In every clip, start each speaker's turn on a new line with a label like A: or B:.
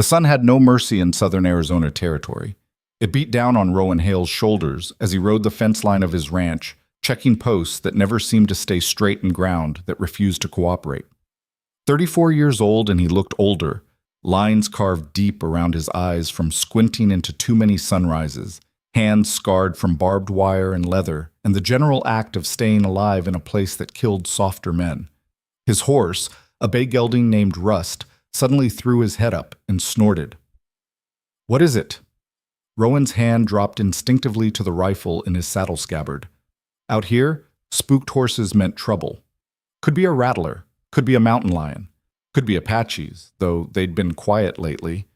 A: The sun had no mercy in southern Arizona territory. It beat down on Rowan Hale's shoulders as he rode the fence line of his ranch, checking posts that never seemed to stay straight and ground, that refused to cooperate. 34 years old, and he looked older, lines carved deep around his eyes from squinting into too many sunrises, hands scarred from barbed wire and leather, and the general act of staying alive in a place that killed softer men. His horse, a bay gelding named Rust, suddenly threw his head up and snorted. "What is it?" Rowan's hand dropped instinctively to the rifle in his saddle scabbard. Out here, spooked horses meant trouble. Could be a rattler, could be a mountain lion, could be Apaches, though they'd been quiet lately.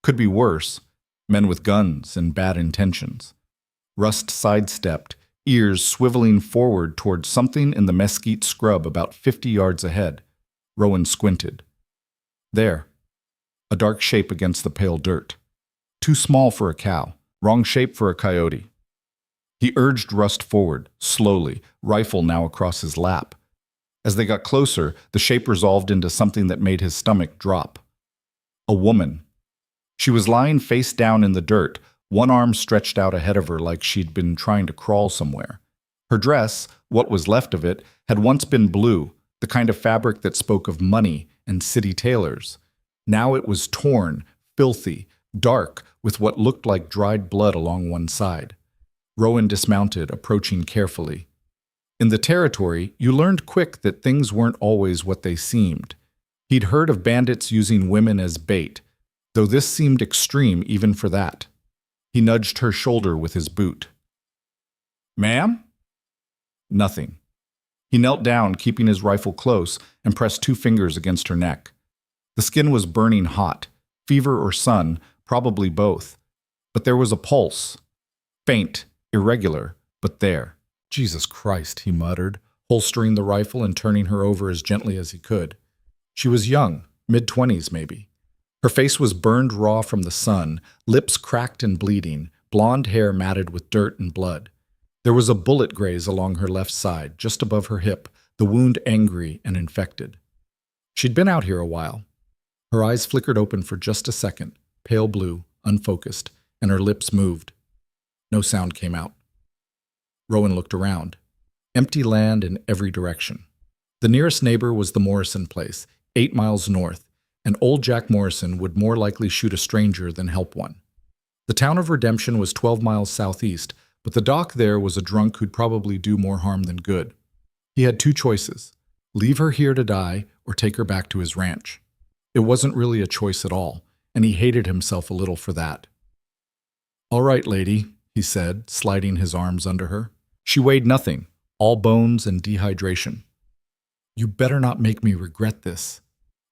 A: Could be worse, men with guns and bad intentions. Rust sidestepped, ears swiveling forward toward something in the mesquite scrub about 50 yards ahead. Rowan squinted. There, a dark shape against the pale dirt. Too small for a cow, wrong shape for a coyote. He urged Rust forward, slowly, rifle now across his lap. As they got closer, the shape resolved into something that made his stomach drop. A woman. She was lying face down in the dirt, one arm stretched out ahead of her like she'd been trying to crawl somewhere. Her dress, what was left of it, had once been blue, the kind of fabric that spoke of money and city tailors. Now it was torn, filthy, dark, with what looked like dried blood along one side. Rowan dismounted, approaching carefully. In the territory, you learned quick that things weren't always what they seemed. He'd heard of bandits using women as bait, though this seemed extreme even for that. He nudged her shoulder with his boot. "Ma'am?" Nothing. He knelt down, keeping his rifle close, and pressed 2 fingers against her neck. The skin was burning hot, fever or sun, probably both. But there was a pulse. Faint, irregular, but there. "Jesus Christ," he muttered, holstering the rifle and turning her over as gently as he could. She was young, mid-20s maybe. Her face was burned raw from the sun, lips cracked and bleeding, blonde hair matted with dirt and blood. There was a bullet graze along her left side, just above her hip, the wound angry and infected. She'd been out here a while. Her eyes flickered open for just a second, pale blue, unfocused, and her lips moved. No sound came out. Rowan looked around. Empty land in every direction. The nearest neighbor was the Morrison place, 8 miles north, and old Jack Morrison would more likely shoot a stranger than help one. The town of Redemption was 12 miles southeast, but the doc there was a drunk who'd probably do more harm than good. He had 2 choices: leave her here to die or take her back to his ranch. It wasn't really a choice at all, and he hated himself a little for that. "All right, lady," he said, sliding his arms under her. She weighed nothing, all bones and dehydration. "You better not make me regret this."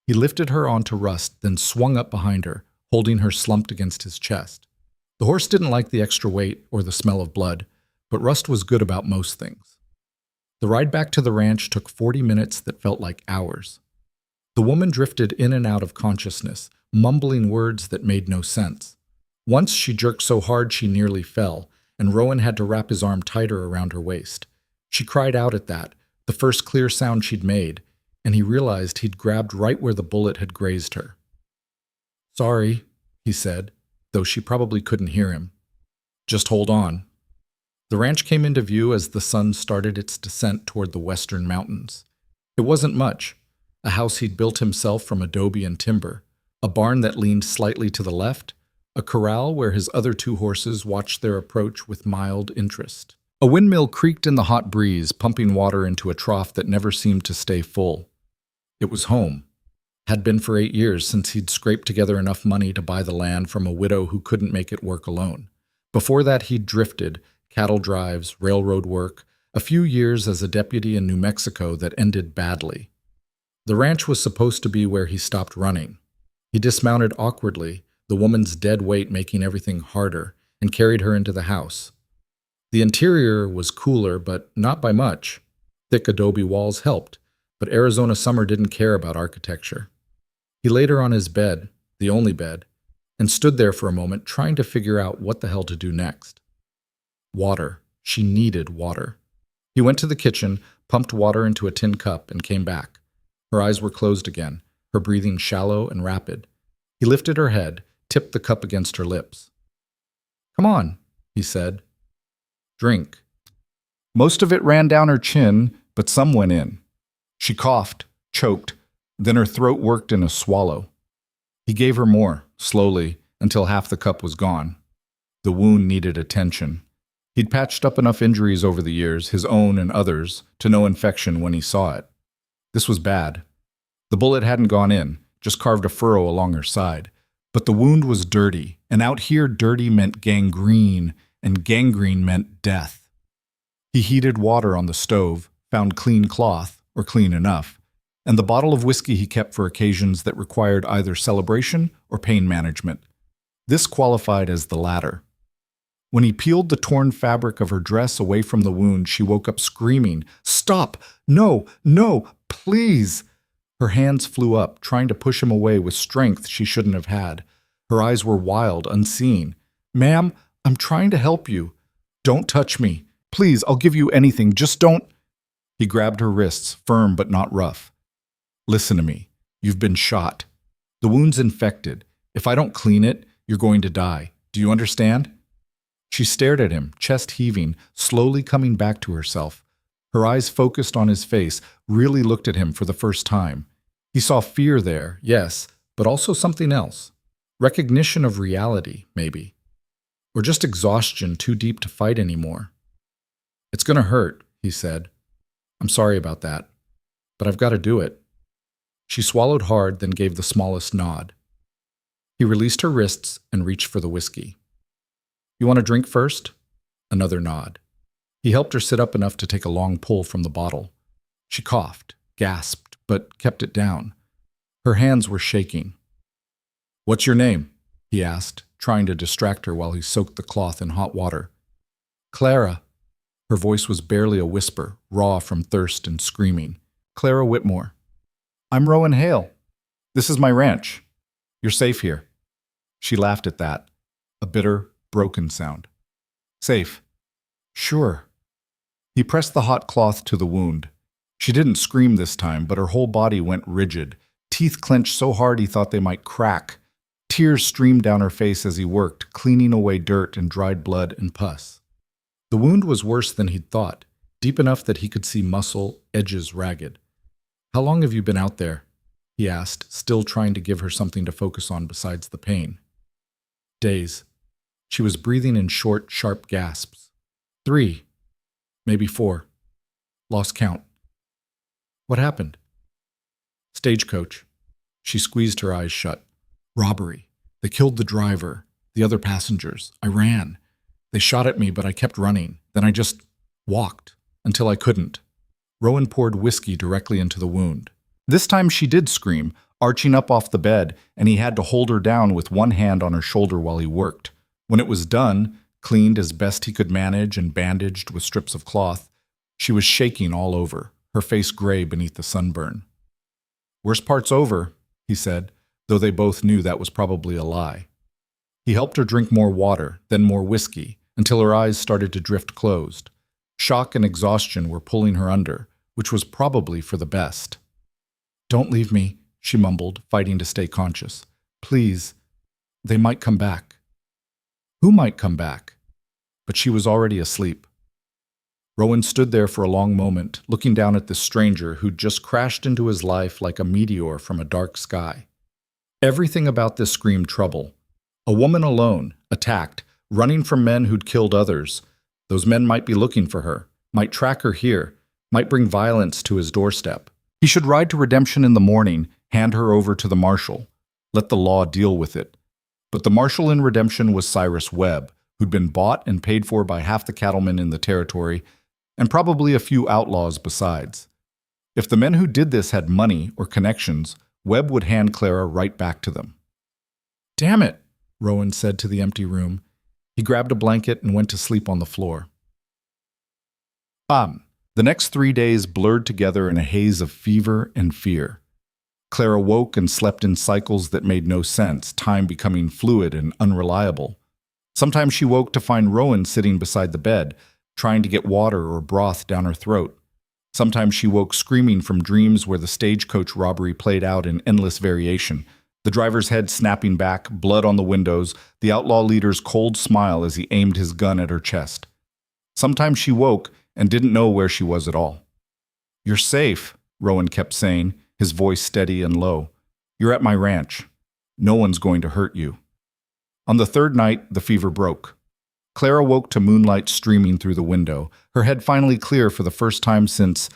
A: He lifted her onto Rust, then swung up behind her, holding her slumped against his chest. The horse didn't like the extra weight or the smell of blood, but Rust was good about most things. The ride back to the ranch took 40 minutes that felt like hours. The woman drifted in and out of consciousness, mumbling words that made no sense. Once she jerked so hard she nearly fell, and Rowan had to wrap his arm tighter around her waist. She cried out at that, the first clear sound she'd made, and he realized he'd grabbed right where the bullet had grazed her. "Sorry," he said, though she probably couldn't hear him. "Just hold on." The ranch came into view as the sun started its descent toward the western mountains. It wasn't much. A house he'd built himself from adobe and timber, a barn that leaned slightly to the left, a corral where his other 2 horses watched their approach with mild interest. A windmill creaked in the hot breeze, pumping water into a trough that never seemed to stay full. It was home. Had been for 8 years since he'd scraped together enough money to buy the land from a widow who couldn't make it work alone. Before that he'd drifted, cattle drives, railroad work, a few years as a deputy in New Mexico that ended badly. The ranch was supposed to be where he stopped running. He dismounted awkwardly, the woman's dead weight making everything harder, and carried her into the house. The interior was cooler, but not by much. Thick adobe walls helped, but Arizona summer didn't care about architecture. He laid her on his bed, the only bed, and stood there for a moment trying to figure out what the hell to do next. Water. She needed water. He went to the kitchen, pumped water into a tin cup, and came back. Her eyes were closed again, her breathing shallow and rapid. He lifted her head, tipped the cup against her lips. "Come on," he said. "Drink." Most of it ran down her chin, but some went in. She coughed, choked, then her throat worked in a swallow. He gave her more, slowly, until half the cup was gone. The wound needed attention. He'd patched up enough injuries over the years, his own and others, to know infection when he saw it. This was bad. The bullet hadn't gone in, just carved a furrow along her side. But the wound was dirty, and out here dirty meant gangrene, and gangrene meant death. He heated water on the stove, found clean cloth, or clean enough, and the bottle of whiskey he kept for occasions that required either celebration or pain management. This qualified as the latter. When he peeled the torn fabric of her dress away from the wound, she woke up screaming, "Stop! No! No! Please!" Her hands flew up, trying to push him away with strength she shouldn't have had. Her eyes were wild, unseeing. "Ma'am, I'm trying to help you. Don't touch me. Please, I'll give you anything. Just don't." He grabbed her wrists, firm but not rough. "Listen to me. You've been shot. The wound's infected. If I don't clean it, you're going to die. Do you understand?" She stared at him, chest heaving, slowly coming back to herself. Her eyes focused on his face, really looked at him for the first time. He saw fear there, yes, but also something else. Recognition of reality, maybe. Or just exhaustion too deep to fight anymore. "It's gonna hurt," he said. "I'm sorry about that, but I've got to do it." She swallowed hard, then gave the smallest nod. He released her wrists and reached for the whiskey. "You want a drink first?" Another nod. He helped her sit up enough to take a long pull from the bottle. She coughed, gasped, but kept it down. Her hands were shaking. "What's your name?" he asked, trying to distract her while he soaked the cloth in hot water. "Clara." Her voice was barely a whisper, raw from thirst and screaming. "Clara Whitmore." "I'm Rowan Hale. This is my ranch. You're safe here." She laughed at that, a bitter, broken sound. "Safe." "Sure." He pressed the hot cloth to the wound. She didn't scream this time, but her whole body went rigid. Teeth clenched so hard he thought they might crack. Tears streamed down her face as he worked, cleaning away dirt and dried blood and pus. The wound was worse than he'd thought, deep enough that he could see muscle, edges ragged. "How long have you been out there?" he asked, still trying to give her something to focus on besides the pain. "Days." She was breathing in short, sharp gasps. 3, maybe 4. Lost count. "What happened?" "Stagecoach." She squeezed her eyes shut. "Robbery. They killed the driver, the other passengers. I ran. They shot at me, but I kept running. Then I just walked until I couldn't." Rowan poured whiskey directly into the wound. This time she did scream, arching up off the bed, and he had to hold her down with one hand on her shoulder while he worked. When it was done, cleaned as best he could manage and bandaged with strips of cloth, she was shaking all over, her face gray beneath the sunburn. "Worst part's over," he said, though they both knew that was probably a lie. He helped her drink more water, then more whiskey, until her eyes started to drift closed. Shock and exhaustion were pulling her under, which was probably for the best. "Don't leave me," she mumbled, fighting to stay conscious. "Please. They might come back." Who might come back? But she was already asleep. Rowan stood there for a long moment, looking down at this stranger who'd just crashed into his life like a meteor from a dark sky. Everything about this screamed trouble. A woman alone, attacked, running from men who'd killed others. Those men might be looking for her, might track her here, might bring violence to his doorstep. He should ride to Redemption in the morning, hand her over to the marshal. Let the law deal with it. But the marshal in Redemption was Cyrus Webb, who'd been bought and paid for by half the cattlemen in the territory, and probably a few outlaws besides. If the men who did this had money or connections, Webb would hand Clara right back to them. "Damn it," Rowan said to the empty room. He grabbed a blanket and went to sleep on the floor. The next 3 days blurred together in a haze of fever and fear. Clara woke and slept in cycles that made no sense, time becoming fluid and unreliable. Sometimes she woke to find Rowan sitting beside the bed, trying to get water or broth down her throat. Sometimes she woke screaming from dreams where the stagecoach robbery played out in endless variation, The driver's head snapping back, blood on the windows, the outlaw leader's cold smile as he aimed his gun at her chest. Sometimes she woke and didn't know where she was at all. "You're safe," Rowan kept saying, his voice steady and low. "You're at my ranch. No one's going to hurt you." On the third night, the fever broke. Clara woke to moonlight streaming through the window, her head finally clear for the first time since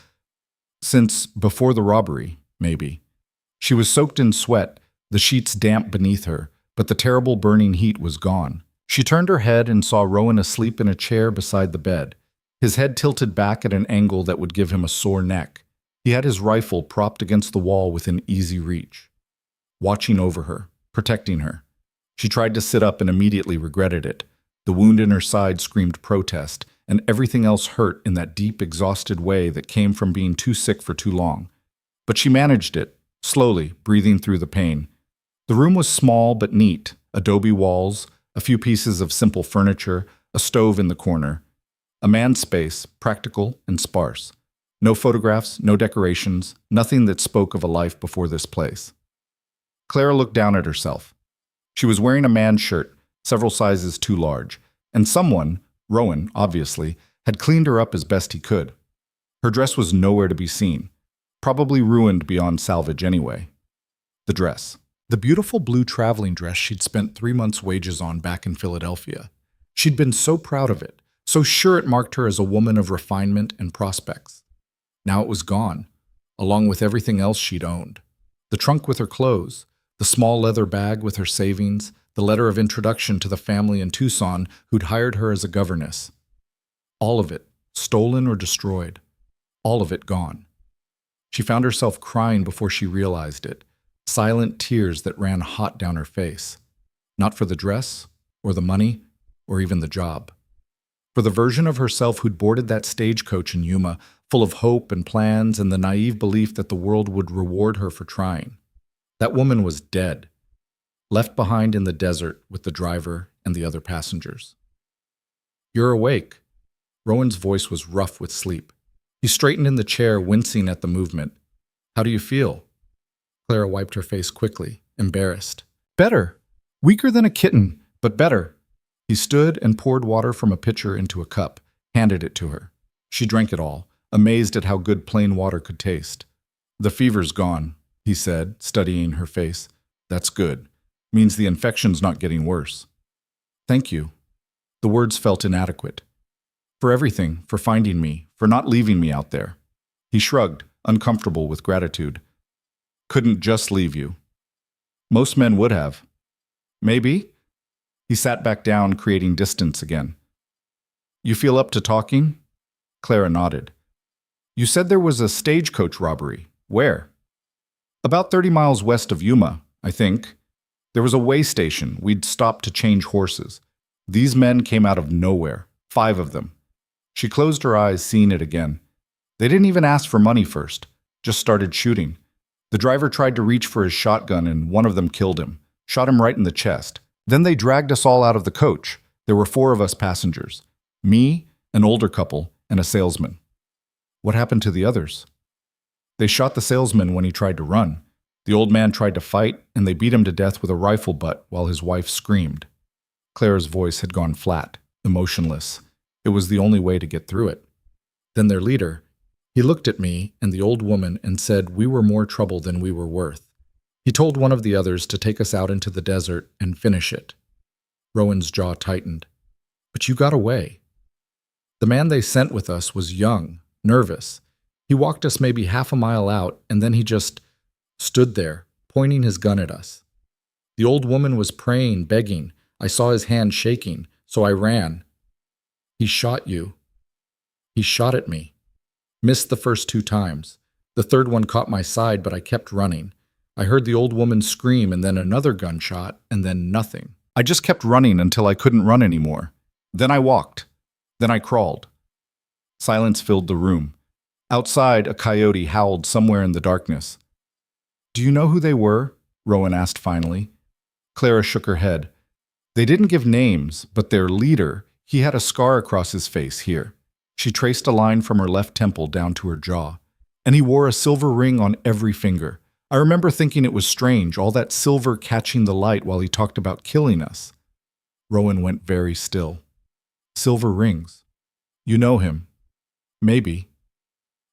A: before the robbery, maybe. She was soaked in sweat, the sheets damp beneath her, but the terrible burning heat was gone. She turned her head and saw Rowan asleep in a chair beside the bed, his head tilted back at an angle that would give him a sore neck. He had his rifle propped against the wall within easy reach, watching over her, protecting her. She tried to sit up and immediately regretted it. The wound in her side screamed protest, and everything else hurt in that deep, exhausted way that came from being too sick for too long. But she managed it, slowly, breathing through the pain. The room was small but neat, adobe walls, a few pieces of simple furniture, a stove in the corner. A man's space, practical and sparse. No photographs, no decorations, nothing that spoke of a life before this place. Clara looked down at herself. She was wearing a man's shirt, several sizes too large, and someone, Rowan, obviously, had cleaned her up as best he could. Her dress was nowhere to be seen, probably ruined beyond salvage anyway. The dress. The beautiful blue traveling dress she'd spent 3 months' wages on back in Philadelphia. She'd been so proud of it, so sure it marked her as a woman of refinement and prospects. Now it was gone, along with everything else she'd owned. The trunk with her clothes, the small leather bag with her savings, the letter of introduction to the family in Tucson who'd hired her as a governess. All of it, stolen or destroyed. All of it gone. She found herself crying before she realized it, silent tears that ran hot down her face. Not for the dress, or the money, or even the job. For the version of herself who'd boarded that stagecoach in Yuma, full of hope and plans and the naive belief that the world would reward her for trying. That woman was dead, left behind in the desert with the driver and the other passengers. "You're awake." Rowan's voice was rough with sleep. He straightened in the chair, wincing at the movement. "How do you feel?" Clara wiped her face quickly, embarrassed. "Better. Weaker than a kitten, but better." He stood and poured water from a pitcher into a cup, handed it to her. She drank it all, amazed at how good plain water could taste. "The fever's gone," he said, studying her face. "That's good. Means the infection's not getting worse." "Thank you." The words felt inadequate. "For everything, for finding me, for not leaving me out there." He shrugged, uncomfortable with gratitude. "Couldn't just leave you. Most men would have." "Maybe." He sat back down, creating distance again. "You feel up to talking?" Clara nodded. "You said there was a stagecoach robbery. Where?" "About 30 miles west of Yuma, I think. There was a way station. We'd stopped to change horses. These men came out of nowhere, 5 of them." She closed her eyes, seeing it again. "They didn't even ask for money first, just started shooting. The driver tried to reach for his shotgun and one of them killed him, shot him right in the chest. Then they dragged us all out of the coach. There were 4 of us passengers. Me, an older couple, and a salesman." "What happened to the others?" "They shot the salesman when he tried to run. The old man tried to fight, and they beat him to death with a rifle butt while his wife screamed." Clara's voice had gone flat, emotionless. It was the only way to get through it. "Then their leader, he looked at me and the old woman and said we were more trouble than we were worth. He told one of the others to take us out into the desert and finish it." Rowan's jaw tightened. "But you got away." "The man they sent with us was young, nervous. He walked us maybe half a mile out, and then he just stood there, pointing his gun at us. The old woman was praying, begging. I saw his hand shaking, so I ran. He shot you." "He shot at me. Missed the first 2 times. The third one caught my side, but I kept running. I heard the old woman scream and then another gunshot, and then nothing. I just kept running until I couldn't run anymore. Then I walked. Then I crawled." Silence filled the room. Outside, a coyote howled somewhere in the darkness. "Do you know who they were?" Rowan asked finally. Clara shook her head. "They didn't give names, but their leader, he had a scar across his face here." She traced a line from her left temple down to her jaw. "And he wore a silver ring on every finger, I remember thinking it was strange, all that silver catching the light while he talked about killing us. Rowan went very still. Silver rings. You know him. Maybe.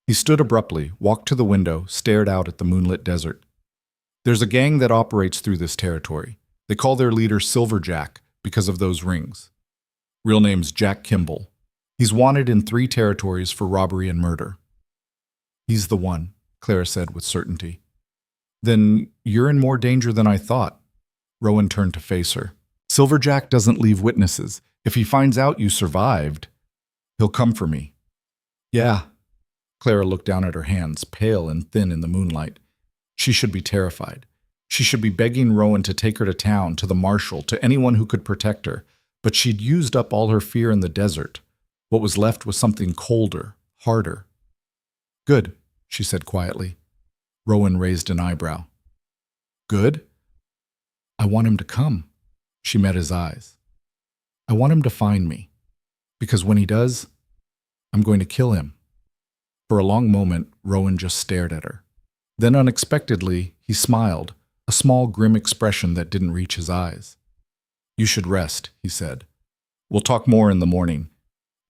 A: He stood abruptly, walked to the window, stared out at the moonlit desert. There's a gang that operates through this territory. They call their leader Silver Jack because of those rings. Real name's Jack Kimball. He's wanted in 3 territories for robbery and murder. He's the one, Clara said with certainty. Then you're in more danger than I thought. Rowan turned to face her. Silver Jack doesn't leave witnesses. If he finds out you survived, he'll come for me. Yeah. Clara looked down at her hands, pale and thin in the moonlight. She should be terrified. She should be begging Rowan to take her to town, to the marshal, to anyone who could protect her. But she'd used up all her fear in the desert. What was left was something colder, harder. Good, she said quietly. Rowan raised an eyebrow. Good? I want him to come. She met his eyes. I want him to find me. Because when he does, I'm going to kill him. For a long moment, Rowan just stared at her. Then unexpectedly, he smiled, a small grim expression that didn't reach his eyes. You should rest, he said. We'll talk more in the morning.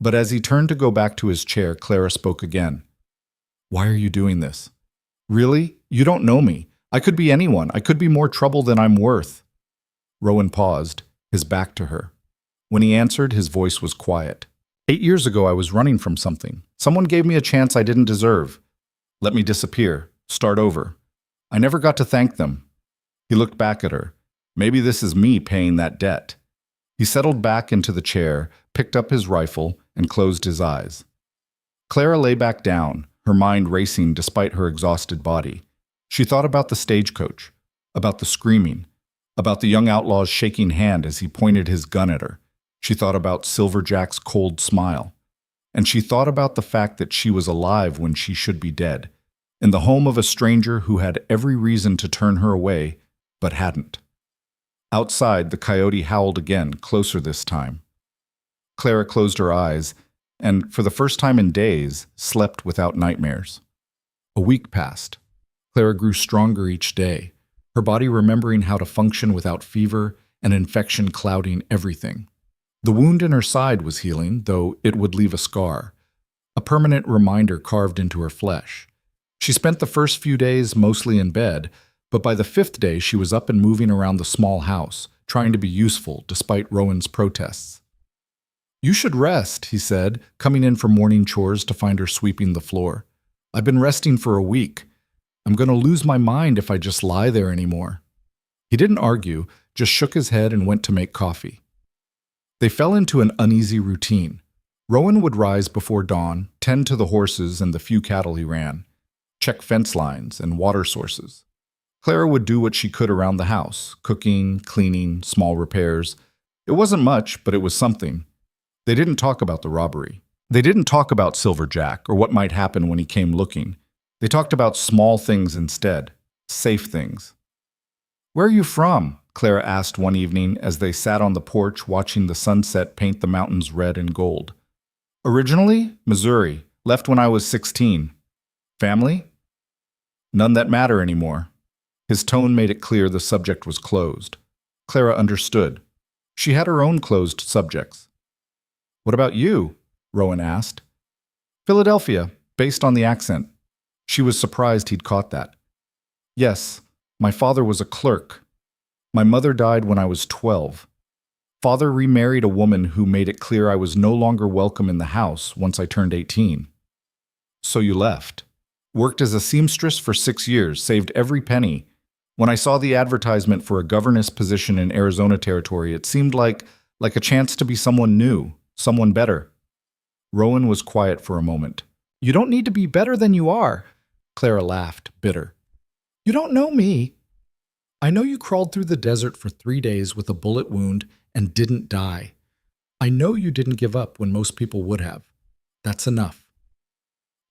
A: But as he turned to go back to his chair, Clara spoke again. Why are you doing this? Really? You don't know me. I could be anyone. I could be more trouble than I'm worth. Rowan paused, his back to her. When he answered, his voice was quiet. 8 years ago, I was running from something. Someone gave me a chance I didn't deserve. Let me disappear. Start over. I never got to thank them. He looked back at her. Maybe this is me paying that debt. He settled back into the chair, picked up his rifle, and closed his eyes. Clara lay back down, her mind racing despite her exhausted body. She thought about the stagecoach, about the screaming, about the young outlaw's shaking hand as he pointed his gun at her. She thought about Silver Jack's cold smile. And she thought about the fact that she was alive when she should be dead, in the home of a stranger who had every reason to turn her away, but hadn't. Outside, the coyote howled again, closer this time. Clara closed her eyes and, for the first time in days, slept without nightmares. A week passed. Clara grew stronger each day, her body remembering how to function without fever and infection clouding everything. The wound in her side was healing, though it would leave a scar, a permanent reminder carved into her flesh. She spent the first few days mostly in bed, but by the 5th day she was up and moving around the small house, trying to be useful despite Rowan's protests. You should rest, he said, coming in from morning chores to find her sweeping the floor. I've been resting for a week. I'm going to lose my mind if I just lie there anymore. He didn't argue, just shook his head and went to make coffee. They fell into an uneasy routine. Rowan would rise before dawn, tend to the horses and the few cattle he ran, check fence lines and water sources. Clara would do what she could around the house, cooking, cleaning, small repairs. It wasn't much, but it was something. They didn't talk about the robbery. They didn't talk about Silver Jack or what might happen when he came looking. They talked about small things instead, safe things. Where are you from? Clara asked one evening as they sat on the porch watching the sunset paint the mountains red and gold. Originally, Missouri. Left when I was 16. Family? None that matter anymore. His tone made it clear the subject was closed. Clara understood. She had her own closed subjects. What about you? Rowan asked. Philadelphia, based on the accent. She was surprised he'd caught that. Yes, my father was a clerk. My mother died when I was 12. Father remarried a woman who made it clear I was no longer welcome in the house once I turned 18. So you left. Worked as a seamstress for 6 years, saved every penny. When I saw the advertisement for a governess position in Arizona Territory, it seemed like a chance to be someone new, someone better. Rowan was quiet for a moment. You don't need to be better than you are. Clara laughed, bitter. You don't know me. I know you crawled through the desert for 3 days with a bullet wound and didn't die. I know you didn't give up when most people would have. That's enough.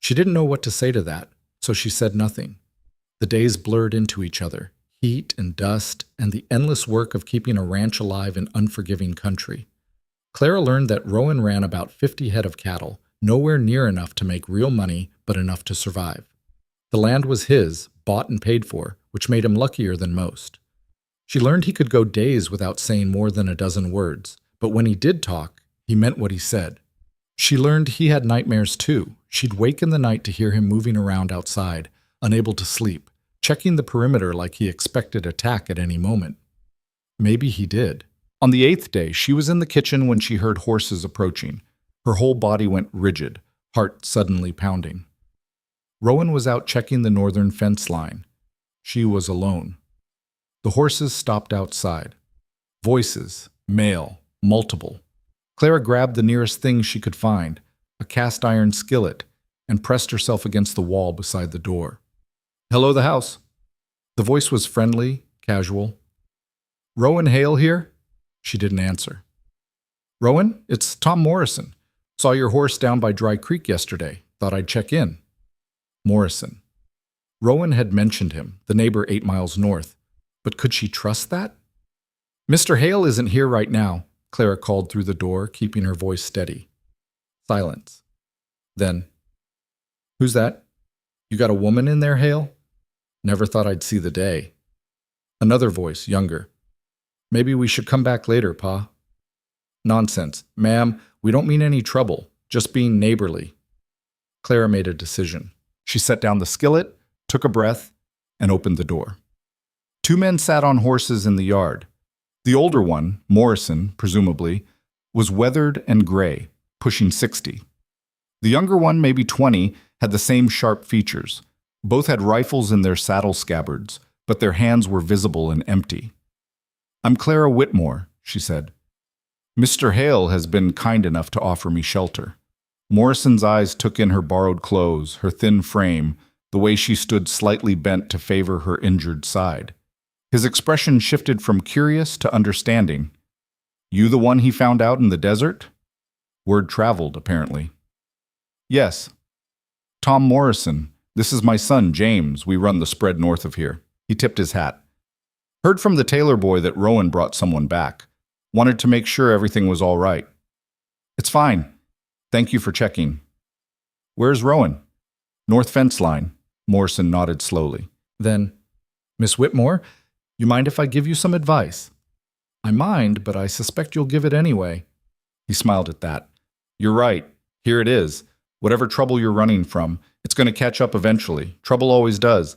A: She didn't know what to say to that, so she said nothing. The days blurred into each other, heat and dust, and the endless work of keeping a ranch alive in unforgiving country. Clara learned that Rowan ran about 50 head of cattle, nowhere near enough to make real money, but enough to survive. The land was his, bought and paid for,
B: which made him luckier than most. She learned he could go days without saying more than a dozen words, but when he did talk, he meant what he said. She learned he had nightmares too. She'd wake in the night to hear him moving around outside, unable to sleep, checking the perimeter like he expected attack at any moment. Maybe he did. On the 8th day, she was in the kitchen when she heard horses approaching. Her whole body went rigid, heart suddenly pounding. Rowan was out checking the northern fence line. She was alone. The horses stopped outside. Voices, male, multiple. Clara grabbed the nearest thing she could find, a cast iron skillet, and pressed herself against the wall beside the door. "Hello, the house." The voice was friendly, casual. "Rowan Hale here?" She didn't answer. "Rowan, it's Tom Morrison. Saw your horse down by Dry Creek yesterday. Thought I'd check in." Morrison. Rowan had mentioned him, the neighbor 8 miles north. But could she trust that? "Mr. Hale isn't here right now," Clara called through the door, keeping her voice steady. Silence. Then, "Who's that? You got a woman in there, Hale? Never thought I'd see the day." Another voice, younger. "Maybe we should come back later, Pa." "Nonsense. Ma'am, we don't mean any trouble, just being neighborly." Clara made a decision. She set down the skillet, took a breath, and opened the door. 2 men sat on horses in the yard. The older one, Morrison, presumably, was weathered and gray, pushing 60. The younger one, maybe 20, had the same sharp features. Both had rifles in their saddle scabbards, but their hands were visible and empty. "I'm Clara Whitmore," she said. "Mr. Hale has been kind enough to offer me shelter." Morrison's eyes took in her borrowed clothes, her thin frame, the way she stood slightly bent to favor her injured side. His expression shifted from curious to understanding. "You the one he found out in the desert?" Word traveled, apparently. "Yes. Tom Morrison. This is my son, James. We run the spread north of here." He tipped his hat. "Heard from the tailor boy that Rowan brought someone back. Wanted to make sure everything was all right." "It's fine. Thank you for checking." "Where's Rowan?" "North fence line." Morrison nodded slowly. Then, "Miss Whitmore, you mind if I give you some advice?" "I mind, but I suspect you'll give it anyway." He smiled at that. "You're right. Here it is. Whatever trouble you're running from, it's going to catch up eventually. Trouble always does.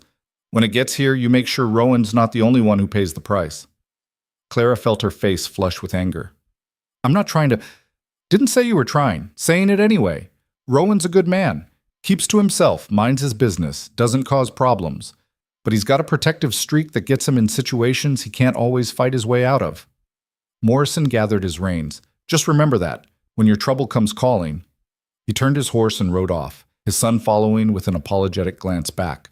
B: When it gets here, you make sure Rowan's not the only one who pays the price." Clara felt her face flush with anger. "I'm not trying to—" "Didn't say you were trying. Saying it anyway. Rowan's a good man. Keeps to himself, minds his business, doesn't cause problems. But he's got a protective streak that gets him in situations he can't always fight his way out of." Morrison gathered his reins. "Just remember that, when your trouble comes calling." He turned his horse and rode off, his son following with an apologetic glance back.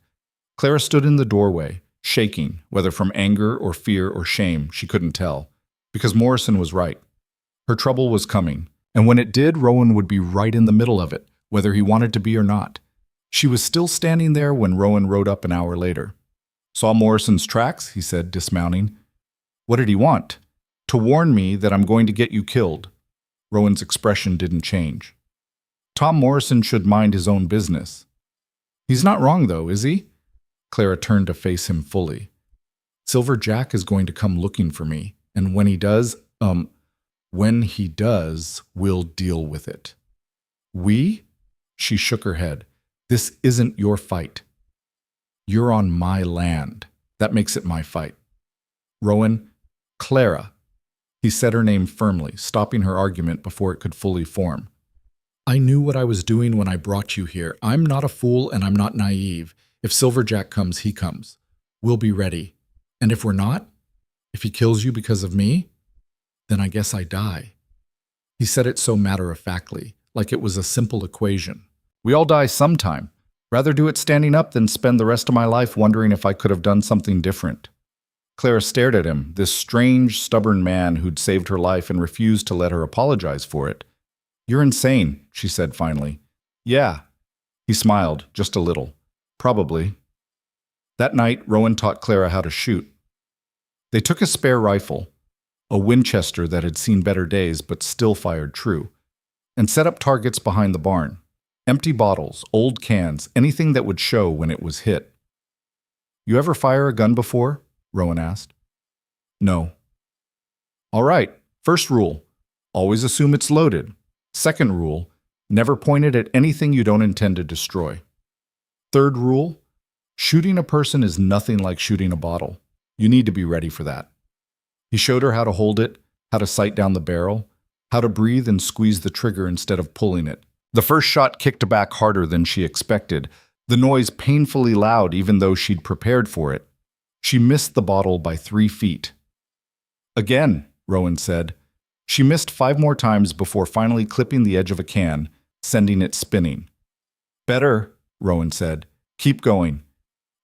B: Clara stood in the doorway, shaking, whether from anger or fear or shame, she couldn't tell. Because Morrison was right. Her trouble was coming, and when it did, Rowan would be right in the middle of it, whether he wanted to be or not. She was still standing there when Rowan rode up an hour later. "Saw Morrison's tracks," he said, dismounting. "What did he want?" "To warn me that I'm going to get you killed." Rowan's expression didn't change. "Tom Morrison should mind his own business." "He's not wrong, though, is he?" Clara turned to face him fully. "Silver Jack is going to come looking for me, and when he does, we'll deal with it." "We?" She shook her head. "This isn't your fight. You're on my land. That makes it my fight." "Rowan, Clara." He said her name firmly, stopping her argument before it could fully form. "I knew what I was doing when I brought you here. I'm not a fool and I'm not naive. If Silverjack comes, he comes. We'll be ready. And if we're not, if he kills you because of me, then I guess I die." He said it so matter-of-factly, like it was a simple equation. "We all die sometime. Rather do it standing up than spend the rest of my life wondering if I could have done something different." Clara stared at him, this strange, stubborn man who'd saved her life and refused to let her apologize for it. "You're insane," she said finally. "Yeah." He smiled, just a little. "Probably." That night, Rowan taught Clara how to shoot. They took a spare rifle, a Winchester that had seen better days but still fired true, and set up targets behind the barn. Empty bottles, old cans, anything that would show when it was hit.
A: You ever fire a gun before? Rowan asked. No. All right. First rule, always assume it's loaded. Second rule, never point it at anything you don't intend to destroy. Third rule, shooting a person is nothing like shooting a bottle. You need to be ready for that. He showed her how to hold it, how to sight down the barrel, how to breathe and squeeze the trigger instead of pulling it. The first shot kicked back harder than she expected, the noise painfully loud even though she'd prepared for it. She missed the bottle by 3 feet. Again, Rowan said. She missed 5 more times before finally clipping the edge of a can, sending it spinning. Better, Rowan said. Keep going.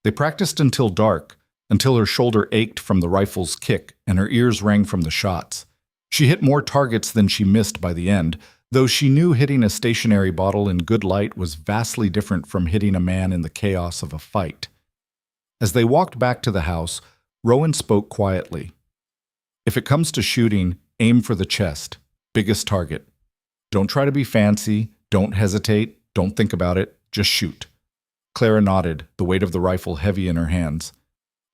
A: They practiced until dark, until her shoulder ached from the rifle's kick and her ears rang from the shots. She hit more targets than she missed by the end, though she knew hitting a stationary bottle in good light was vastly different from hitting a man in the chaos of a fight. As they walked back to the house, Rowan spoke quietly. If it comes to shooting, aim for the chest, biggest target. Don't try to be fancy, don't hesitate, don't think about it, just shoot. Clara nodded, the weight of the rifle heavy in her hands.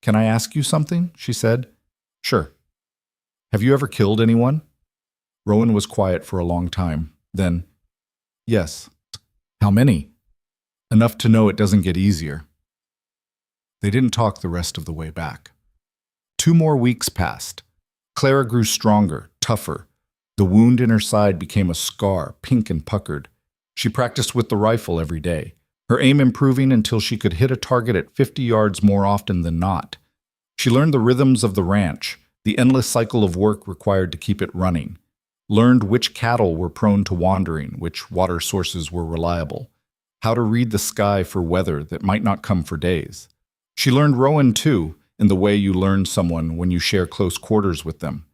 A: Can I ask you something? She said. Sure. Have you ever killed anyone? Rowan was quiet for a long time. Then, yes. How many? Enough to know it doesn't get easier. They didn't talk the rest of the way back. 2 more weeks passed. Clara grew stronger, tougher. The wound in her side became a scar, pink and puckered. She practiced with the rifle every day, her aim improving until she could hit a target at 50 yards more often than not. She learned the rhythms of the ranch, the endless cycle of work required to keep it running, learned which cattle were prone to wandering, which water sources were reliable, how to read the sky for weather that might not come for days. She learned Rowan, too, in the way you learn someone when you share close quarters with them.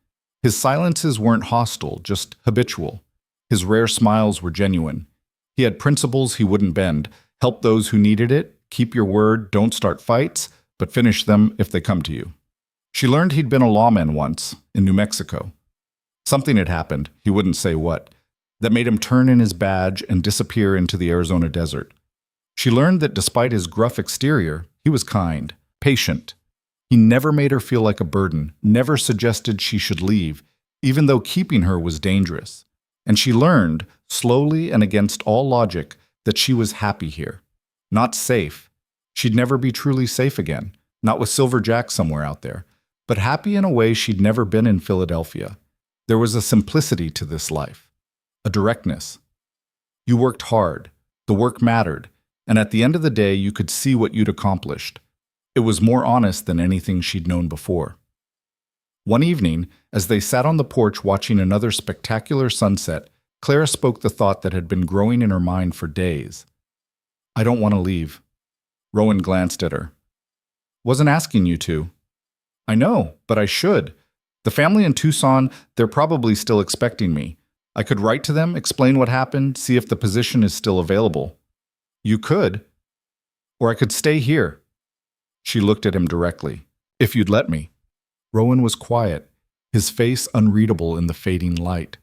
A: His silences weren't hostile, just habitual. His rare smiles were genuine. He had principles he wouldn't bend: help those who needed it, keep your word, don't start fights, but finish them if they come to you. She learned he'd been a lawman once, in New Mexico. Something had happened, he wouldn't say what, that made him turn in his badge and disappear into the Arizona desert. She learned that despite his gruff exterior, he was kind, patient. He never made her feel like a burden, never suggested she should leave, even though keeping her was dangerous. And she learned, slowly and against all logic, that she was happy here. Not safe. She'd never be truly safe again, not with Silver Jack somewhere out there, but happy in a way she'd never been in Philadelphia. There was a simplicity to this life, a directness. You worked hard, the work mattered, and at the end of the day you could see what you'd accomplished. It was more honest than anything she'd known before. One evening, as they sat on the porch watching another spectacular sunset, Clara spoke the thought that had been growing in her mind for days. I don't want to leave. Rowan glanced at her. Wasn't asking you to. I know, but I should. The family in Tucson, they're probably still expecting me. I could write to them, explain what happened, see if the position is still available. You could. Or I could stay here. She looked at him directly. If you'd let me. Rowan was quiet, his face unreadable in the fading light.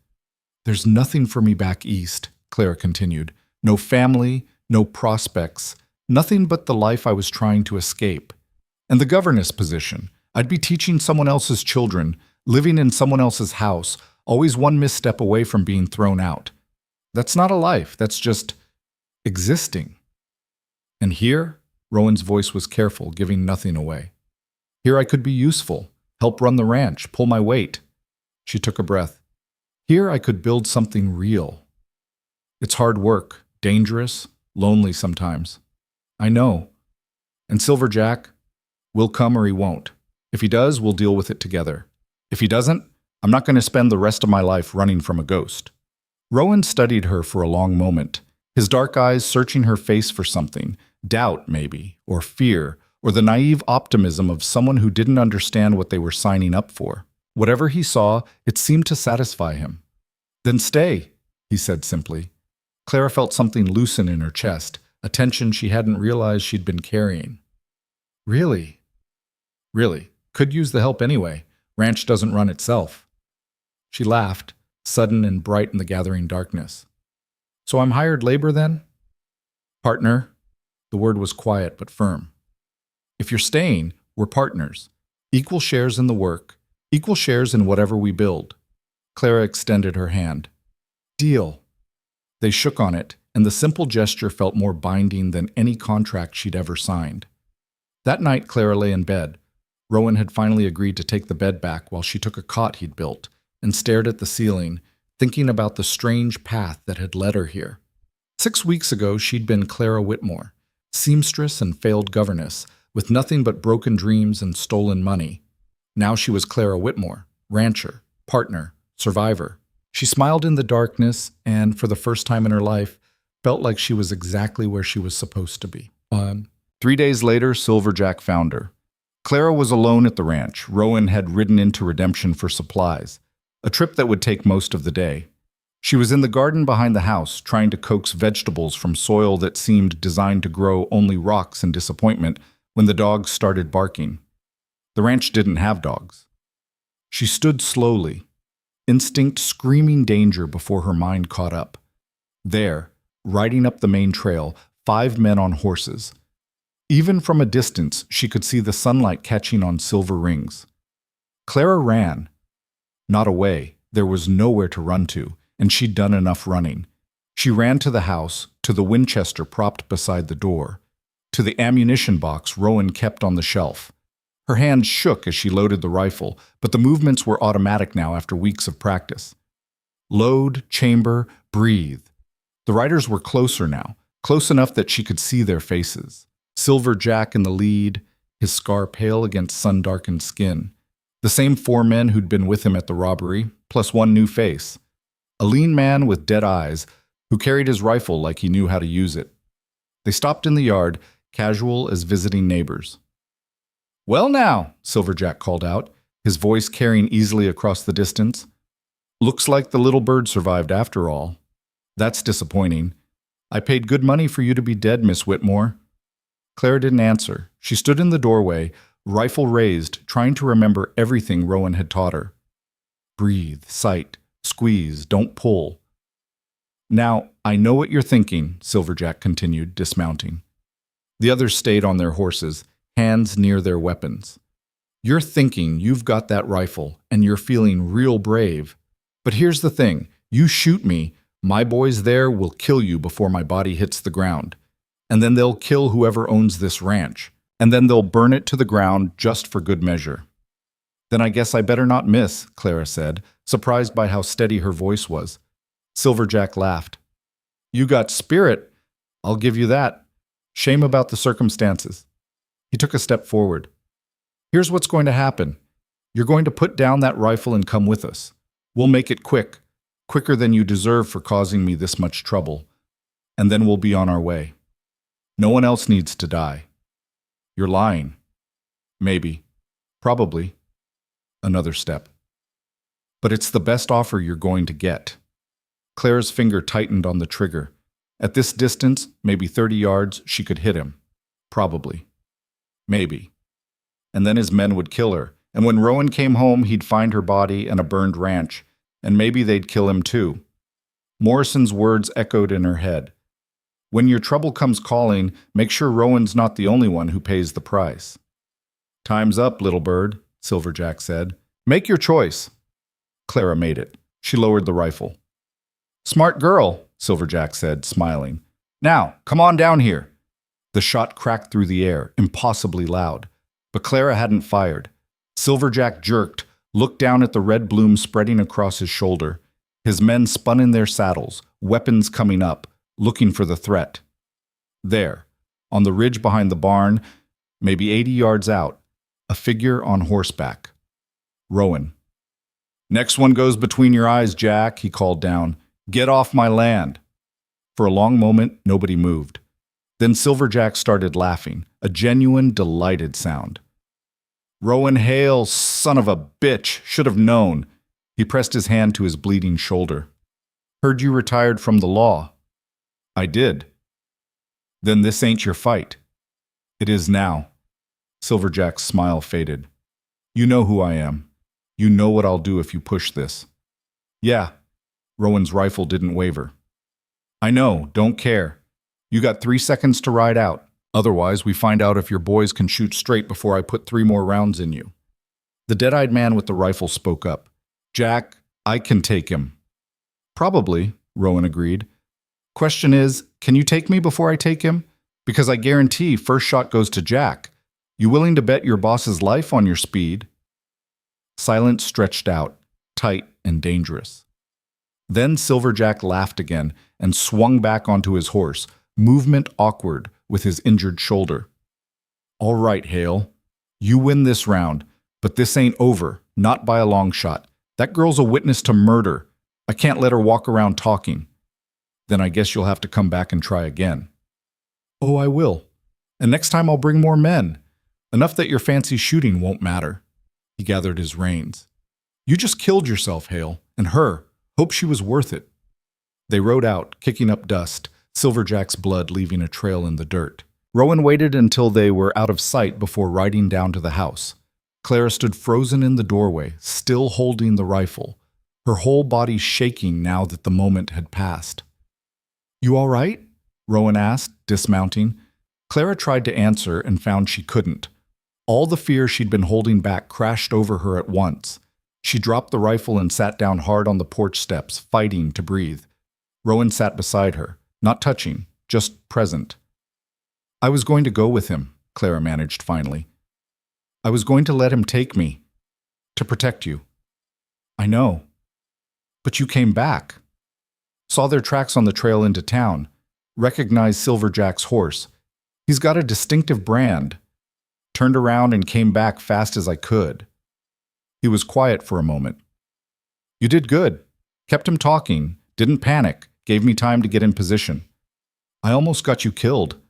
A: There's nothing for me back east, Clara continued. No family, no prospects, nothing but the life I was trying to escape. And the governess position. I'd be teaching someone else's children, living in someone else's house, always one misstep away from being thrown out. That's not a life, that's just existing. And here, Rowan's voice was careful, giving nothing away. Here I could be useful, help run the ranch, pull my weight. She took a breath. Here I could build something real. It's hard work, dangerous, lonely sometimes. I know. And Silver Jack will come or he won't. If he does, we'll deal with it together. If he doesn't, I'm not going to spend the rest of my life running from a ghost. Rowan studied her for a long moment, his dark eyes searching her face for something, doubt maybe, or fear, or the naive optimism of someone who didn't understand what they were signing up for. Whatever he saw, it seemed to satisfy him. Then stay, he said simply. Clara felt something loosen in her chest, a tension she hadn't realized she'd been carrying. Really? Really. Could use the help anyway. Ranch doesn't run itself. She laughed, sudden and bright in the gathering darkness. So I'm hired labor then? Partner. The word was quiet but firm. If you're staying, we're partners. Equal shares in the work, equal shares in whatever we build. Clara extended her hand. Deal. They shook on it, and the simple gesture felt more binding than any contract she'd ever signed. That night, Clara lay in bed. Rowan had finally agreed to take the bed back while she took a cot he'd built and stared at the ceiling, thinking about the strange path that had led her here. 6 weeks ago, she'd been Clara Whitmore, seamstress and failed governess, with nothing but broken dreams and stolen money. Now she was Clara Whitmore, rancher, partner, survivor. She smiled in the darkness and, for the first time in her life, felt like she was exactly where she was supposed to be.
B: 3 days later, Silverjack found her. Clara was alone at the ranch. Rowan had ridden into Redemption for supplies, a trip that would take most of the day. She was in the garden behind the house, trying to coax vegetables from soil that seemed designed to grow only rocks and disappointment, when the dogs started barking. The ranch didn't have dogs. She stood slowly, instinct screaming danger before her mind caught up. There, riding up the main trail, 5 men on horses. Even from a distance, she could see the sunlight catching on silver rings. Clara ran. Not away. There was nowhere to run to, and she'd done enough running. She ran to the house, to the Winchester propped beside the door, to the ammunition box Rowan kept on the shelf. Her hands shook as she loaded the rifle, but the movements were automatic now after weeks of practice. Load, chamber, breathe. The riders were closer now, close enough that she could see their faces. Silverjack in the lead, his scar pale against sun-darkened skin. The same 4 men who'd been with him at the robbery, plus 1 new face. A lean man with dead eyes, who carried his rifle like he knew how to use it. They stopped in the yard, casual as visiting neighbors. "Well now," Silverjack called out, his voice carrying easily across the distance. "Looks like the little bird survived after all. That's disappointing. I paid good money for you to be dead, Miss Whitmore." Clara didn't answer. She stood in the doorway, rifle raised, trying to remember everything Rowan had taught her. Breathe, sight, squeeze, don't pull. "Now, I know what you're thinking," Silverjack continued, dismounting. The others stayed on their horses, hands near their weapons. "You're thinking you've got that rifle, and you're feeling real brave. But here's the thing, you shoot me, my boys there will kill you before my body hits the ground. And then they'll kill whoever owns this ranch. And then they'll burn it to the ground just for good measure." "Then I guess I better not miss," Clara said, surprised by how steady her voice was. Silverjack laughed. "You got spirit, I'll give you that. Shame about the circumstances." He took a step forward. "Here's what's going to happen. You're going to put down that rifle and come with us. We'll make it quick, quicker than you deserve for causing me this much trouble. And then we'll be on our way. No one else needs to die." "You're lying." "Maybe. Probably." Another step. "But it's the best offer you're going to get." Clara's finger tightened on the trigger. At this distance, maybe 30 yards, she could hit him. Probably. Maybe. And then his men would kill her, and when Rowan came home, he'd find her body and a burned ranch, and maybe they'd kill him too. Morrison's words echoed in her head. "When your trouble comes calling, make sure Rowan's not the only one who pays the price." "Time's up, little bird," Silverjack said. "Make your choice." Clara made it. She lowered the rifle. "Smart girl," Silverjack said, smiling. "Now, come on down here." The shot cracked through the air, impossibly loud. But Clara hadn't fired. Silverjack jerked, looked down at the red bloom spreading across his shoulder. His men spun in their saddles, weapons coming up, looking for the threat. There, on the ridge behind the barn, maybe 80 yards out, a figure on horseback. Rowan. "Next one goes between your eyes, Jack," he called down. "Get off my land." For a long moment, nobody moved. Then Silverjack started laughing, a genuine, delighted sound. "Rowan Hale, son of a bitch, should have known." He pressed his hand to his bleeding shoulder. "Heard you retired from the law." "I did." "Then this ain't your fight." "It is now." Silverjack's smile faded. "You know who I am. You know what I'll do if you push this." "Yeah." Rowan's rifle didn't waver. "I know, don't care. You got 3 seconds to ride out.
A: Otherwise, we find out if your boys can shoot straight before I put 3 more rounds in you." The dead-eyed man with the rifle spoke up. "Jack, I can take him." "Probably," Rowan agreed. "Question is, can you take me before I take him? Because I guarantee first shot goes to Jack. You willing to bet your boss's life on your speed?" Silence stretched out, tight and dangerous. Then Silver Jack laughed again and swung back onto his horse, movement awkward with his injured shoulder. "All right, Hale. You win this round, but this ain't over, not by a long shot. That girl's a witness to murder. I can't let her walk around talking." "Then I guess you'll have to come back and try again." "Oh, I will. And next time I'll bring more men. Enough that your fancy shooting won't matter." He gathered his reins. "You just killed yourself, Hale, and her. Hope she was worth it." They rode out, kicking up dust, Silver Jack's blood leaving a trail in the dirt. Rowan waited until they were out of sight before riding down to the house. Clara stood frozen in the doorway, still holding the rifle, her whole body shaking now that the moment had passed. "You all right?" Rowan asked, dismounting. Clara tried to answer and found she couldn't. All the fear she'd been holding back crashed over her at once. She dropped the rifle and sat down hard on the porch steps, fighting to breathe. Rowan sat beside her, not touching, just present. "I was going to go with him," Clara managed finally. "I was going to let him take me. To protect you." "I know. But you came back." "Saw their tracks on the trail into town. Recognized Silver Jack's horse. He's got a distinctive brand. Turned around and came back fast as I could." He was quiet for a moment. "You did good. Kept him talking. Didn't panic. Gave me time to get in position. I almost got you killed.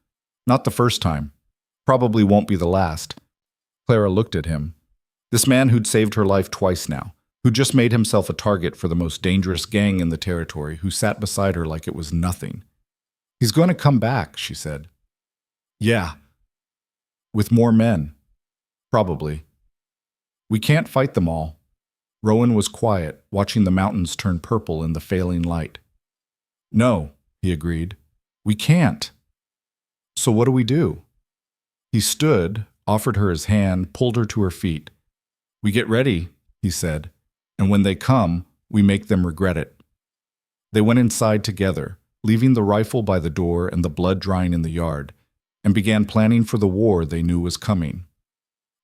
A: Not the first time. Probably won't be the last." Clara looked at him. This man who'd saved her life twice now, who just made himself a target for the most dangerous gang in the territory, who sat beside her like it was nothing. "He's going to come back," she said. "Yeah. With more men. Probably. We can't fight them all." Rowan was quiet, watching the mountains turn purple in the failing light. "No," he agreed. "We can't." "So what do we do?" He stood, offered her his hand, pulled her to her feet. "We get ready," he said, "and when they come, we make them regret it." They went inside together, leaving the rifle by the door and the blood drying in the yard, and began planning for the war they knew was coming.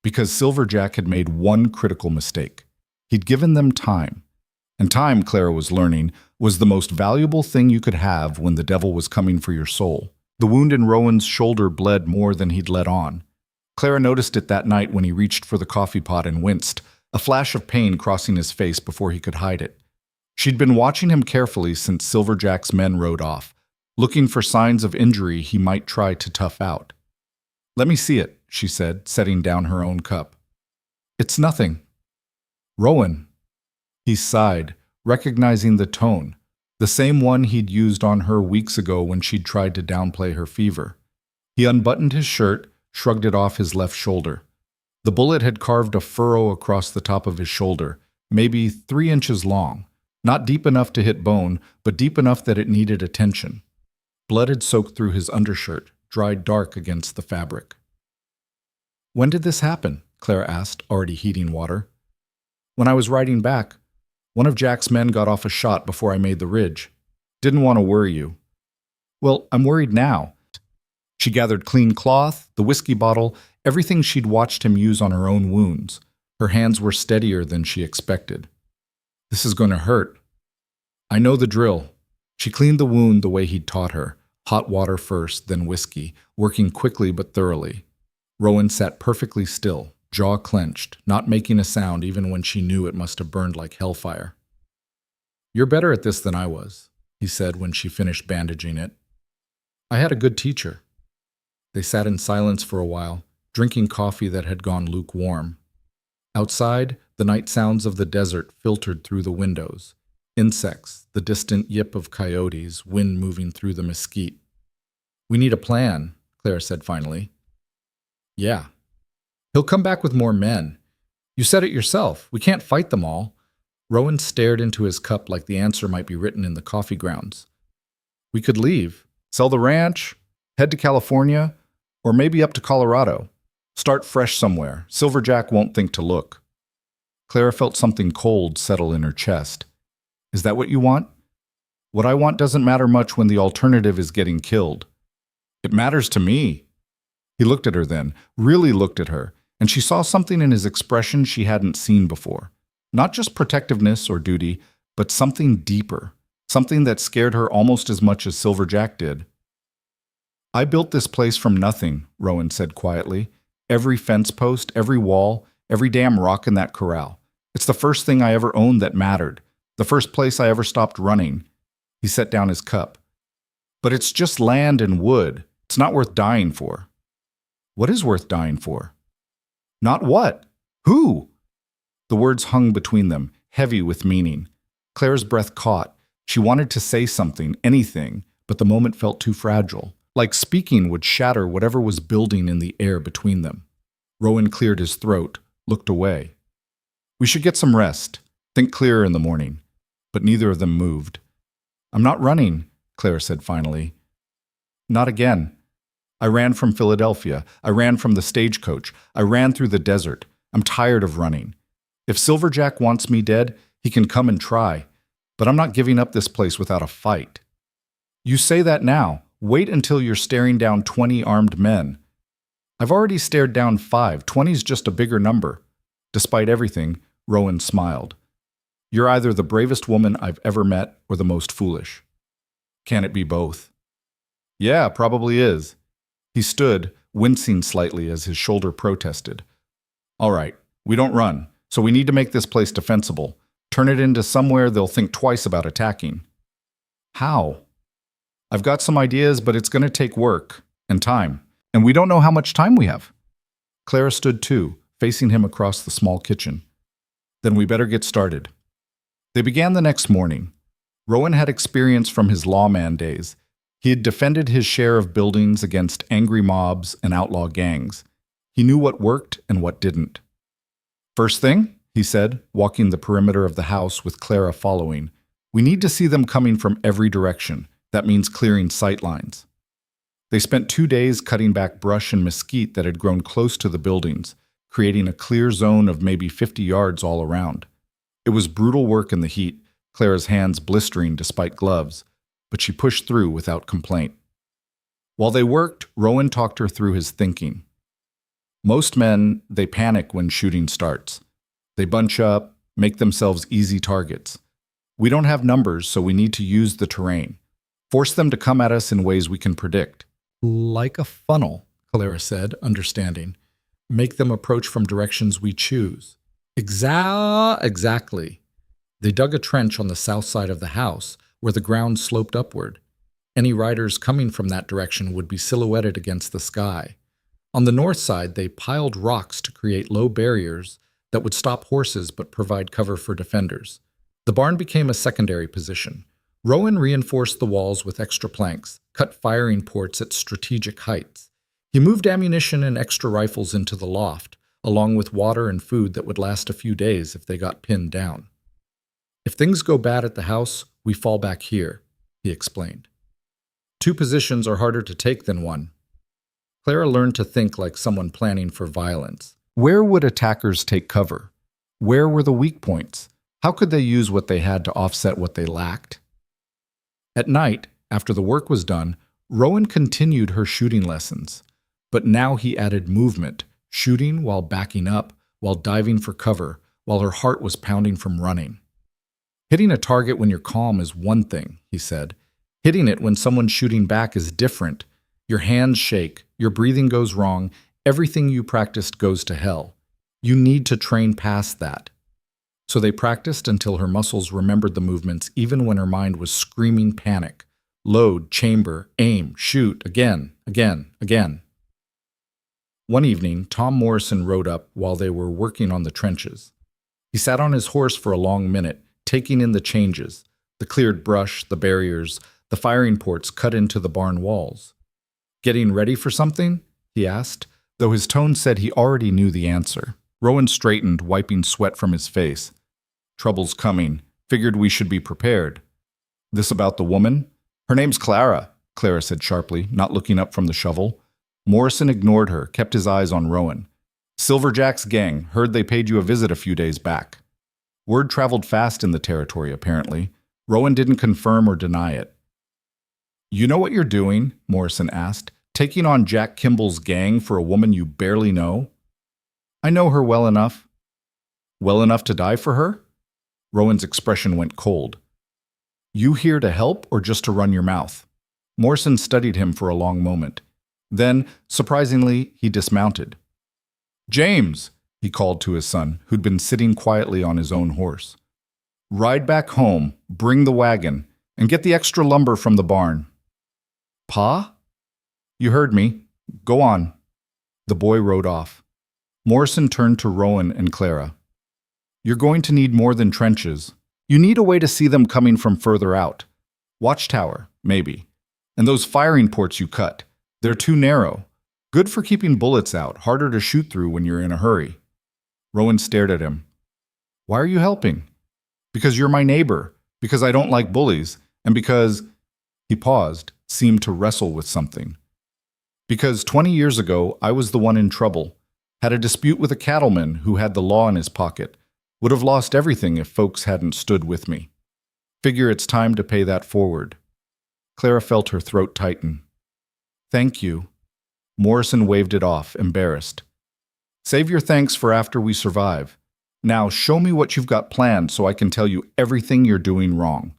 A: Because Silver Jack had made one critical mistake. He'd given them time. And time, Clara was learning, was the most valuable thing you could have when the devil was coming for your soul. The wound in Rowan's shoulder bled more than he'd let on. Clara noticed it that night when he reached for the coffee pot and winced, a flash of pain crossing his face before he could hide it. She'd been watching him carefully since Silver Jack's men rode off, looking for signs of injury he might try to tough out. "Let me see it," she said, setting down her own cup. "It's nothing." "Rowan." He sighed, recognizing the tone, the same one he'd used on her weeks ago when she'd tried to downplay her fever. He unbuttoned his shirt, shrugged it off his left shoulder. The bullet had carved a furrow across the top of his shoulder, maybe 3 inches long, not deep enough to hit bone, but deep enough that it needed attention. Blood had soaked through his undershirt, dried dark against the fabric. "When did this happen?" Clara asked, already heating water. "When I was riding back. One of Jack's men got off a shot before I made the ridge. Didn't want to worry you." "Well, I'm worried now." She gathered clean cloth, the whiskey bottle, everything she'd watched him use on her own wounds. Her hands were steadier than she expected. "This is going to hurt." "I know the drill." She cleaned the wound the way he'd taught her, hot water first, then whiskey, working quickly but thoroughly. Rowan sat perfectly still, jaw clenched, not making a sound even when she knew it must have burned like hellfire. "You're better at this than I was," he said when she finished bandaging it. "I had a good teacher." They sat in silence for a while, drinking coffee that had gone lukewarm. Outside, the night sounds of the desert filtered through the windows. Insects, the distant yip of coyotes, wind moving through the mesquite. "We need a plan," Clara said finally. "Yeah. He'll come back with more men. You said it yourself. We can't fight them all." Rowan stared into his cup like the answer might be written in the coffee grounds. "We could leave. Sell the ranch. Head to California. Or maybe up to Colorado. Start fresh somewhere. Silverjack won't think to look. Clara felt something cold settle in her chest. Is that what you want? What I want doesn't matter much when the alternative is getting killed. It matters to me. He looked at her then, really looked at her, and she saw something in his expression she hadn't seen before. Not just protectiveness or duty, but something deeper. Something that scared her almost as much as Silverjack did. I built this place from nothing, Rowan said quietly. Every fence post, every wall, every damn rock in that corral. It's the first thing I ever owned that mattered. The first place I ever stopped running. He set down his cup. But it's just land and wood. It's not worth dying for. What is worth dying for? Not what? Who? The words hung between them, heavy with meaning. Claire's breath caught. She wanted to say something, anything, but the moment felt too fragile. Like speaking would shatter whatever was building in the air between them. Rowan cleared his throat, looked away. We should get some rest. Think clearer in the morning. But neither of them moved. I'm not running, Claire said finally. Not again. I ran from Philadelphia. I ran from the stagecoach. I ran through the desert. I'm tired of running. If Silverjack wants me dead, he can come and try. But I'm not giving up this place without a fight. You say that now. Wait until you're staring down 20 armed men. I've already stared down 5. 20's just a bigger number. Despite everything, Rowan smiled. You're either the bravest woman I've ever met or the most foolish. Can it be both? Yeah, probably is. He stood, wincing slightly as his shoulder protested. All right, we don't run, so we need to make this place defensible. Turn it into somewhere they'll think twice about attacking. How? I've got some ideas, but it's going to take work and time, and we don't know how much time we have. Clara stood too, facing him across the small kitchen. Then we better get started. They began the next morning. Rowan had experience from his lawman days. He had defended his share of buildings against angry mobs and outlaw gangs. He knew what worked and what didn't. First thing, he said, walking the perimeter of the house with Clara following, we need to see them coming from every direction. That means clearing sight lines. They spent 2 days cutting back brush and mesquite that had grown close to the buildings, creating a clear zone of maybe 50 yards all around. It was brutal work in the heat, Clara's hands blistering despite gloves, but she pushed through without complaint. While they worked, Rowan talked her through his thinking. Most men, they panic when shooting starts. They bunch up, make themselves easy targets. We don't have numbers, so we need to use the terrain. Force them to come at us in ways we can predict. Like a funnel, Clara said, understanding. Make them approach from directions we choose. Exactly. They dug a trench on the south side of the house, where the ground sloped upward. Any riders coming from that direction would be silhouetted against the sky. On the north side, they piled rocks to create low barriers that would stop horses but provide cover for defenders. The barn became a secondary position. Rowan reinforced the walls with extra planks, cut firing ports at strategic heights. He moved ammunition and extra rifles into the loft, along with water and food that would last a few days if they got pinned down. If things go bad at the house, we fall back here, he explained. 2 positions are harder to take than 1. Clara learned to think like someone planning for violence. Where would attackers take cover? Where were the weak points? How could they use what they had to offset what they lacked? At night, after the work was done, Rowan continued her shooting lessons. But now he added movement, shooting while backing up, while diving for cover, while her heart was pounding from running. Hitting a target when you're calm is one thing, he said. Hitting it when someone's shooting back is different. Your hands shake, your breathing goes wrong, everything you practiced goes to hell. You need to train past that. So they practiced until her muscles remembered the movements even when her mind was screaming panic. Load, chamber, aim, shoot, again. One evening, Tom Morrison rode up while they were working on the trenches. He sat on his horse for a long minute, taking in the changes, the cleared brush, the barriers, the firing ports cut into the barn walls. Getting ready for something? He asked, though his tone said he already knew the answer. Rowan straightened, wiping sweat from his face. Trouble's coming. Figured we should be prepared. This about the woman? Her name's Clara, Clara said sharply, not looking up from the shovel. Morrison ignored her, kept his eyes on Rowan. Silverjack's gang heard they paid you a visit a few days back. Word traveled fast in the territory, apparently. Rowan didn't confirm or deny it. You know what you're doing? Morrison asked. Taking on Jack Kimball's gang for a woman you barely know? I know her well enough. Well enough to die for her? Rowan's expression went cold. You here to help or just to run your mouth? Morrison studied him for a long moment. Then, surprisingly, he dismounted. James, he called to his son, who'd been sitting quietly on his own horse. Ride back home, bring the wagon, and get the extra lumber from the barn. Pa? You heard me. Go on. The boy rode off. Morrison turned to Rowan and Clara. You're going to need more than trenches. You need a way to see them coming from further out. Watchtower, maybe. And those firing ports you cut. They're too narrow. Good for keeping bullets out, harder to shoot through when you're in a hurry. Rowan stared at him. Why are you helping? Because you're my neighbor, because I don't like bullies, and because… He paused, seemed to wrestle with something. Because 20 years ago, I was the one in trouble, had a dispute with a cattleman who had the law in his pocket, would have lost everything if folks hadn't stood with me. Figure it's time to pay that forward. Clara felt her throat tighten. Thank you. Morrison waved it off, embarrassed. Save your thanks for after we survive. Now show me what you've got planned so I can tell you everything you're doing wrong.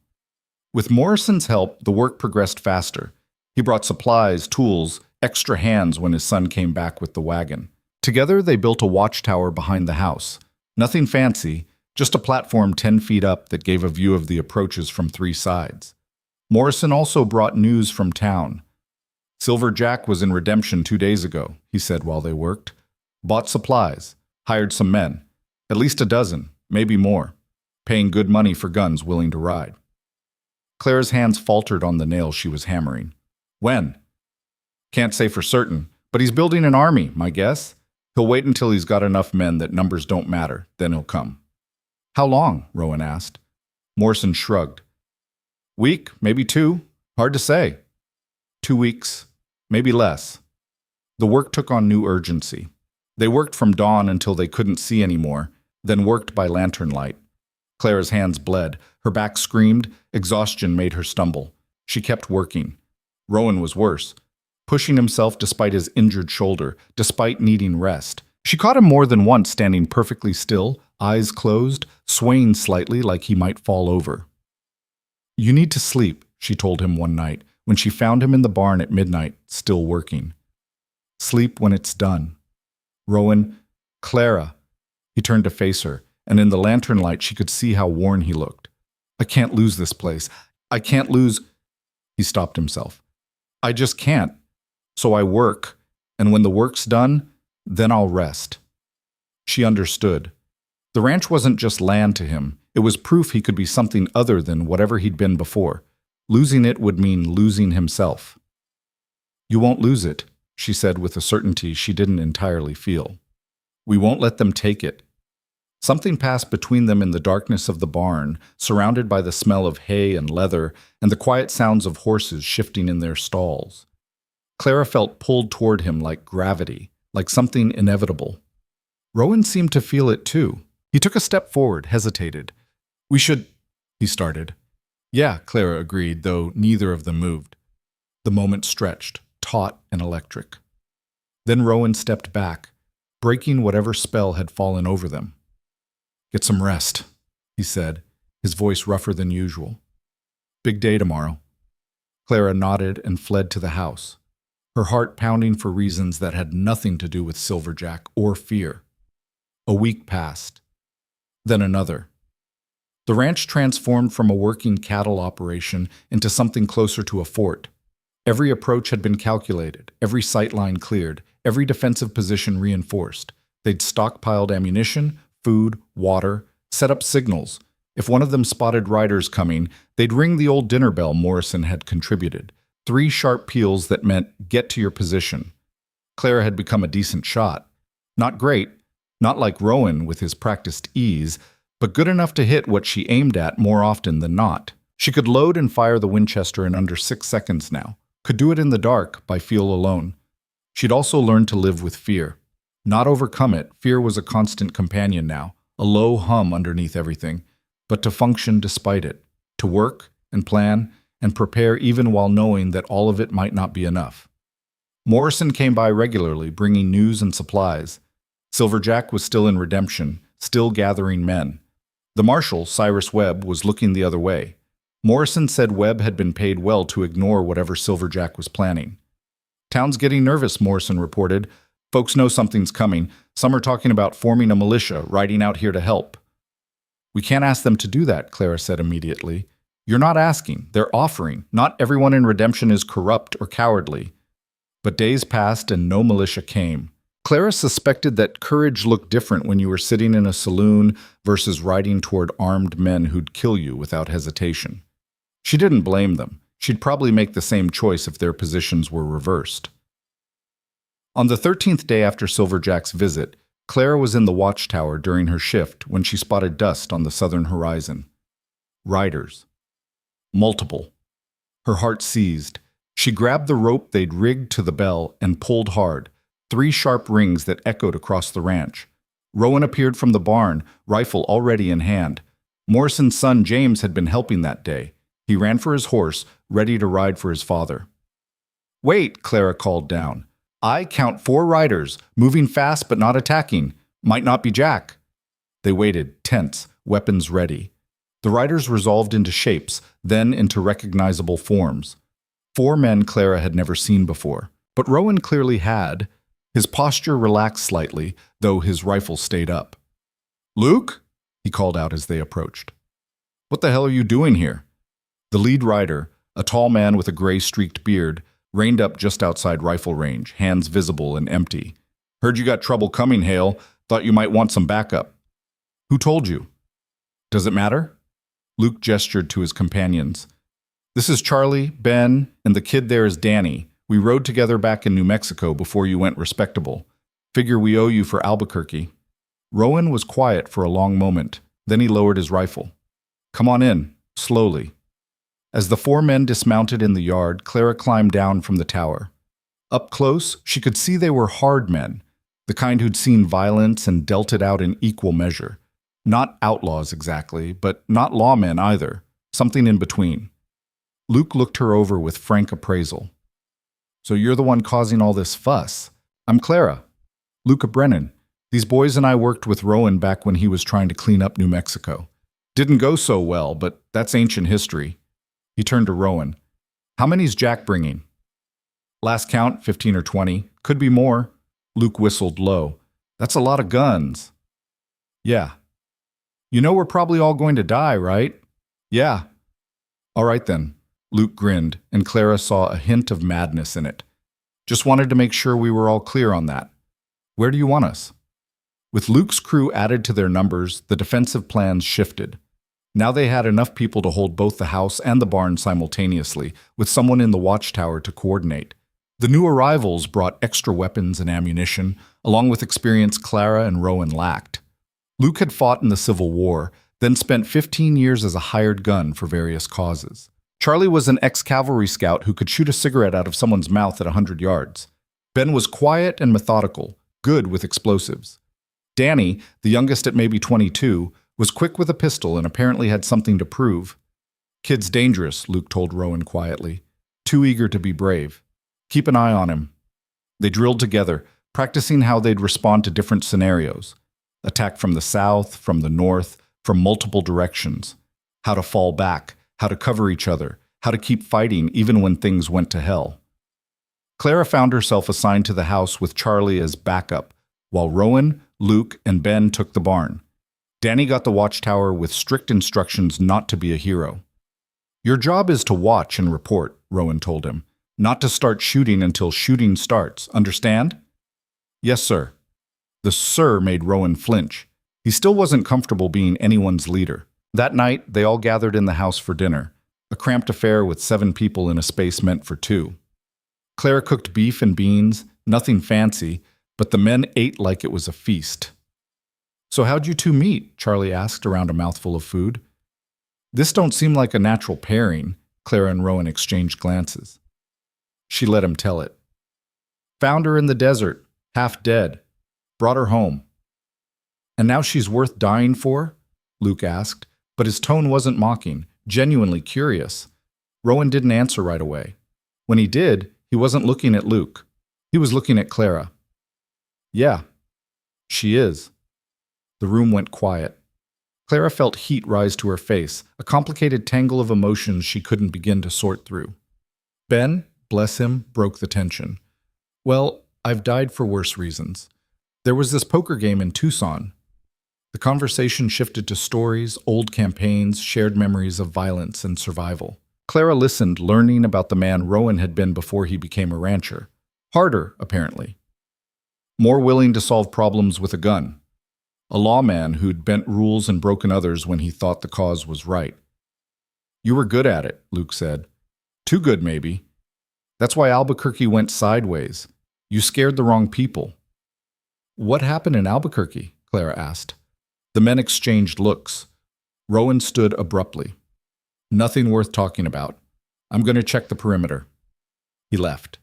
A: With Morrison's help, the work progressed faster. He brought supplies, tools, extra hands when his son came back with the wagon. Together, they built a watchtower behind the house. Nothing fancy, just a platform 10 feet up that gave a view of the approaches from 3 sides. Morrison also brought news from town. Silver Jack was in redemption 2 days ago, he said while they worked. Bought supplies, hired some men, at least a dozen, maybe more, paying good money for guns willing to ride. Clara's hands faltered on the nail she was hammering. When? Can't say for certain, but he's building an army, my guess. He'll wait until he's got enough men that numbers don't matter, then he'll come. How long? Rowan asked. Morrison shrugged. Week, maybe 2. Hard to say. 2 weeks, maybe less. The work took on new urgency. They worked from dawn until they couldn't see anymore, then worked by lantern light. Clara's hands bled, her back screamed, exhaustion made her stumble. She kept working. Rowan was worse, pushing himself despite his injured shoulder, despite needing rest. She caught him more than once standing perfectly still, eyes closed, swaying slightly like he might fall over. You need to sleep, she told him one night, when she found him in the barn at midnight, still working. Sleep when it's done. Rowan, Clara. He turned to face her, and in the lantern light she could see how worn he looked. I can't lose this place. I can't lose… He stopped himself. I just can't. So I work, and when the work's done, then I'll rest. She understood. The ranch wasn't just land to him. It was proof he could be something other than whatever he'd been before. Losing it would mean losing himself. You won't lose it, she said with a certainty she didn't entirely feel. We won't let them take it. Something passed between them in the darkness of the barn, surrounded by the smell of hay and leather and the quiet sounds of horses shifting in their stalls. Clara felt pulled toward him like gravity, like something inevitable. Rowan seemed to feel it too. He took a step forward, hesitated. We should… he started. Yeah, Clara agreed, though neither of them moved. The moment stretched, taut and electric. Then Rowan stepped back, breaking whatever spell had fallen over them. Get some rest, he said, his voice rougher than usual. Big day tomorrow. Clara nodded and fled to the house, her heart pounding for reasons that had nothing to do with Silverjack or fear. A week passed. Then another. The ranch transformed from a working cattle operation into something closer to a fort. Every approach had been calculated, every sight line cleared, every defensive position reinforced. They'd stockpiled ammunition, food, water, set up signals. If one of them spotted riders coming, they'd ring the old dinner bell Morrison had contributed. 3 sharp peals that meant, get to your position. Clara had become a decent shot. Not great, not like Rowan with his practiced ease, but good enough to hit what she aimed at more often than not. She could load and fire the Winchester in under 6 seconds now. Could do it in the dark by feel alone. She'd also learned to live with fear. Not overcome it, fear was a constant companion now, a low hum underneath everything, but to function despite it, to work and plan and prepare even while knowing that all of it might not be enough. Morrison came by regularly, bringing news and supplies. Silverjack was still in redemption, still gathering men. The marshal, Cyrus Webb, was looking the other way. Morrison said Webb had been paid well to ignore whatever Silverjack was planning. "Town's getting nervous," Morrison reported. "Folks know something's coming. Some are talking about forming a militia, riding out here to help." "We can't ask them to do that," Clara said immediately. "You're not asking, they're offering. Not everyone in redemption is corrupt or cowardly." But days passed and no militia came. Clara suspected that courage looked different when you were sitting in a saloon versus riding toward armed men who'd kill you without hesitation. She didn't blame them. She'd probably make the same choice if their positions were reversed. On the 13th day after Silverjack's visit, Clara was in the watchtower during her shift when she spotted dust on the southern horizon. Riders. Multiple. Her heart seized. She grabbed the rope they'd rigged to the bell and pulled hard, 3 sharp rings that echoed across the ranch. Rowan appeared from the barn, rifle already in hand. Morrison's son James had been helping that day. He ran for his horse, ready to ride for his father. "Wait," Clara called down. "I count 4 riders, moving fast but not attacking. Might not be Jack." They waited, tense, weapons ready. The riders resolved into shapes, then into recognizable forms. 4 men Clara had never seen before, but Rowan clearly had. His posture relaxed slightly, though his rifle stayed up. "Luke?" he called out as they approached. "What the hell are you doing here?" The lead rider, a tall man with a gray-streaked beard, reined up just outside rifle range, hands visible and empty. "Heard you got trouble coming, Hale. Thought you might want some backup." "Who told you?" "Does it matter?" Luke gestured to his companions. "This is Charlie, Ben, and the kid there is Danny. We rode together back in New Mexico before you went respectable. Figure we owe you for Albuquerque." Rowan was quiet for a long moment. Then he lowered his rifle. "Come on in, slowly." As the 4 men dismounted in the yard, Clara climbed down from the tower. Up close, she could see they were hard men, the kind who'd seen violence and dealt it out in equal measure. Not outlaws exactly, but not lawmen either, something in between. Luke looked her over with frank appraisal. "So you're the one causing all this fuss. I'm Clara. Luca Brennan. These boys and I worked with Rowan back when he was trying to clean up New Mexico. Didn't go so well, but that's ancient history." He turned to Rowan. "How many's Jack bringing?" "Last count, 15 or 20. Could be more." Luke whistled low. "That's a lot of guns." "Yeah." "You know we're probably all going to die, right?" "Yeah." "All right then." Luke grinned, and Clara saw a hint of madness in it. "Just wanted to make sure we were all clear on that. Where do you want us?" With Luke's crew added to their numbers, the defensive plans shifted. Now they had enough people to hold both the house and the barn simultaneously, with someone in the watchtower to coordinate. The new arrivals brought extra weapons and ammunition, along with experience Clara and Rowan lacked. Luke had fought in the Civil War, then spent 15 years as a hired gun for various causes. Charlie was an ex-cavalry scout who could shoot a cigarette out of someone's mouth at 100 yards. Ben was quiet and methodical, good with explosives. Danny, the youngest at maybe 22, was quick with a pistol and apparently had something to prove. "Kid's dangerous," Luke told Rowan quietly. "Too eager to be brave. Keep an eye on him." They drilled together, practicing how they'd respond to different scenarios. Attack from the south, from the north, from multiple directions. How to fall back, how to cover each other, how to keep fighting even when things went to hell. Clara found herself assigned to the house with Charlie as backup, while Rowan, Luke, and Ben took the barn. Danny got the watchtower with strict instructions not to be a hero. "Your job is to watch and report," Rowan told him. "Not to start shooting until shooting starts. Understand?" "Yes, sir." The "sir" made Rowan flinch. He still wasn't comfortable being anyone's leader. That night, they all gathered in the house for dinner, a cramped affair with 7 people in a space meant for 2. Clara cooked beef and beans, nothing fancy, but the men ate like it was a feast. "So how'd you 2 meet?" Charlie asked around a mouthful of food. "This don't seem like a natural pairing." Clara and Rowan exchanged glances. She let him tell it. Found her in the desert, half dead. Brought her home. And now she's worth dying for? Luke asked, but his tone wasn't mocking, genuinely curious. Rowan didn't answer right away. When he did, he wasn't looking at Luke. He was looking at Clara. Yeah, she is. The room went quiet. Clara felt heat rise to her face, a complicated tangle of emotions she couldn't begin to sort through. Ben, bless him, broke the tension. Well, I've died for worse reasons. There was this poker game in Tucson. The conversation shifted to stories, old campaigns, shared memories of violence and survival. Clara listened, learning about the man Rowan had been before he became a rancher. Harder, apparently. More willing to solve problems with a gun. A lawman who'd bent rules and broken others when he thought the cause was right. You were good at it, Luke said. Too good, maybe. That's why Albuquerque went sideways. You scared the wrong people. What happened in Albuquerque? Clara asked. The men exchanged looks. Rowan stood abruptly. Nothing worth talking about. I'm going to check the perimeter. He left.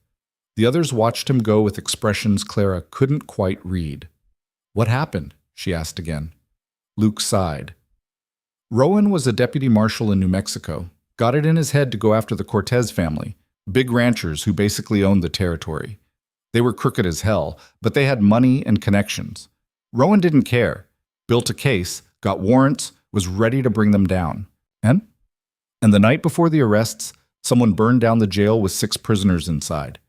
A: The others watched him go with expressions Clara couldn't quite read. What happened? She asked again. Luke sighed. Rowan was a deputy marshal in New Mexico. Got it in his head to go after the Cortez family, big ranchers who basically owned the territory. They were crooked as hell, but they had money and connections. Rowan didn't care. Built a case, got warrants, was ready to bring them down. And the night before the arrests, someone burned down the jail with 6 prisoners inside.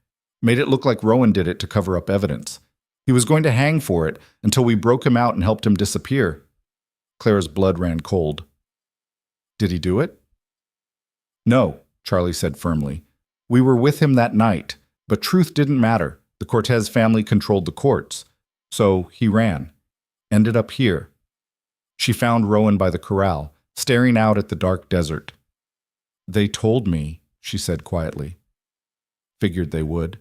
A: Made it look like Rowan did it to cover up evidence. He was going to hang for it until we broke him out and helped him disappear. Clara's blood ran cold. Did he do it? No, Charlie said firmly. We were with him that night, but truth didn't matter. The Cortez family controlled the courts. So he ran. Ended up here. She found Rowan by the corral, staring out at the dark desert. They told me, she said quietly. Figured they would.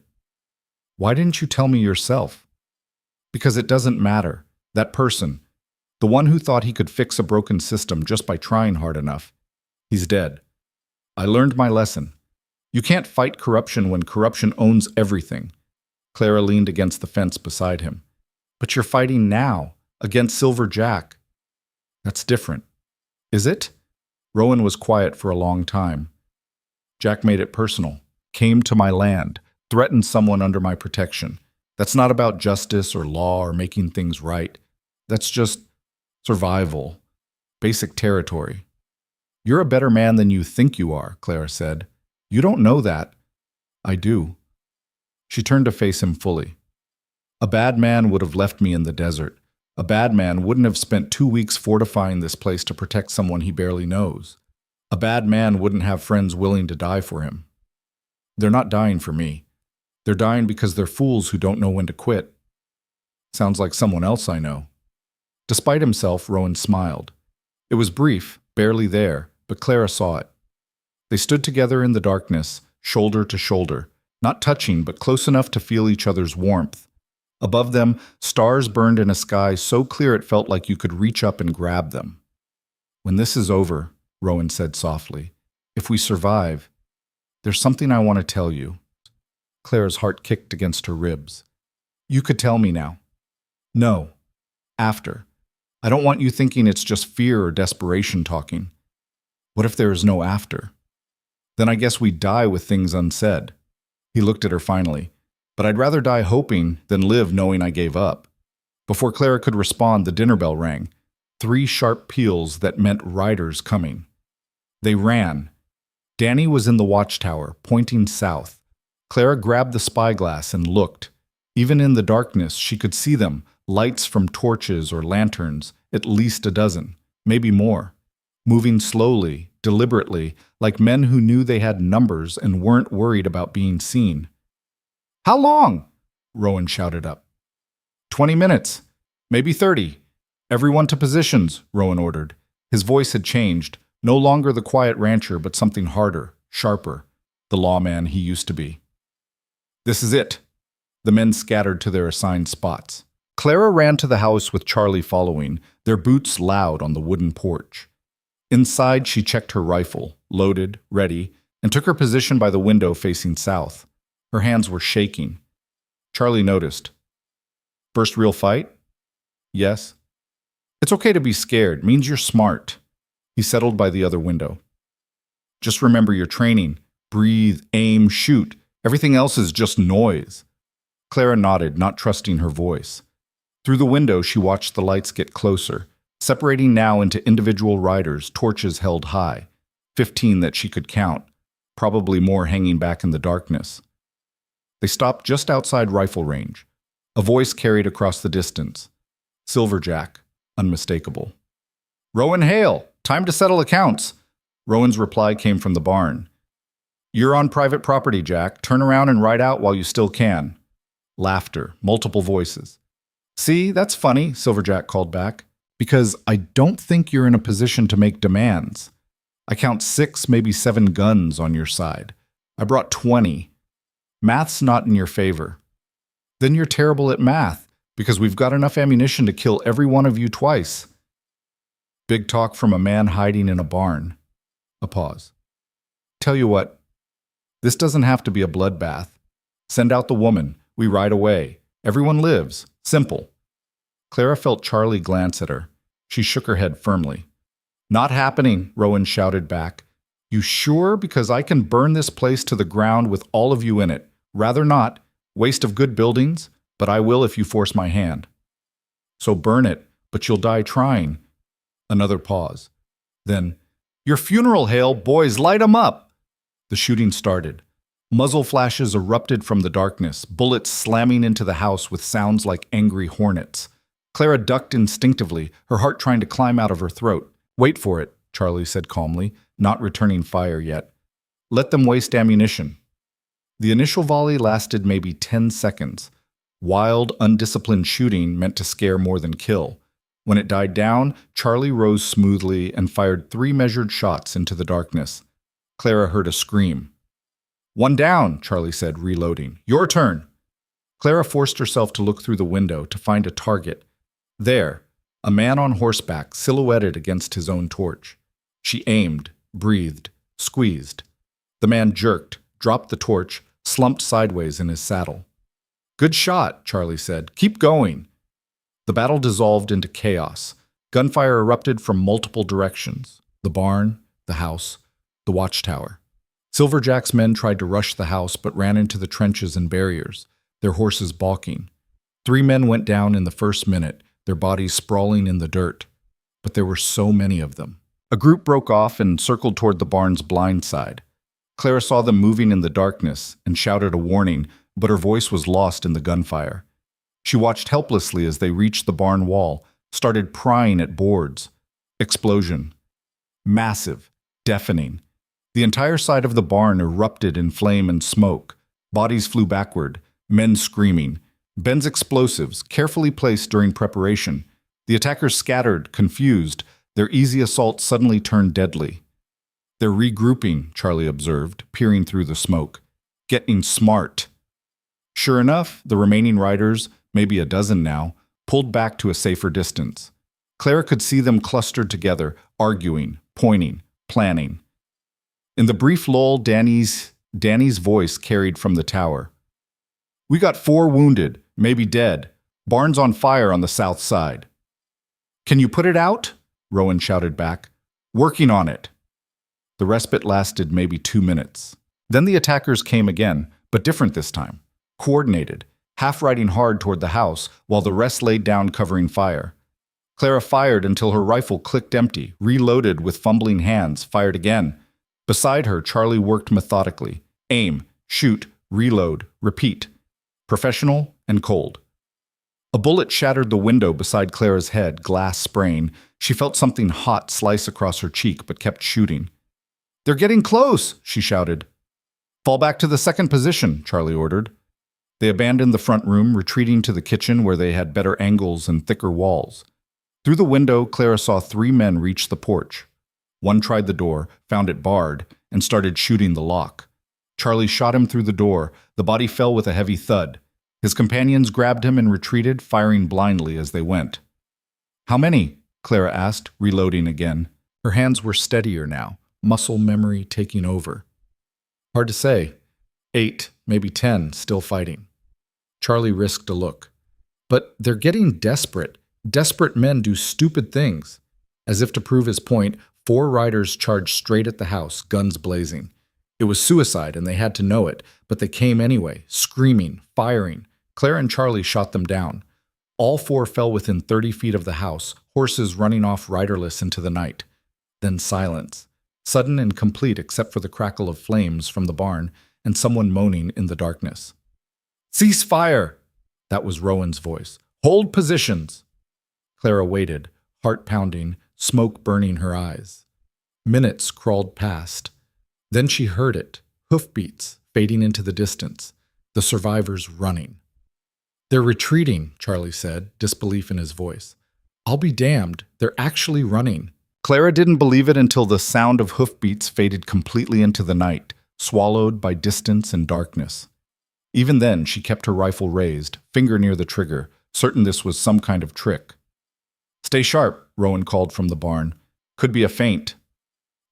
A: Why didn't you tell me yourself? Because it doesn't matter. That person, the one who thought he could fix a broken system just by trying hard enough, he's dead. I learned my lesson. You can't fight corruption when corruption owns everything. Clara leaned against the fence beside him. But you're fighting now, against Silver Jack. That's different. Is it? Rowan was quiet for a long time. Jack made it personal. Came to my land, threatened someone under my protection. That's not about justice or law or making things right. That's just survival, basic territory. You're a better man than you think you are, Clara said. You don't know that. I do. She turned to face him fully. A bad man would have left me in the desert. A bad man wouldn't have spent 2 weeks fortifying this place to protect someone he barely knows. A bad man wouldn't have friends willing to die for him. They're not dying for me. They're dying because they're fools who don't know when to quit. Sounds like someone else I know. Despite himself, Rowan smiled. It was brief, barely there, but Clara saw it. They stood together in the darkness, shoulder to shoulder, not touching but close enough to feel each other's warmth. Above them, stars burned in a sky so clear it felt like you could reach up and grab them. When this is over, Rowan said softly, if we survive, there's something I want to tell you. Clara's heart kicked against her ribs. You could tell me now. No. After. I don't want you thinking it's just fear or desperation talking. What if there is no after? Then I guess we die with things unsaid. He looked at her finally. But I'd rather die hoping than live knowing I gave up. Before Clara could respond, the dinner bell rang. 3 sharp peals that meant riders coming. They ran. Danny was in the watchtower, pointing south. Clara grabbed the spyglass and looked. Even in the darkness, she could see them, lights from torches or lanterns, at least a dozen, maybe more. Moving slowly, deliberately, like men who knew they had numbers and weren't worried about being seen. How long? Rowan shouted up. 20 minutes. Maybe 30. Everyone to positions, Rowan ordered. His voice had changed, no longer the quiet rancher, but something harder, sharper, the lawman he used to be. This is it. The men scattered to their assigned spots. Clara ran to the house with Charlie following, their boots loud on the wooden porch. Inside, she checked her rifle, loaded, ready, and took her position by the window facing south. Her hands were shaking. Charlie noticed. First real fight? Yes. It's okay to be scared. Means you're smart. He settled by the other window. Just remember your training. Breathe, aim, shoot. Everything else is just noise. Clara nodded, not trusting her voice. Through the window, she watched the lights get closer, separating now into individual riders, torches held high. 15 that she could count, probably more hanging back in the darkness. They stopped just outside rifle range. A voice carried across the distance. Silverjack, unmistakable. Rowan Hale, time to settle accounts. Rowan's reply came from the barn. You're on private property, Jack. Turn around and ride out while you still can. Laughter, multiple voices. See, that's funny, Silverjack called back. Because I don't think you're in a position to make demands. I count 6, maybe 7 guns on your side. I brought 20. Math's not in your favor. Then you're terrible at math, because we've got enough ammunition to kill every one of you twice. Big talk from a man hiding in a barn. A pause. Tell you what, this doesn't have to be a bloodbath. Send out the woman. We ride away. Everyone lives. Simple. Clara felt Charlie glance at her. She shook her head firmly. Not happening, Rowan shouted back. You sure? Because I can burn this place to the ground with all of you in it. Rather not. Waste of good buildings, but I will if you force my hand. So burn it, but you'll die trying. Another pause. Then, your funeral, Hale, boys, light 'em up! The shooting started. Muzzle flashes erupted from the darkness, bullets slamming into the house with sounds like angry hornets. Clara ducked instinctively, her heart trying to climb out of her throat. Wait for it, Charlie said calmly, not returning fire yet. Let them waste ammunition. The initial volley lasted maybe 10 seconds. Wild, undisciplined shooting meant to scare more than kill. When it died down, Charlie rose smoothly and fired 3 measured shots into the darkness. Clara heard a scream. One down, Charlie said, reloading. Your turn. Clara forced herself to look through the window to find a target. There, a man on horseback silhouetted against his own torch. She aimed, breathed, squeezed. The man jerked, dropped the torch, slumped sideways in his saddle. Good shot, Charlie said. Keep going. The battle dissolved into chaos. Gunfire erupted from multiple directions. The barn, the house, the watchtower. Silverjack's men tried to rush the house but ran into the trenches and barriers, their horses balking. 3 men went down in the first minute, their bodies sprawling in the dirt. But there were so many of them. A group broke off and circled toward the barn's blind side. Clara saw them moving in the darkness and shouted a warning, but her voice was lost in the gunfire. She watched helplessly as they reached the barn wall, started prying at boards. Explosion. Massive, deafening. The entire side of the barn erupted in flame and smoke. Bodies flew backward, men screaming. Ben's explosives, carefully placed during preparation. The attackers scattered, confused. Their easy assault suddenly turned deadly. They're regrouping, Charlie observed, peering through the smoke. Getting smart. Sure enough, the remaining riders, maybe a dozen now, pulled back to a safer distance. Clara could see them clustered together, arguing, pointing, planning. In the brief lull, Danny's voice carried from the tower. We got 4 wounded, maybe dead. Barn's on fire on the south side. Can you put it out? Rowan shouted back. Working on it. The respite lasted maybe 2 minutes. Then the attackers came again, but different this time. Coordinated, half riding hard toward the house, while the rest laid down covering fire. Clara fired until her rifle clicked empty, reloaded with fumbling hands, fired again. Beside her, Charlie worked methodically. Aim, shoot, reload, repeat. Professional and cold. A bullet shattered the window beside Clara's head, glass spraying. She felt something hot slice across her cheek, but kept shooting. They're getting close, she shouted. Fall back to the second position, Charlie ordered. They abandoned the front room, retreating to the kitchen where they had better angles and thicker walls. Through the window, Clara saw 3 men reach the porch. One tried the door, found it barred, and started shooting the lock. Charlie shot him through the door. The body fell with a heavy thud. His companions grabbed him and retreated, firing blindly as they went. How many? Clara asked, reloading again. Her hands were steadier now, muscle memory taking over. Hard to say. 8, maybe 10, still fighting.
B: Charlie risked a look. But they're getting desperate. Desperate men do stupid things. As if to prove his point, 4 riders charged straight at the house, guns blazing. It was suicide and they had to know it, but they came anyway, screaming, firing. Claire and Charlie shot them down. All 4 fell within 30 feet of the house, horses running off riderless into the night. Then silence, sudden and complete except for the crackle of flames from the barn and someone moaning in the darkness. "Cease fire!" That was Rowan's voice. "Hold positions!" Clara waited, heart pounding, smoke burning her eyes. Minutes crawled past. Then she heard it, hoofbeats fading into the distance, the survivors running. "They're retreating," Charlie said, disbelief in his voice. "I'll be damned, they're actually running."
A: Clara didn't believe it until the sound of hoofbeats faded completely into the night, swallowed by distance and darkness. Even then, she kept her rifle raised, finger near the trigger, certain this was some kind of trick. "Stay sharp," Rowan called from the barn. "Could be a feint."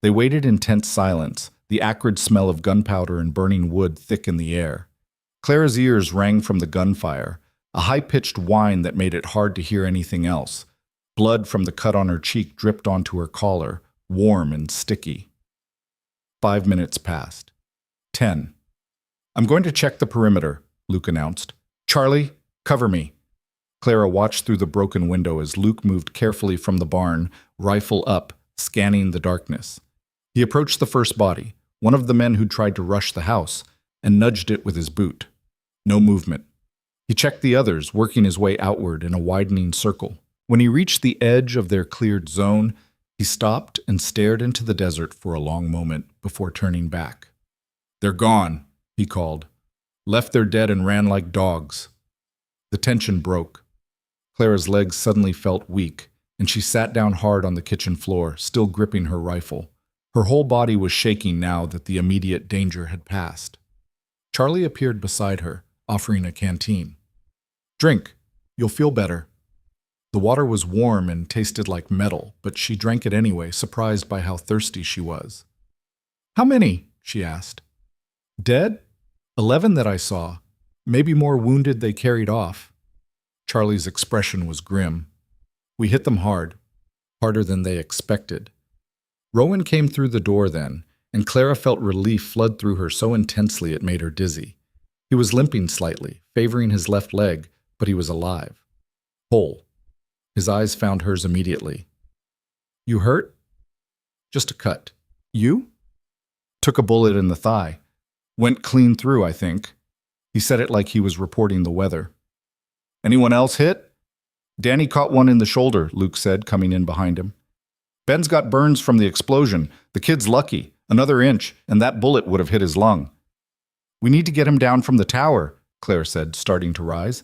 A: They waited in tense silence, the acrid smell of gunpowder and burning wood thick in the air. Clara's ears rang from the gunfire, a high-pitched whine that made it hard to hear anything else. Blood from the cut on her cheek dripped onto her collar, warm and sticky. 5 minutes passed. 10. "I'm going to check the perimeter," Luke announced. "Charlie, cover me." Clara watched through the broken window as Luke moved carefully from the barn, rifle up, scanning the darkness. He approached the first body, one of the men who'd tried to rush the house, and nudged it with his boot. No movement. He checked the others, working his way outward in a widening circle. When he reached the edge of their cleared zone, he stopped and stared into the desert for a long moment before turning back. "They're gone," he called. "Left their dead and ran like dogs." The tension broke. Clara's legs suddenly felt weak, and she sat down hard on the kitchen floor, still gripping her rifle. Her whole body was shaking now that the immediate danger had passed. Charlie appeared beside her, offering a canteen. "Drink. You'll feel better." The water was warm and tasted like metal, but she drank it anyway, surprised by how thirsty she was. "How many?" she asked. "Dead? 11 that I saw. Maybe more wounded they carried off." Charlie's expression was grim. "We hit them hard. Harder than they expected." Rowan came through the door then, and Clara felt relief flood through her so intensely it made her dizzy. He was limping slightly, favoring his left leg, but he was alive. Whole. His eyes found hers immediately. "You hurt?" "Just a cut." "You?" "Took a bullet in the thigh. Went clean through, I think." He said it like he was reporting the weather. "Anyone else hit?" "Danny caught one in the shoulder," Luke said, coming in behind him. "Ben's got burns from the explosion. The kid's lucky. Another inch, and that bullet would have hit his lung." "We need to get him down from the tower," Claire said, starting to rise.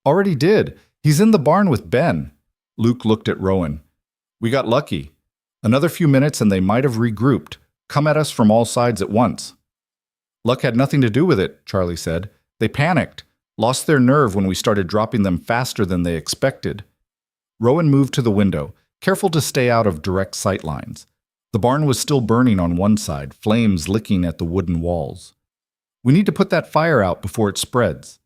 A: "Already did. He's in the barn with Ben." Luke looked at Rowan. "We got lucky. Another few minutes and they might have regrouped, come at us from all sides at once." "Luck had nothing to do with it," Charlie said. "They panicked, lost their nerve when we started dropping them faster than they expected." Rowan moved to the window, careful to stay out of direct sight lines. The barn was still burning on one side, flames licking at the wooden walls. "We need to put that fire out before it spreads."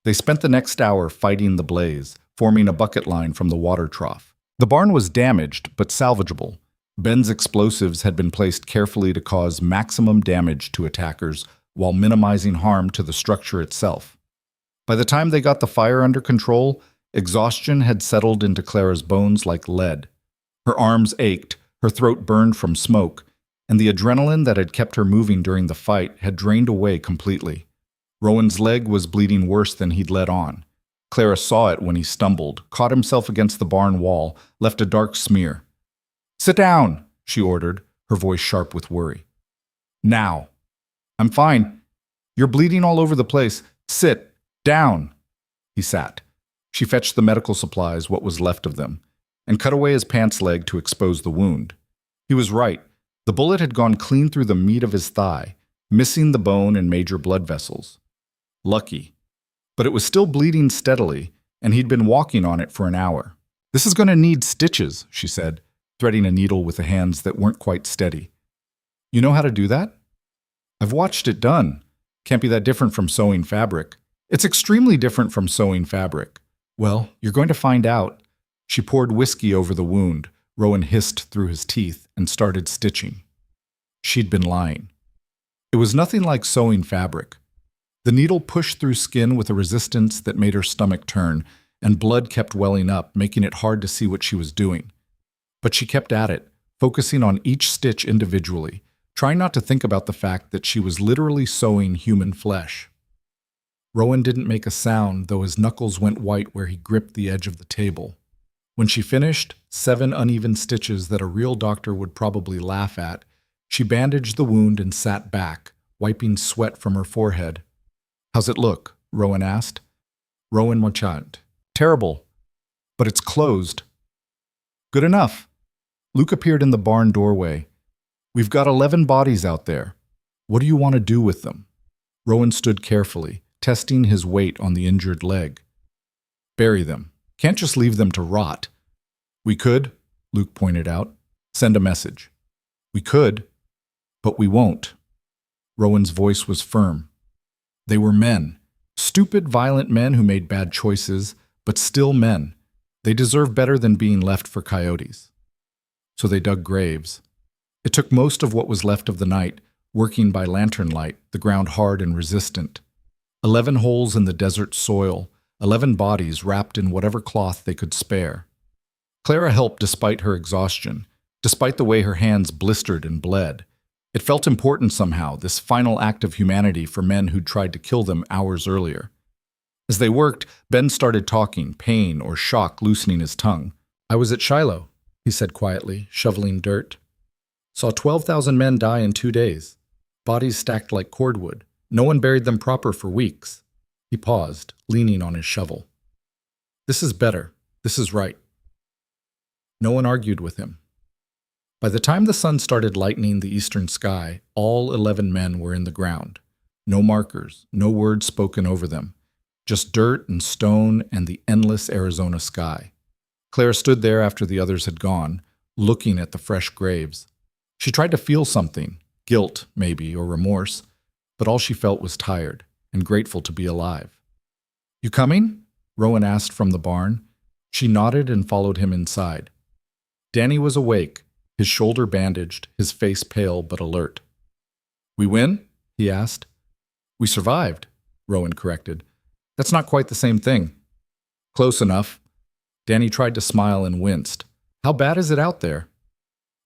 A: They spent the next hour fighting the blaze, forming a bucket line from the water trough. The barn was damaged, but salvageable. Ben's explosives had been placed carefully to cause maximum damage to attackers while minimizing harm to the structure itself. By the time they got the fire under control, exhaustion had settled into Clara's bones like lead. Her arms ached, her throat burned from smoke, and the adrenaline that had kept her moving during the fight had drained away completely. Rowan's leg was bleeding worse than he'd let on. Clara saw it when he stumbled, caught himself against the barn wall, left a dark smear. "Sit down," she ordered, her voice sharp with worry. "Now." "I'm fine. You're bleeding all over the place. Sit down." He sat. She fetched the medical supplies, what was left of them, and cut away his pants leg to expose the wound. He was right. The bullet had gone clean through the meat of his thigh, missing the bone and major blood vessels. Lucky. But it was still bleeding steadily, and he'd been walking on it for an hour. "This is going to need stitches," she said, threading a needle with the hands that weren't quite steady. "You know how to do that?" "I've watched it done. Can't be that different from sewing fabric." It's extremely different from sewing fabric. Well, you're going to find out. She poured whiskey over the wound. Rowan hissed through his teeth and started stitching. She'd been lying. It was nothing like sewing fabric. The needle pushed through skin with a resistance that made her stomach turn, and blood kept welling up, making it hard to see what she was doing. But she kept at it, focusing on each stitch individually, trying not to think about the fact that she was literally sewing human flesh. Rowan didn't make a sound, though his knuckles went white where he gripped the edge of the table. When she finished, 7 uneven stitches that a real doctor would probably laugh at, she bandaged the wound and sat back, wiping sweat from her forehead. "How's it look?" Rowan asked. Rowan monchaned. "Terrible. But it's closed." "Good enough." Luke appeared in the barn doorway. "We've got 11 bodies out there. What do you want to do with them?" Rowan stood carefully, testing his weight on the injured leg. "Bury them. Can't just leave them to rot." "We could," Luke pointed out. "Send a message." "We could, but we won't." Rowan's voice was firm. They were men. Stupid, violent men who made bad choices, but still men. They deserve better than being left for coyotes. So they dug graves. It took most of what was left of the night, working by lantern light, the ground hard and resistant. 11 holes in the desert soil, 11 bodies wrapped in whatever cloth they could spare. Clara helped despite her exhaustion, despite the way her hands blistered and bled. It felt important somehow, this final act of humanity for men who'd tried to kill them hours earlier. As they worked, Ben started talking, pain or shock loosening his tongue. "I was at Shiloh," he said quietly, shoveling dirt. "Saw 12,000 men die in 2 days. Bodies stacked like cordwood. No one buried them proper for weeks." He paused, leaning on his shovel. "This is better. This is right." No one argued with him. By the time the sun started lightening the eastern sky, all 11 men were in the ground. No markers, no words spoken over them. Just dirt and stone and the endless Arizona sky. Claire stood there after the others had gone, looking at the fresh graves. She tried to feel something, guilt maybe, or remorse, but all she felt was tired and grateful to be alive. "You coming?" Rowan asked from the barn. She nodded and followed him inside. Danny was awake, his shoulder bandaged, his face pale but alert. "We win?" he asked. "We survived," Rowan corrected. "That's not quite the same thing." "Close enough." Danny tried to smile and winced. "How bad is it out there?"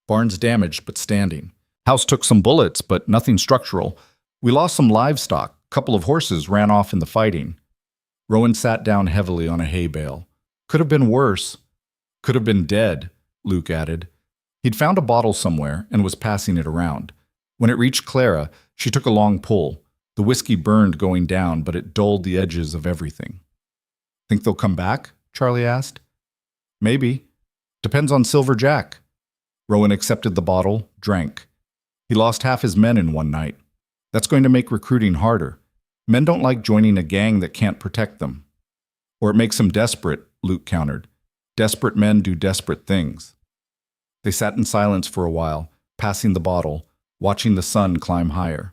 A: "Barn's damaged but standing. House took some bullets, but nothing structural. We lost some livestock. A couple of horses ran off in the fighting." Rowan sat down heavily on a hay bale. "Could have been worse." "Could have been dead," Luke added. He'd found a bottle somewhere and was passing it around. When it reached Clara, she took a long pull. The whiskey burned going down, but it dulled the edges of everything. "Think they'll come back?" Charlie asked. "Maybe. Depends on Silver Jack." Rowan accepted the bottle, drank. He lost half his men in one night. That's going to make recruiting harder. Men don't like joining a gang that can't protect them. "Or it makes them desperate," Luke countered. "Desperate men do desperate things." They sat in silence for a while, passing the bottle, watching the sun climb higher.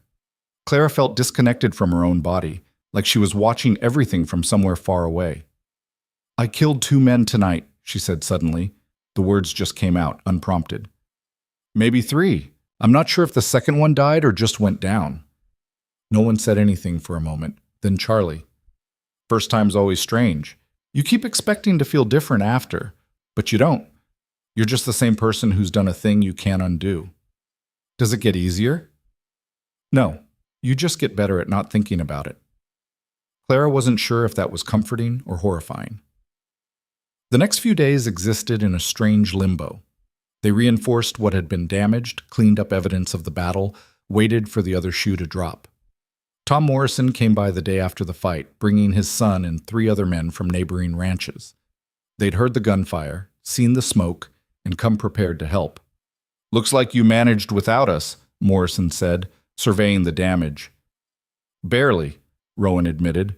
A: Clara felt disconnected from her own body, like she was watching everything from somewhere far away. "I killed 2 men tonight," she said suddenly. The words just came out, unprompted. "Maybe 3. I'm not sure if the second one died or just went down." No one said anything for a moment. Then Charlie. "First time's always strange. You keep expecting to feel different after, but you don't. You're just the same person who's done a thing you can't undo." "Does it get easier?" "No. You just get better at not thinking about it." Clara wasn't sure if that was comforting or horrifying. The next few days existed in a strange limbo. They reinforced what had been damaged, cleaned up evidence of the battle, waited for the other shoe to drop. Tom Morrison came by the day after the fight, bringing his son and 3 other men from neighboring ranches. They'd heard the gunfire, seen the smoke, and come prepared to help. "Looks like you managed without us," Morrison said, surveying the damage. "Barely," Rowan admitted.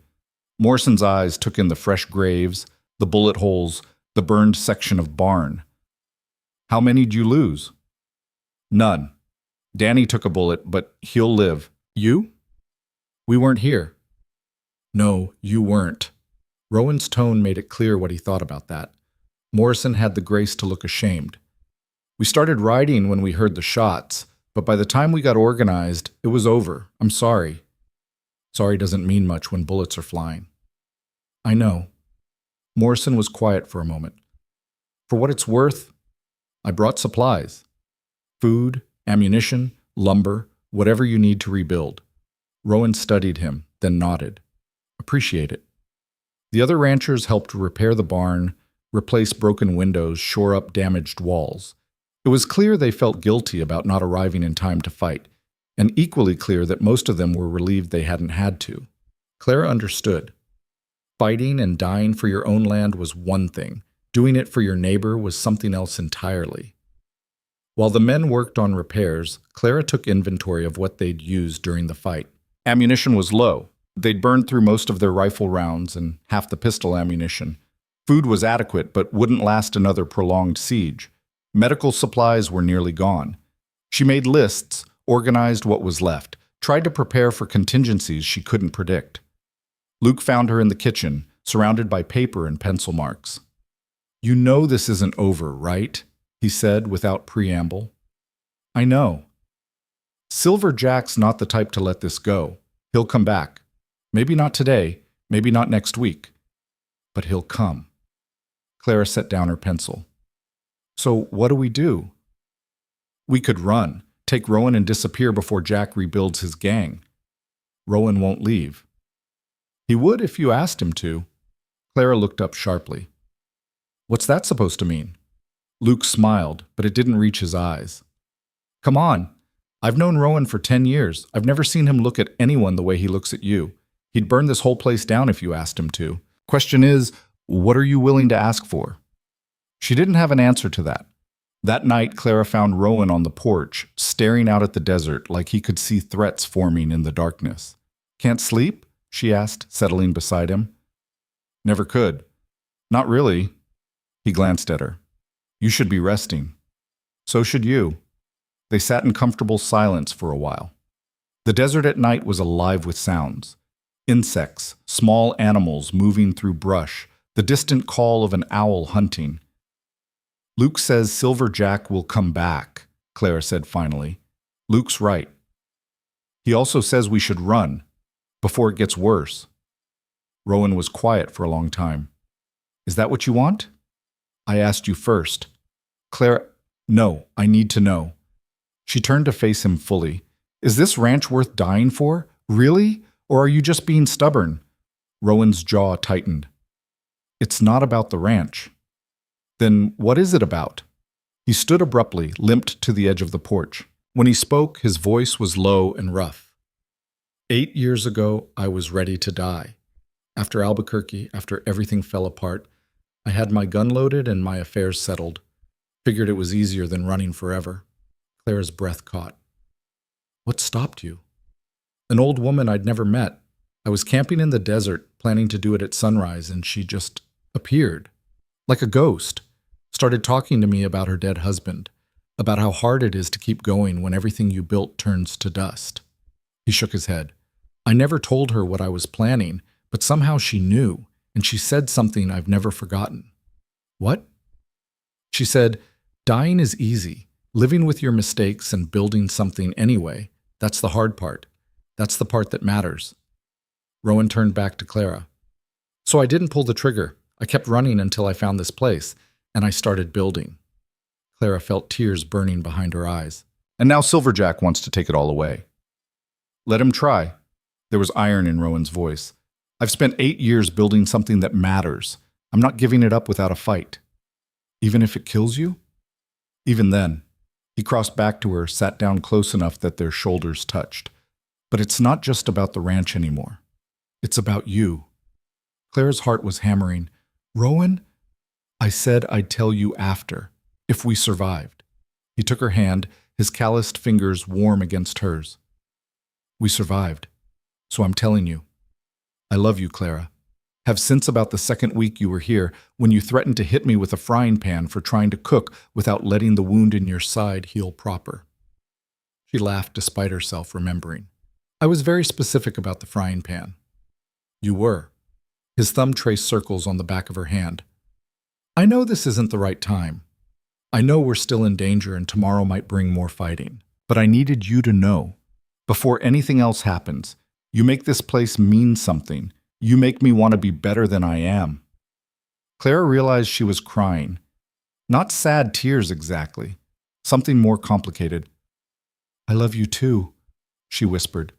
A: Morrison's eyes took in the fresh graves, the bullet holes, the burned section of barn. "How many'd you lose?" "None. Danny took a bullet, but he'll live. You?" "We weren't here."
B: No, you weren't. Rowan's tone made it clear what he thought about that. Morrison had the grace to look ashamed. We started riding when we heard the shots, but by the time we got organized, it was over. I'm sorry. Sorry doesn't mean much when bullets are flying. I know. Morrison was quiet for a moment. For what it's worth, I brought supplies. Food, ammunition, lumber, whatever you need to rebuild. Rowan studied him, then nodded. Appreciate it. The other ranchers helped repair the barn, replace broken windows, shore up damaged walls. It was clear they felt guilty about not arriving in time to fight, and equally clear that most of them were relieved they hadn't had to. Clara understood. Fighting and dying for your own land was one thing. Doing it for your neighbor was something else entirely. While the men worked on repairs, Clara took inventory of what they'd used during the fight. Ammunition was low. They'd burned through most of their rifle rounds and half the pistol ammunition. Food was adequate, but wouldn't last another prolonged siege. Medical supplies were nearly gone. She made lists, organized what was left, tried to prepare for contingencies she couldn't predict. Luke found her in the kitchen, surrounded by paper and pencil marks. "You know this isn't over, right?" he said without preamble. "I know." "Silver Jack's not the type to let this go. He'll come back. Maybe not today, maybe not next week. But he'll come." Clara set down her pencil. "So what do we do?" "We could run, take Rowan and disappear before Jack rebuilds his gang. Rowan won't leave." "He would if you asked him to." Clara looked up sharply. "What's that supposed to mean?" Luke smiled, but it didn't reach his eyes. "Come on. I've known Rowan for 10 years. I've never seen him look at anyone the way he looks at you. He'd burn this whole place down if you asked him to. Question is, what are you willing to ask for?" She didn't have an answer to that. That night, Clara found Rowan on the porch, staring out at the desert like he could see threats forming in the darkness. "Can't sleep?" she asked, settling beside him. "Never could." "Not really." He glanced at her. "You should be resting." "So should you." They sat in comfortable silence for a while. The desert at night was alive with sounds. Insects, small animals moving through brush, the distant call of an owl hunting. "Luke says Silver Jack will come back," Clara said finally. "Luke's right. He also says we should run, before it gets worse." Rowan was quiet for a long time. "Is that what you want?" "I asked you first." Clara, "No, I need to know." She turned to face him fully. "Is this ranch worth dying for? Really? Or are you just being stubborn?" Rowan's jaw tightened. "It's not about the ranch." "Then what is it about?" He stood abruptly, limped to the edge of the porch. When he spoke, his voice was low and rough. 8 years ago, I was ready to die. After Albuquerque, after everything fell apart, I had my gun loaded and my affairs settled. Figured it was easier than running forever. Clara's breath caught. "What stopped you?" "An old woman I'd never met. I was camping in the desert, planning to do it at sunrise, and she just appeared. Like a ghost. Started talking to me about her dead husband, about how hard it is to keep going when everything you built turns to dust." He shook his head. "I never told her what I was planning, but somehow she knew, and she said something I've never forgotten." "What?" "She said, 'Dying is easy. Living with your mistakes and building something anyway, that's the hard part. That's the part that matters.'" Rowan turned back to Clara. "So I didn't pull the trigger. I kept running until I found this place, and I started building." Clara felt tears burning behind her eyes. "And now Silverjack wants to take it all away." "Let him try." There was iron in Rowan's voice. "I've spent 8 years building something that matters. I'm not giving it up without a fight." "Even if it kills you?" "Even then." He crossed back to her, sat down close enough that their shoulders touched. "But it's not just about the ranch anymore. It's about you." Clara's heart was hammering. "Rowan, I said I'd tell you after, if we survived." He took her hand, his calloused fingers warm against hers. "We survived. So I'm telling you. I love you, Clara. Have since about the second week you were here, when you threatened to hit me with a frying pan for trying to cook without letting the wound in your side heal proper." She laughed despite herself, remembering. "I was very specific about the frying pan." You were. His thumb traced circles on the back of her hand. I know this isn't the right time. I know we're still in danger and tomorrow might bring more fighting. But I needed you to know. Before anything else happens, you make this place mean something. You make me want to be better than I am. Clara realized she was crying. Not sad tears exactly. Something more complicated. I love you too, she whispered.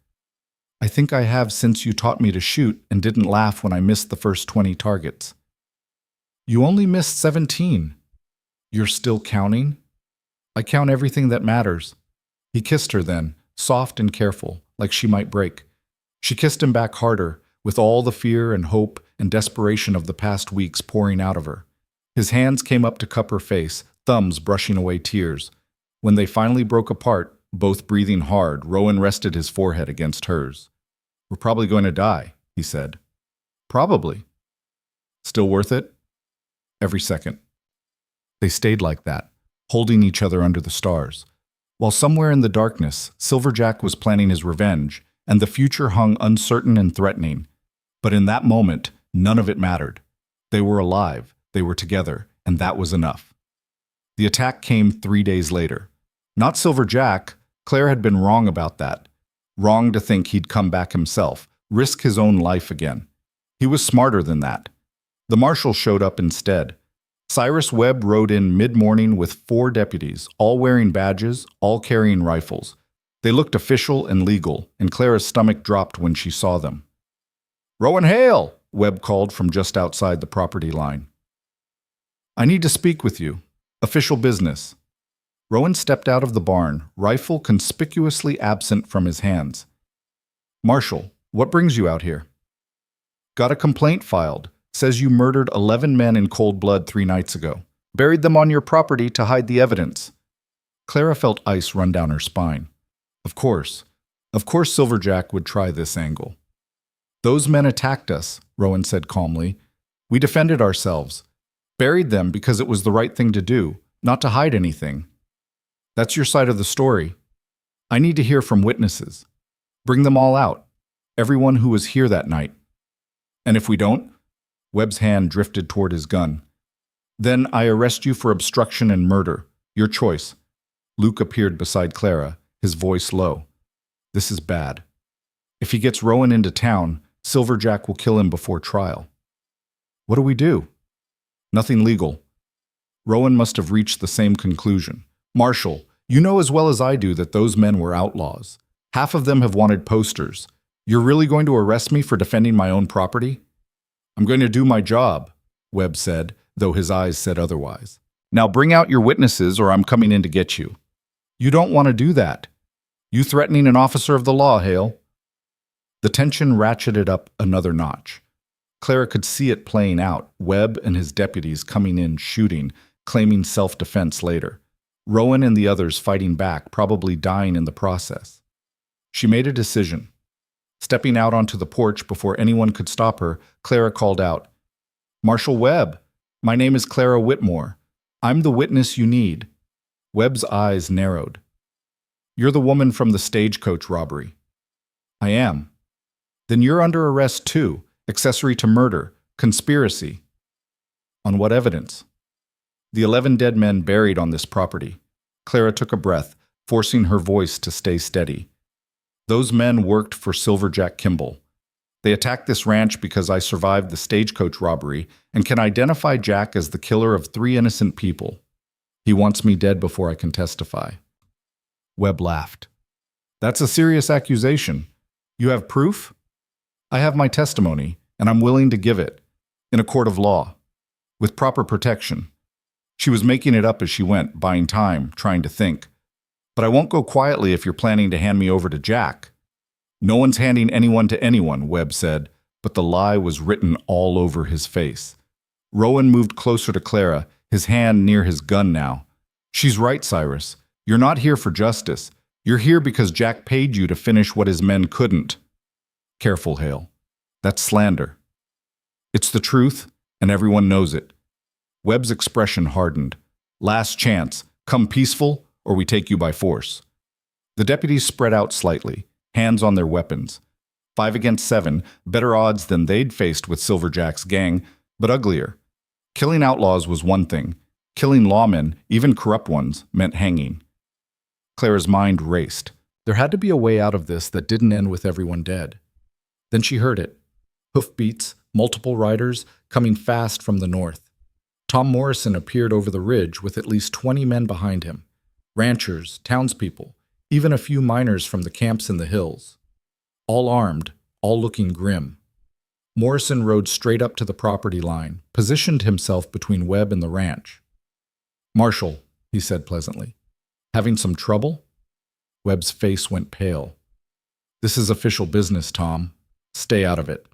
B: I think I have since you taught me to shoot and didn't laugh when I missed the first 20 targets. You only missed 17. You're still counting? I count everything that matters. He kissed her then, soft and careful, like she might break. She kissed him back harder, with all the fear and hope and desperation of the past weeks pouring out of her. His hands came up to cup her face, thumbs brushing away tears. When they finally broke apart, both breathing hard, Rowan rested his forehead against hers. We're probably going to die, he said. Probably. Still worth it? Every second. They stayed like that, holding each other under the stars. While somewhere in the darkness, Silverjack was planning his revenge, and the future hung uncertain and threatening. But in that moment, none of it mattered. They were alive, they were together, and that was enough. The attack came 3 days later. Not Silverjack. Claire had been wrong about that. Wrong to think he'd come back himself, risk his own life again. He was smarter than that. The marshal showed up instead. Cyrus Webb rode in mid-morning with 4 deputies, all wearing badges, all carrying rifles. They looked official and legal, and Clara's stomach dropped when she saw them. "Rowan Hale!" Webb called from just outside the property line. "I need to speak with you. Official business." Rowan stepped out of the barn, rifle conspicuously absent from his hands. "Marshal, what brings you out here?" "Got a complaint filed. Says you murdered 11 men in cold blood 3 nights ago. Buried them on your property to hide the evidence." Clara felt ice run down her spine. Of course Silverjack would try this angle. "Those men attacked us," Rowan said calmly. "We defended ourselves. Buried them because it was the right thing to do, not to hide anything. That's your side of the story. I need to hear from witnesses. Bring them all out. Everyone who was here that night. And if we don't," Webb's hand drifted toward his gun, "then I arrest you for obstruction and murder. Your choice." Luke appeared beside Clara, his voice low. "This is bad. If he gets Rowan into town, Silverjack will kill him before trial." "What do we do?" "Nothing legal. Rowan must have reached the same conclusion. Marshal, you know as well as I do that those men were outlaws. Half of them have wanted posters. You're really going to arrest me for defending my own property?" "I'm going to do my job," Webb said, though his eyes said otherwise. "Now bring out your witnesses or I'm coming in to get you." "You don't want to do that. You threatening an officer of the law, Hale." The tension ratcheted up another notch. Clara could see it playing out, Webb and his deputies coming in shooting, claiming self-defense later. Rowan and the others fighting back, probably dying in the process. She made a decision. Stepping out onto the porch before anyone could stop her, Clara called out, "Marshal Webb, my name is Clara Whitmore. I'm the witness you need." Webb's eyes narrowed. "You're the woman from the stagecoach robbery." "I am." "Then you're under arrest too, accessory to murder, conspiracy." "On what evidence?" "The 11 dead men buried on this property." Clara took a breath, forcing her voice to stay steady. "Those men worked for Silverjack Kimball. They attacked this ranch because I survived the stagecoach robbery and can identify Jack as the killer of 3 innocent people. He wants me dead before I can testify." Webb laughed. "That's a serious accusation. You have proof?" "I have my testimony, and I'm willing to give it, in a court of law, with proper protection." She was making it up as she went, buying time, trying to think. "But I won't go quietly if you're planning to hand me over to Jack." "No one's handing anyone to anyone," Webb said, but the lie was written all over his face. Rowan moved closer to Clara, his hand near his gun now. "She's right, Cyrus. You're not here for justice. You're here because Jack paid you to finish what his men couldn't." "Careful, Hale. That's slander." "It's the truth, and everyone knows it." Webb's expression hardened. "Last chance. Come peaceful, or we take you by force." The deputies spread out slightly, hands on their weapons.
A: 5 against 7, better odds than they'd faced with Silverjack's gang, but uglier. Killing outlaws was one thing. Killing lawmen, even corrupt ones, meant hanging. Clara's mind raced.
B: There had to be a way out of this that didn't end with everyone dead. Then she heard it. Hoofbeats, multiple riders, coming fast from the north. Tom Morrison appeared over the ridge with at least 20 men behind him. Ranchers, townspeople, even a few miners from the camps in the hills. All armed, all looking grim. Morrison rode straight up to the property line, positioned himself between Webb and the ranch. "Marshal," he said pleasantly. "Having some trouble?" Webb's face went pale. "This is official business, Tom. Stay out of it."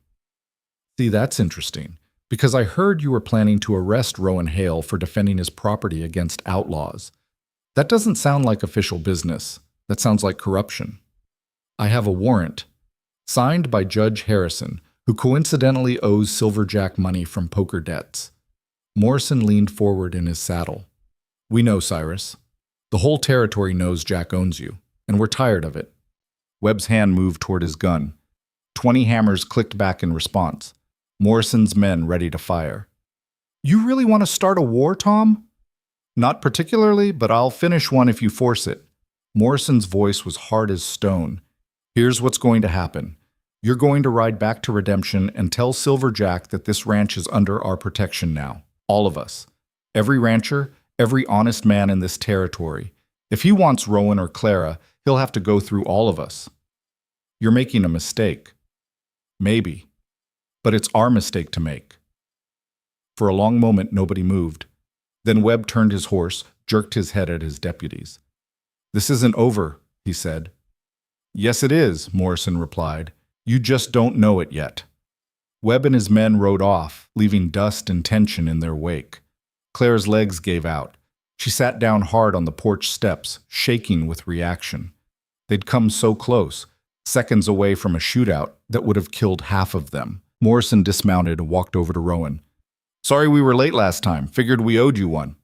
B: "See, that's interesting, because I heard you were planning to arrest Rowan Hale for defending his property against outlaws. That doesn't sound like official business. That sounds like corruption." "I have a warrant, signed by Judge Harrison, who coincidentally owes Silverjack money from poker debts." Morrison leaned forward in his saddle. "We know, Cyrus. The whole territory knows Jack owns you, and we're tired of it."
A: Webb's hand moved toward his gun. 20 hammers clicked back in response. Morrison's men ready to fire. "You really want to start a war, Tom?" "Not particularly, but I'll finish one if you force it." Morrison's voice was hard as stone. "Here's what's going to happen. You're going to ride back to Redemption and tell Silverjack that this ranch is under our protection now. All of us. Every rancher, every honest man in this territory. If he wants Rowan or Clara, he'll have to go through all of us." "You're making a mistake." "Maybe. But it's our mistake to make." For a long moment, nobody moved. Then Webb turned his horse, jerked his head at his deputies. "This isn't over," he said. "Yes, it is," Morrison replied. "You just don't know it yet." Webb and his men rode off, leaving dust and tension in their wake. Clara's legs gave out. She sat down hard on the porch steps, shaking with reaction. They'd come so close, seconds away from a shootout that would have killed half of them. Morrison dismounted and walked over to Rowan. "Sorry we were late last time. Figured we owed you one."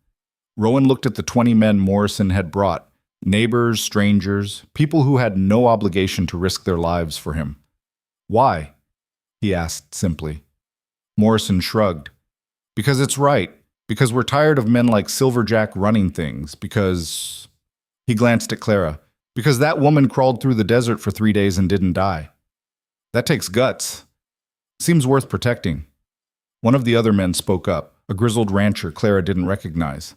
A: Rowan looked at the 20 men Morrison had brought. Neighbors, strangers, people who had no obligation to risk their lives for him. "Why?" he asked simply. Morrison shrugged. "Because it's right. Because we're tired of men like Silverjack running things. Because..." He glanced at Clara. "Because that woman crawled through the desert for 3 days and didn't die. That takes guts. Seems worth protecting." One of the other men spoke up, a grizzled rancher Clara didn't recognize.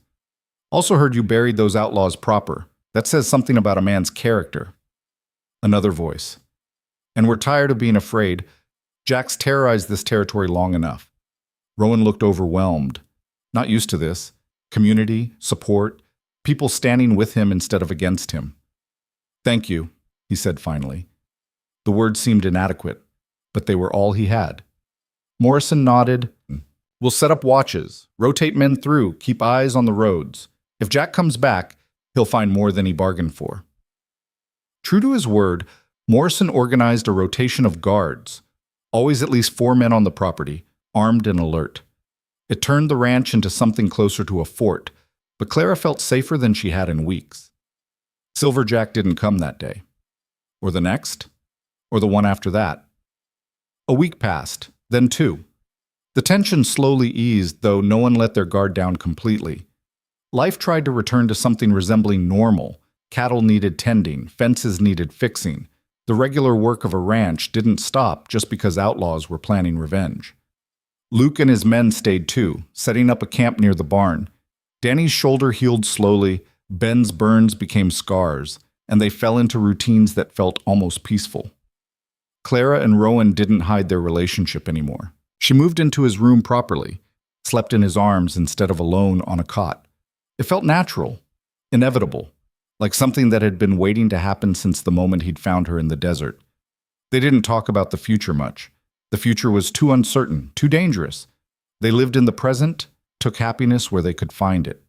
A: "Also heard you buried those outlaws proper. That says something about a man's character." Another voice. "And we're tired of being afraid. Jack's terrorized this territory long enough." Rowan looked overwhelmed. Not used to this. Community, support, people standing with him instead of against him. "Thank you," he said finally. The words seemed inadequate, but they were all he had. Morrison nodded. "We'll set up watches, rotate men through, keep eyes on the roads. If Jack comes back, he'll find more than he bargained for." True to his word, Morrison organized a rotation of guards, always at least 4 men on the property, armed and alert. It turned the ranch into something closer to a fort, but Clara felt safer than she had in weeks. Silverjack didn't come that day. Or the next? Or the one after that? A week passed, then 2. The tension slowly eased, though no one let their guard down completely. Life tried to return to something resembling normal. Cattle needed tending, fences needed fixing. The regular work of a ranch didn't stop just because outlaws were planning revenge. Luke and his men stayed too, setting up a camp near the barn. Danny's shoulder healed slowly, Ben's burns became scars, and they fell into routines that felt almost peaceful. Clara and Rowan didn't hide their relationship anymore. She moved into his room properly, slept in his arms instead of alone on a cot. It felt natural, inevitable, like something that had been waiting to happen since the moment he'd found her in the desert. They didn't talk about the future much. The future was too uncertain, too dangerous. They lived in the present, took happiness where they could find it.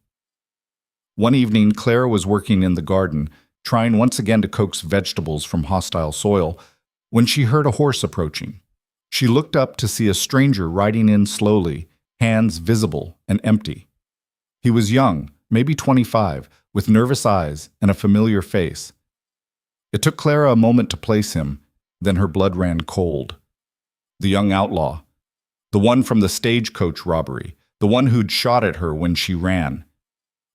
A: One evening, Clara was working in the garden, trying once again to coax vegetables from hostile soil, when she heard a horse approaching. She looked up to see a stranger riding in slowly, hands visible and empty. He was young, maybe 25, with nervous eyes and a familiar face. It took Clara a moment to place him, Then her blood ran cold. The young outlaw. The one from the stagecoach robbery. The one who'd shot at her when she ran.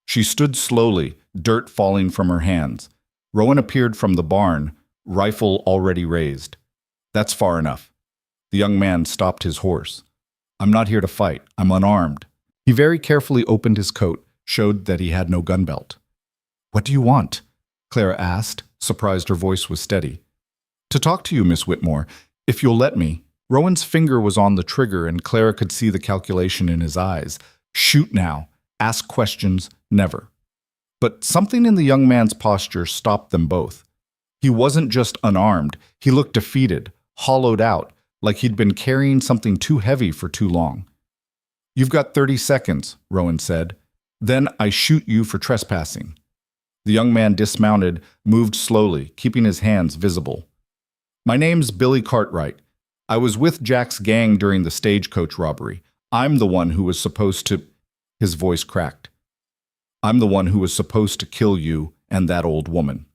A: She stood slowly, dirt falling from her hands. Rowan appeared from the barn, rifle already raised. That's far enough. The young man stopped his horse. I'm not here to fight. I'm unarmed. He very carefully opened his coat, showed that he had no gun belt. What do you want? Clara asked, surprised her voice was steady. To talk to you, Miss Whitmore, if you'll let me. Rowan's finger was on the trigger and Clara could see the calculation in his eyes. Shoot now. Ask questions, never. But something in the young man's posture stopped them both. He wasn't just unarmed. He looked defeated, hollowed out, like he'd been carrying something too heavy for too long. You've got 30 seconds, Rowan said. Then I shoot you for trespassing. The young man dismounted, moved slowly, keeping his hands visible. My name's Billy Cartwright. I was with Jack's gang during the stagecoach robbery. I'm the one who was supposed to... His voice cracked. I'm the one who was supposed to kill you and that old woman.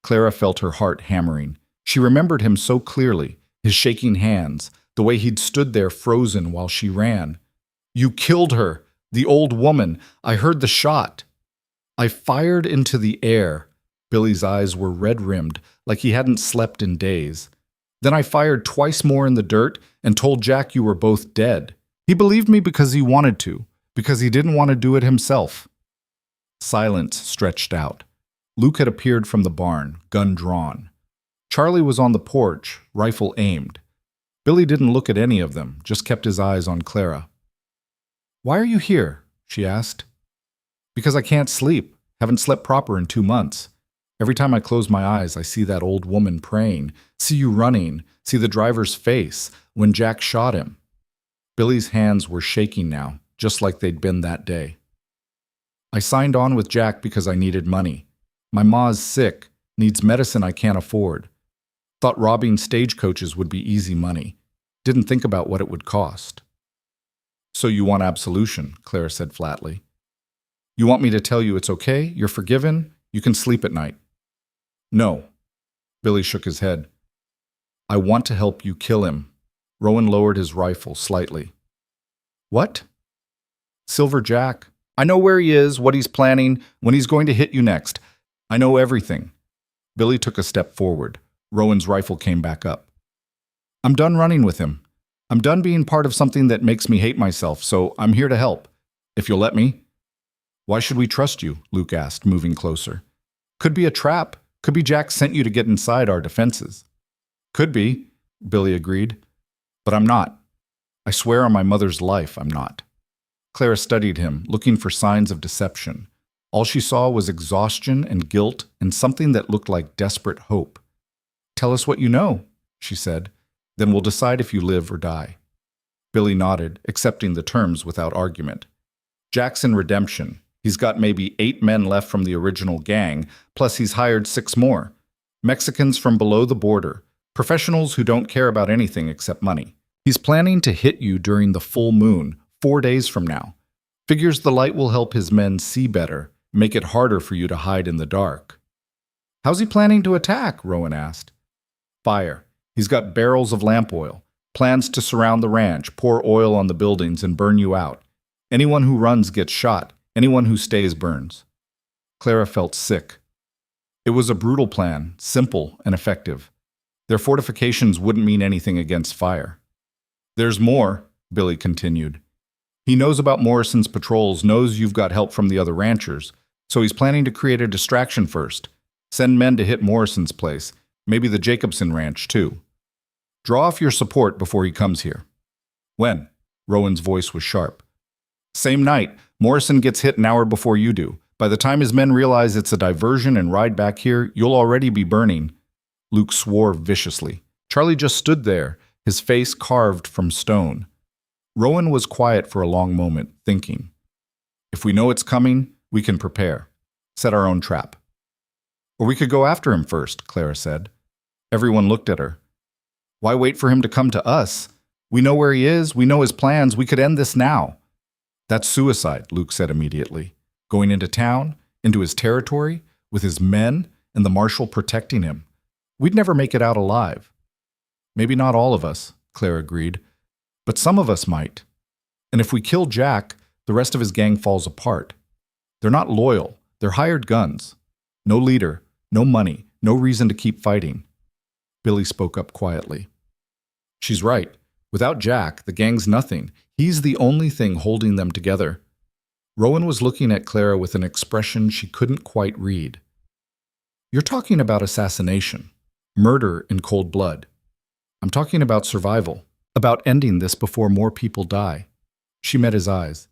A: Clara felt her heart hammering. She remembered him so clearly, his shaking hands, the way he'd stood there frozen while she ran. You killed her, the old woman. I heard the shot. I fired into the air. Billy's eyes were red-rimmed, like he hadn't slept in days. Then I fired twice more in the dirt and told Jack you were both dead. He believed me because he wanted to, because he didn't want to do it himself. Silence stretched out. Luke had appeared from the barn, gun drawn. Charlie was on the porch, rifle aimed. Billy didn't look at any of them, just kept his eyes on Clara. Why are you here? She asked. Because I can't sleep. Haven't slept proper in 2 months. Every time I close my eyes, I see that old woman praying, see you running, see the driver's face when Jack shot him. Billy's hands were shaking now, just like they'd been that day. I signed on with Jack because I needed money. My ma's sick, needs medicine I can't afford. Thought robbing stagecoaches would be easy money. Didn't think about what it would cost. So you want absolution, Clara said flatly. You want me to tell you it's okay, you're forgiven, you can sleep at night. No. Billy shook his head. I want to help you kill him. Rowan lowered his rifle slightly. What? Silver Jack. I know where he is, what he's planning, when he's going to hit you next. I know everything. Billy took a step forward. Rowan's rifle came back up. I'm done running with him. I'm done being part of something that makes me hate myself, so I'm here to help. If you'll let me. Why should we trust you? Luke asked, moving closer. Could be a trap. Could be Jack sent you to get inside our defenses. Could be, Billy agreed. But I'm not. I swear on my mother's life I'm not. Clara studied him, looking for signs of deception. All she saw was exhaustion and guilt and something that looked like desperate hope. Tell us what you know, she said. Then we'll decide if you live or die. Billy nodded, accepting the terms without argument. Jack's in redemption. He's got maybe 8 men left from the original gang, plus he's hired 6 more. Mexicans from below the border, professionals who don't care about anything except money. He's planning to hit you during the full moon, 4 days from now. Figures the light will help his men see better, make it harder for you to hide in the dark. How's he planning to attack? Rowan asked. Fire. He's got barrels of lamp oil, plans to surround the ranch, pour oil on the buildings, and burn you out. Anyone who runs gets shot. Anyone who stays burns. Clara felt sick. It was a brutal plan, simple and effective. Their fortifications wouldn't mean anything against fire. There's more, Billy continued. He knows about Morrison's patrols, knows you've got help from the other ranchers, so he's planning to create a distraction first. Send men to hit Morrison's place, maybe the Jacobson ranch too. Draw off your support before he comes here. When? Rowan's voice was sharp. Same night. Morrison gets hit an hour before you do. By the time his men realize it's a diversion and ride back here, you'll already be burning. Luke swore viciously. Charlie just stood there, his face carved from stone. Rowan was quiet for a long moment, thinking. If we know it's coming, we can prepare. Set our own trap. Or we could go after him first, Clara said. Everyone looked at her. Why wait for him to come to us? We know where he is, we know his plans, we could end this now. That's suicide, Luke said immediately. Going into town, into his territory, with his men, and the marshal protecting him. We'd never make it out alive. Maybe not all of us, Claire agreed, but some of us might. And if we kill Jack, the rest of his gang falls apart. They're not loyal. They're hired guns. No leader, no money, no reason to keep fighting. Billy spoke up quietly. She's right. Without Jack, the gang's nothing. He's the only thing holding them together. Rowan was looking at Clara with an expression she couldn't quite read. You're talking about assassination, murder in cold blood. I'm talking about survival, about ending this before more people die. She met his eyes.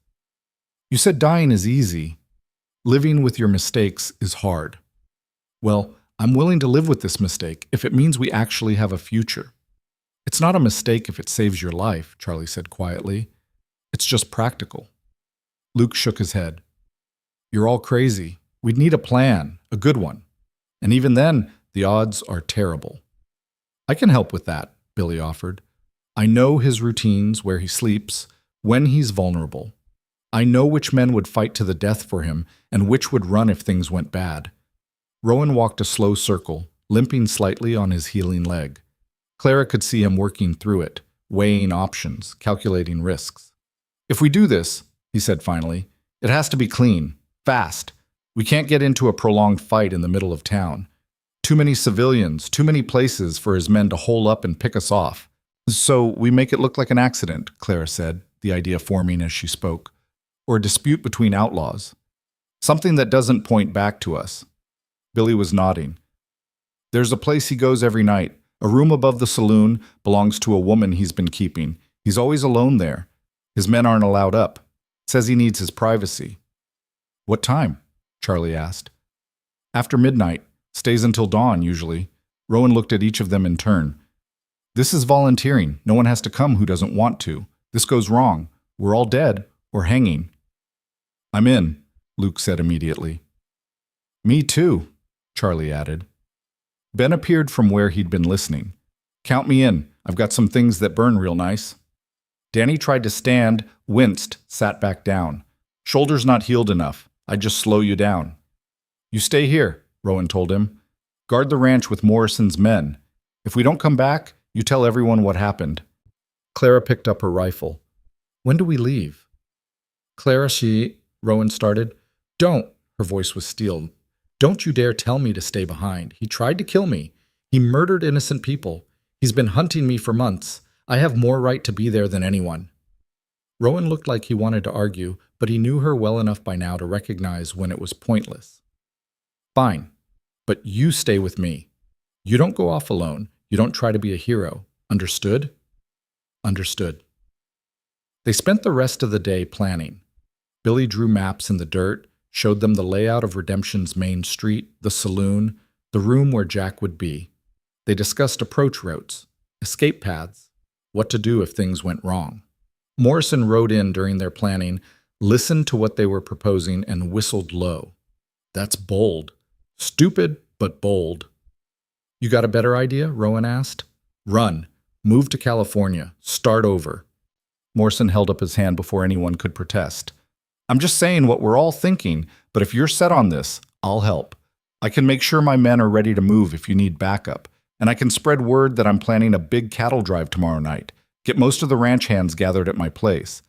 A: You said dying is easy. Living with your mistakes is hard. Well, I'm willing to live with this mistake if it means we actually have a future. It's not a mistake if it saves your life, Charlie said quietly. It's just practical. Luke shook his head. You're all crazy. We'd need a plan, a good one. And even then, the odds are terrible. I can help with that, Billy offered. I know his routines, where he sleeps, when he's vulnerable. I know which men would fight to the death for him and which would run if things went bad. Rowan walked a slow circle, limping slightly on his healing leg. Clara could see him working through it, weighing options, calculating risks. If we do this, he said finally, it has to be clean, fast. We can't get into a prolonged fight in the middle of town. Too many civilians, too many places for his men to hole up and pick us off. So we make it look like an accident, Clara said, the idea forming as she spoke. Or a dispute between outlaws. Something that doesn't point back to us. Billy was nodding. There's a place he goes every night. A room above the saloon belongs to a woman he's been keeping. He's always alone there. His men aren't allowed up. Says he needs his privacy. What time? Charlie asked. After midnight. Stays until dawn, usually. Rowan looked at each of them in turn. This is volunteering. No one has to come who doesn't want to. This goes wrong. We're all dead or hanging. I'm in, Luke said immediately. Me too, Charlie added. Ben appeared from where he'd been listening. Count me in. I've got some things that burn real nice. Danny tried to stand, winced, sat back down. Shoulders not healed enough. I'd just slow you down. You stay here, Rowan told him. Guard the ranch with Morrison's men. If we don't come back, you tell everyone what happened. Clara picked up her rifle. When do we leave? Clara, Rowan started. Don't, her voice was steeled. Don't you dare tell me to stay behind. He tried to kill me. He murdered innocent people. He's been hunting me for months. I have more right to be there than anyone. Rowan looked like he wanted to argue, but he knew her well enough by now to recognize when it was pointless. Fine, but you stay with me. You don't go off alone. You don't try to be a hero. Understood? Understood. They spent the rest of the day planning. Billy drew maps in the dirt, showed them the layout of Redemption's main street, the saloon, the room where Jack would be. They discussed approach routes, escape paths, what to do if things went wrong. Morrison rode in during their planning, listened to what they were proposing, and whistled low. That's bold. Stupid, but bold. You got a better idea? Rowan asked. Run. Move to California. Start over. Morrison held up his hand before anyone could protest. I'm just saying what we're all thinking, but if you're set on this, I'll help. I can make sure my men are ready to move if you need backup, and I can spread word that I'm planning a big cattle drive tomorrow night. Get most of the ranch hands gathered at my place.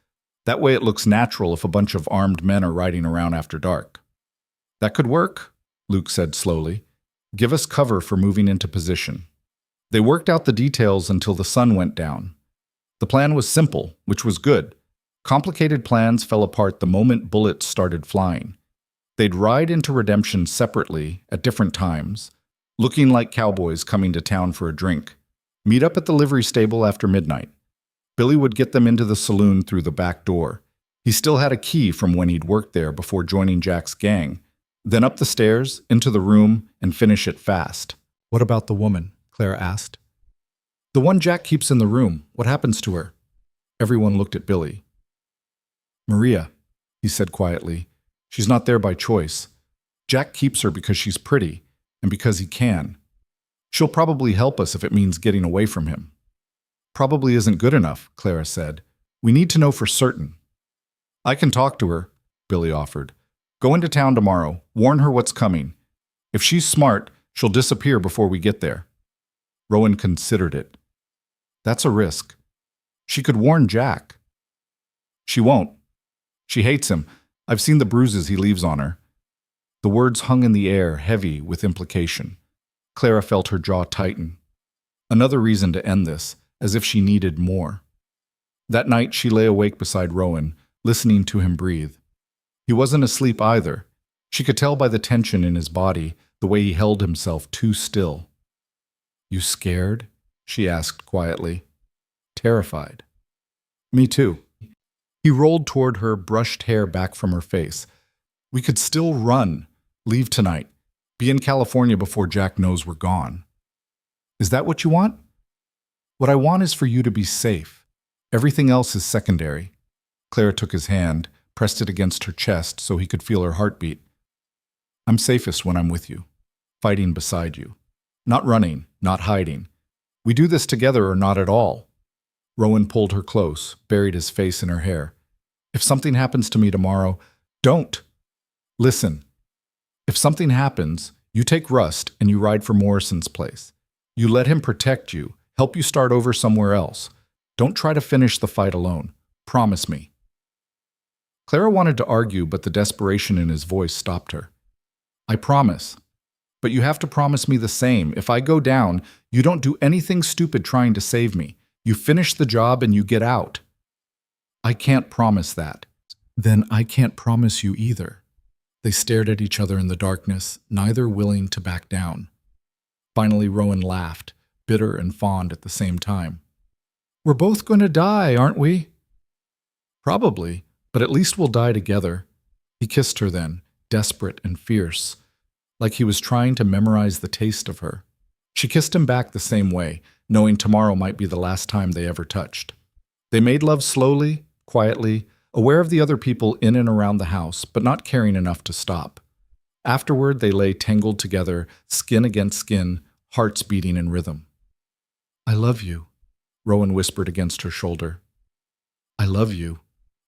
A: That way it looks natural if a bunch of armed men are riding around after dark. That could work, Luke said slowly. Give us cover for moving into position. They worked out the details until the sun went down. The plan was simple, which was good. Complicated plans fell apart the moment bullets started flying. They'd ride into Redemption separately at different times, looking like cowboys coming to town for a drink. Meet up at the livery stable after midnight. Billy would get them into the saloon through the back door. He still had a key from when he'd worked there before joining Jack's gang. Then up the stairs, into the room, and finish it fast. What about the woman? Clara asked. The one Jack keeps in the room. What happens to her? Everyone looked at Billy. Maria, he said quietly. She's not there by choice. Jack keeps her because she's pretty, and because he can. She'll probably help us if it means getting away from him. Probably isn't good enough, Clara said. We need to know for certain. I can talk to her, Billy offered. Go into town tomorrow. Warn her what's coming. If she's smart, she'll disappear before we get there. Rowan considered it. That's a risk. She could warn Jack. She won't. She hates him. I've seen the bruises he leaves on her. The words hung in the air, heavy with implication. Clara felt her jaw tighten. Another reason to end this, as if she needed more. That night she lay awake beside Rowan, listening to him breathe. He wasn't asleep either. She could tell by the tension in his body, the way he held himself too still. "You scared?" she asked quietly. "Terrified." "Me too." He rolled toward her, brushed hair back from her face. "We could still run, leave tonight, be in California before Jack knows we're gone." "Is that what you want?" "What I want is for you to be safe. Everything else is secondary." Clara took his hand, pressed it against her chest so he could feel her heartbeat. "I'm safest when I'm with you, fighting beside you. Not running, not hiding. We do this together or not at all." Rowan pulled her close, buried his face in her hair. "If something happens to me tomorrow, don't. Listen. If something happens, you take Rust and you ride for Morrison's place. You let him protect you, help you start over somewhere else. Don't try to finish the fight alone. Promise me." Clara wanted to argue, but the desperation in his voice stopped her. "I promise. But you have to promise me the same. If I go down, you don't do anything stupid trying to save me. You finish the job and you get out." "I can't promise that." "Then I can't promise you either." They stared at each other in the darkness, neither willing to back down. Finally, Rowan laughed, bitter and fond at the same time. "We're both going to die, aren't we?" "Probably, but at least we'll die together." He kissed her then, desperate and fierce, like he was trying to memorize the taste of her. She kissed him back the same way, knowing tomorrow might be the last time they ever touched. They made love slowly, quietly, aware of the other people in and around the house, but not caring enough to stop. Afterward, they lay tangled together, skin against skin, hearts beating in rhythm. "I love you," Rowan whispered against her shoulder. "I love you,"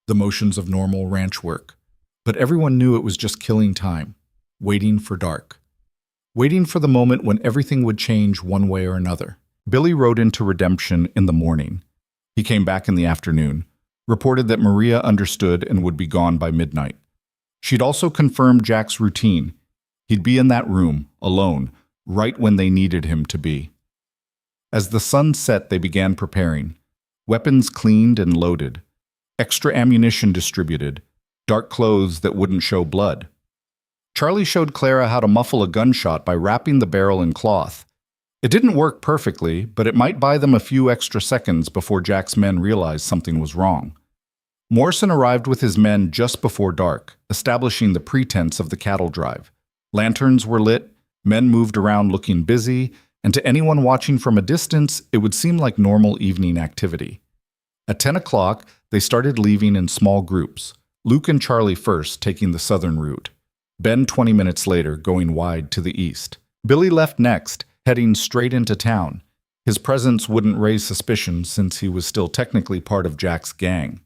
A: the motions of normal ranch work. But everyone knew it was just killing time, waiting for dark. Waiting for the moment when everything would change one way or another. Billy rode into Redemption in the morning. He came back in the afternoon, reported that Maria understood and would be gone by midnight. She'd also confirmed Jack's routine. He'd be in that room, alone, right when they needed him to be. As the sun set, they began preparing. Weapons cleaned and loaded. Extra ammunition distributed. Dark clothes that wouldn't show blood. Charlie showed Clara how to muffle a gunshot by wrapping the barrel in cloth. It didn't work perfectly, but it might buy them a few extra seconds before Jack's men realized something was wrong. Morrison arrived with his men just before dark, establishing the pretense of the cattle drive. Lanterns were lit, men moved around looking busy, and to anyone watching from a distance, it would seem like normal evening activity. At 10 o'clock, they started leaving in small groups, Luke and Charlie first taking the southern route, Ben 20 minutes later going wide to the east. Billy left next, heading straight into town. His presence wouldn't raise suspicion since he was still technically part of Jack's gang.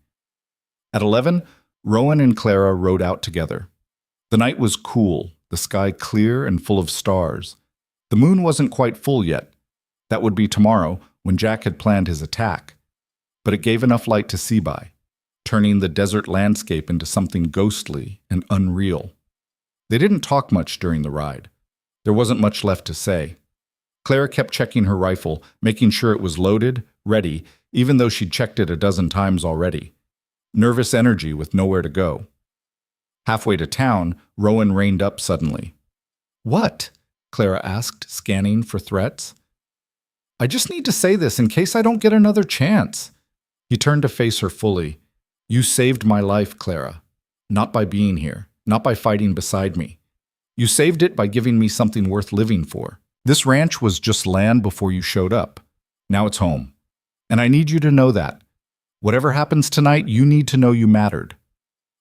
A: At 11, Rowan and Clara rode out together. The night was cool, the sky clear and full of stars. The moon wasn't quite full yet. That would be tomorrow, when Jack had planned his attack. But it gave enough light to see by, turning the desert landscape into something ghostly and unreal. They didn't talk much during the ride. There wasn't much left to say. Clara kept checking her rifle, making sure it was loaded, ready, even though she'd checked it a dozen times already. Nervous energy with nowhere to go. Halfway to town, Rowan reined up suddenly. "What?" Clara asked, scanning for threats. "I just need to say this in case I don't get another chance." He turned to face her fully. "You saved my life, Clara. Not by being here, not by fighting beside me. You saved it by giving me something worth living for. This ranch was just land before you showed up. Now it's home. And I need you to know that. Whatever happens tonight, you need to know you mattered."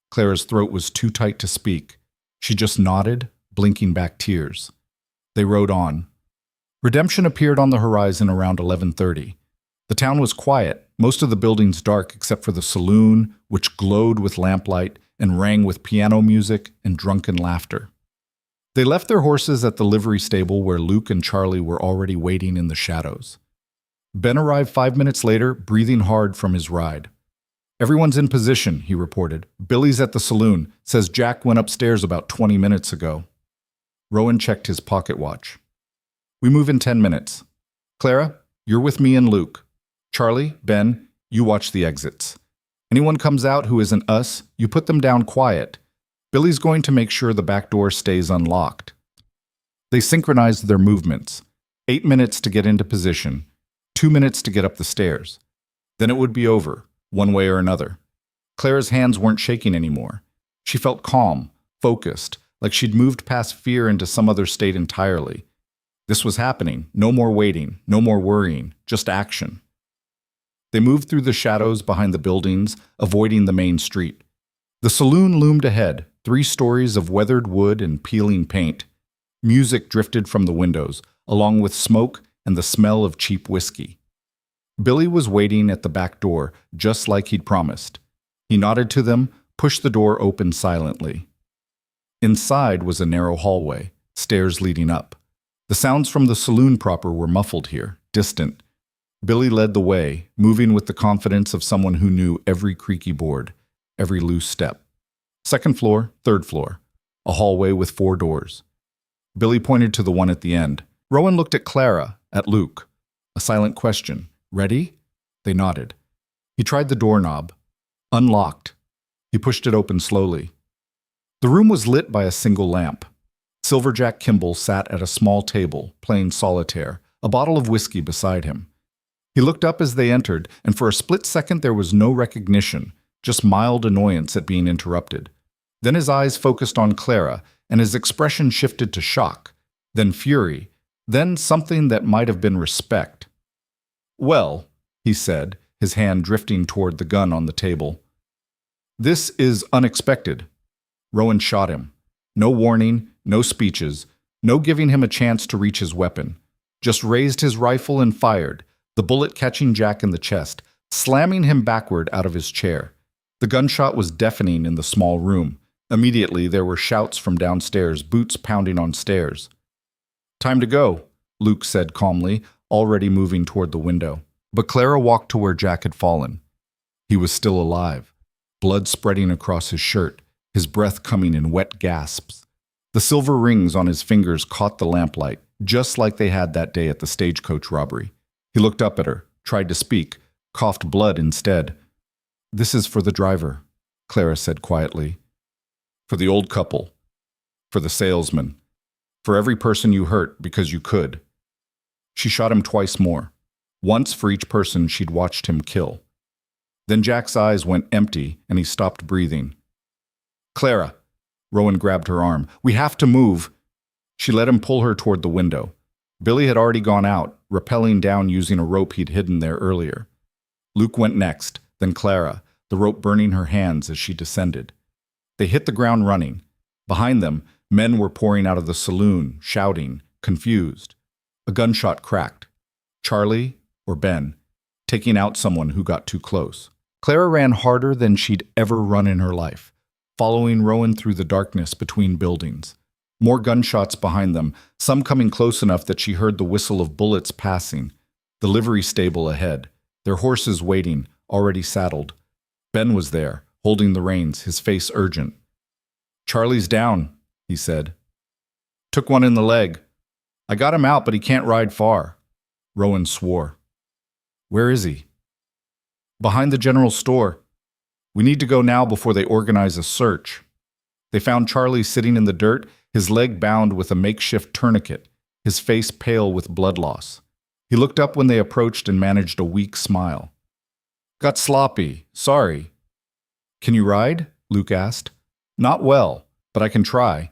A: Clara's throat was too tight to speak. She just nodded, blinking back tears. They rode on. Redemption appeared on the horizon around 11:30. The town was quiet, most of the buildings dark except for the saloon, which glowed with lamplight and rang with piano music and drunken laughter. They left their horses at the livery stable where Luke and Charlie were already waiting in the shadows. Ben arrived 5 minutes later, breathing hard from his ride. "Everyone's in position," he reported. "Billy's at the saloon. Says Jack went upstairs about 20 minutes ago." Rowan checked his pocket watch. "We move in 10 minutes. Clara, you're with me and Luke. Charlie, Ben, you watch the exits. Anyone comes out who isn't us, you put them down quiet. Billy's going to make sure the back door stays unlocked." They synchronized their movements. 8 minutes to get into position, 2 minutes to get up the stairs. Then it would be over, one way or another. Clara's hands weren't shaking anymore. She felt calm, focused, like she'd moved past fear into some other state entirely. This was happening. No more waiting, no more worrying, just action. They moved through the shadows behind the buildings, avoiding the main street. The saloon loomed ahead, 3 stories of weathered wood and peeling paint. Music drifted from the windows, along with smoke and the smell of cheap whiskey. Billy was waiting at the back door, just like he'd promised. He nodded to them, pushed the door open silently. Inside was a narrow hallway, stairs leading up. The sounds from the saloon proper were muffled here, distant. Billy led the way, moving with the confidence of someone who knew every creaky board, every loose step. 2nd floor, 3rd floor, a hallway with 4 doors. Billy pointed to the one at the end. Rowan looked at Clara, at Luke. A silent question. "Ready?" They nodded. He tried the doorknob. Unlocked. He pushed it open slowly. The room was lit by a single lamp. Silverjack Kimball sat at a small table, playing solitaire, a bottle of whiskey beside him. He looked up as they entered, and for a split second there was no recognition, just mild annoyance at being interrupted. Then his eyes focused on Clara, and his expression shifted to shock, then fury, then something that might have been respect. "Well," he said, his hand drifting toward the gun on the table. "This is unexpected." Rowan shot him. No warning, no speeches, no giving him a chance to reach his weapon. Just raised his rifle and fired, the bullet catching Jack in the chest, slamming him backward out of his chair. The gunshot was deafening in the small room. Immediately there were shouts from downstairs, boots pounding on stairs. "Time to go," Luke said calmly, already moving toward the window. But Clara walked to where Jack had fallen. He was still alive, blood spreading across his shirt, his breath coming in wet gasps. The silver rings on his fingers caught the lamplight, just like they had that day at the stagecoach robbery. He looked up at her, tried to speak, coughed blood instead. "This is for the driver," Clara said quietly. "For the old couple. For the salesman. For every person you hurt because you could." She shot him twice more, once for each person she'd watched him kill. Then Jack's eyes went empty and he stopped breathing. "Clara," Rowan grabbed her arm, "we have to move." She let him pull her toward the window. Billy had already gone out, rappelling down using a rope he'd hidden there earlier. Luke went next, then Clara, the rope burning her hands as she descended. They hit the ground running. Behind them, men were pouring out of the saloon, shouting, confused. A gunshot cracked. Charlie or Ben, taking out someone who got too close. Clara ran harder than she'd ever run in her life, following Rowan through the darkness between buildings. More gunshots behind them, some coming close enough that she heard the whistle of bullets passing. The livery stable ahead, their horses waiting, already saddled. Ben was there, holding the reins, his face urgent. "Charlie's down," he said. "Took one in the leg. I got him out, but he can't ride far." Rowan swore. "Where is he?" "Behind the general store. We need to go now before they organize a search." They found Charlie sitting in the dirt, his leg bound with a makeshift tourniquet, his face pale with blood loss. He looked up when they approached and managed a weak smile. "Got sloppy. Sorry." "Can you ride?" Luke asked. "Not well, but I can try."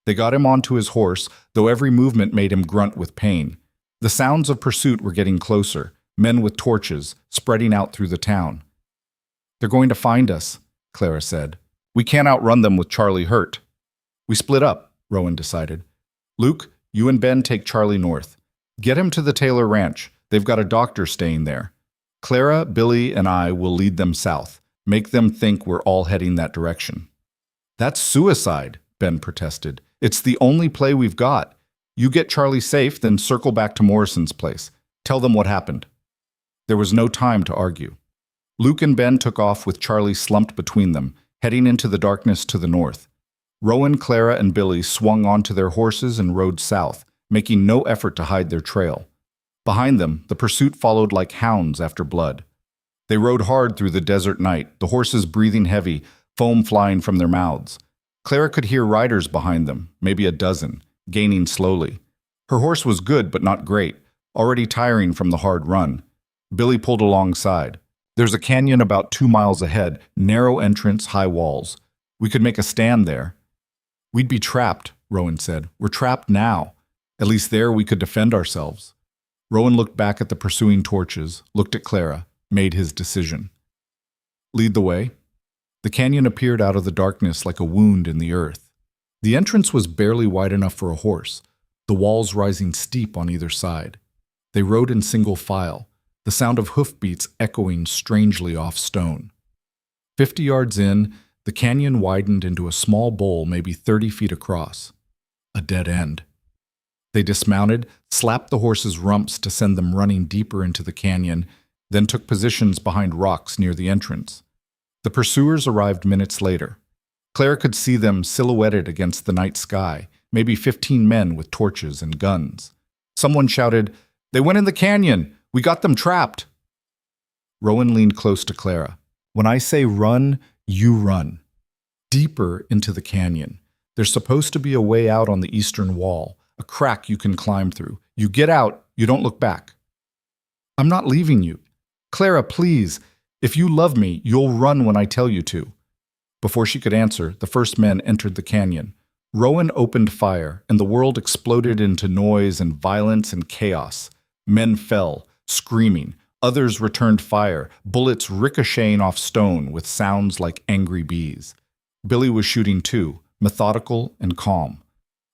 A: They got him onto his horse, though every movement made him grunt with pain. The sounds of pursuit were getting closer, men with torches, spreading out through the town. "They're going to find us," Clara said. "We can't outrun them with Charlie hurt." "We split up," Rowan decided. "Luke, you and Ben take Charlie north. Get him to the Taylor Ranch. They've got a doctor staying there. Clara, Billy, and I will lead them south. Make them think we're all heading that direction." "That's suicide," Ben protested. "It's the only play we've got. You get Charlie safe, then circle back to Morrison's place. Tell them what happened." There was no time to argue. Luke and Ben took off with Charlie slumped between them, heading into the darkness to the north. Rowan, Clara, and Billy swung onto their horses and rode south, making no effort to hide their trail. Behind them, the pursuit followed like hounds after blood. They rode hard through the desert night, the horses breathing heavy, foam flying from their mouths. Clara could hear riders behind them, maybe a dozen, gaining slowly. Her horse was good but not great, already tiring from the hard run. Billy pulled alongside. There's a canyon about 2 miles ahead, narrow entrance, high walls. We could make a stand there. We'd be trapped, Rowan said. We're trapped now. At least there we could defend ourselves. Rowan looked back at the pursuing torches, looked at Clara, made his decision. Lead the way. The canyon appeared out of the darkness like a wound in the earth. The entrance was barely wide enough for a horse, the walls rising steep on either side. They rode in single file, the sound of hoofbeats echoing strangely off stone. 50 yards in, the canyon widened into a small bowl maybe 30 feet across. A dead end. They dismounted, slapped the horses' rumps to send them running deeper into the canyon, then took positions behind rocks near the entrance. The pursuers arrived minutes later. Claire could see them silhouetted against the night sky, maybe 15 men with torches and guns. Someone shouted, "They went in the canyon! We got them trapped!" Rowan leaned close to Clara. When I say run, you run. Deeper into the canyon. There's supposed to be a way out on the eastern wall, a crack you can climb through. You get out, you don't look back. I'm not leaving you. Clara, please. If you love me, you'll run when I tell you to. Before she could answer, the first men entered the canyon. Rowan opened fire, and the world exploded into noise and violence and chaos. Men fell, screaming. Others returned fire, bullets ricocheting off stone with sounds like angry bees. Billy was shooting too, methodical and calm.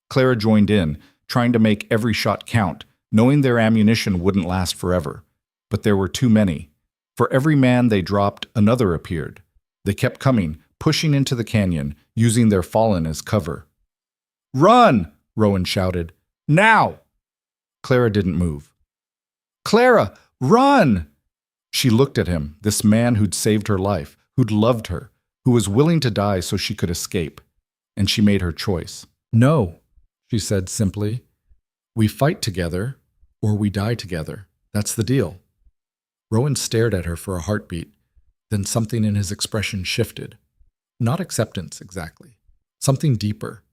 A: Clara joined in, trying to make every shot count, knowing their ammunition wouldn't last forever. But there were too many. For every man they dropped, another appeared. They kept coming, pushing into the canyon, using their fallen as cover. "Run!" Rowan shouted. "Now!" Clara didn't move. "Clara, run!" She looked at him, this man who'd saved her life, who'd loved her, who was willing to die so she could escape. And she made her choice. "No," she said simply. "We fight together, or we die together. That's the deal." Rowan stared at her for a heartbeat. Then something in his expression shifted. Not acceptance, exactly. Something deeper.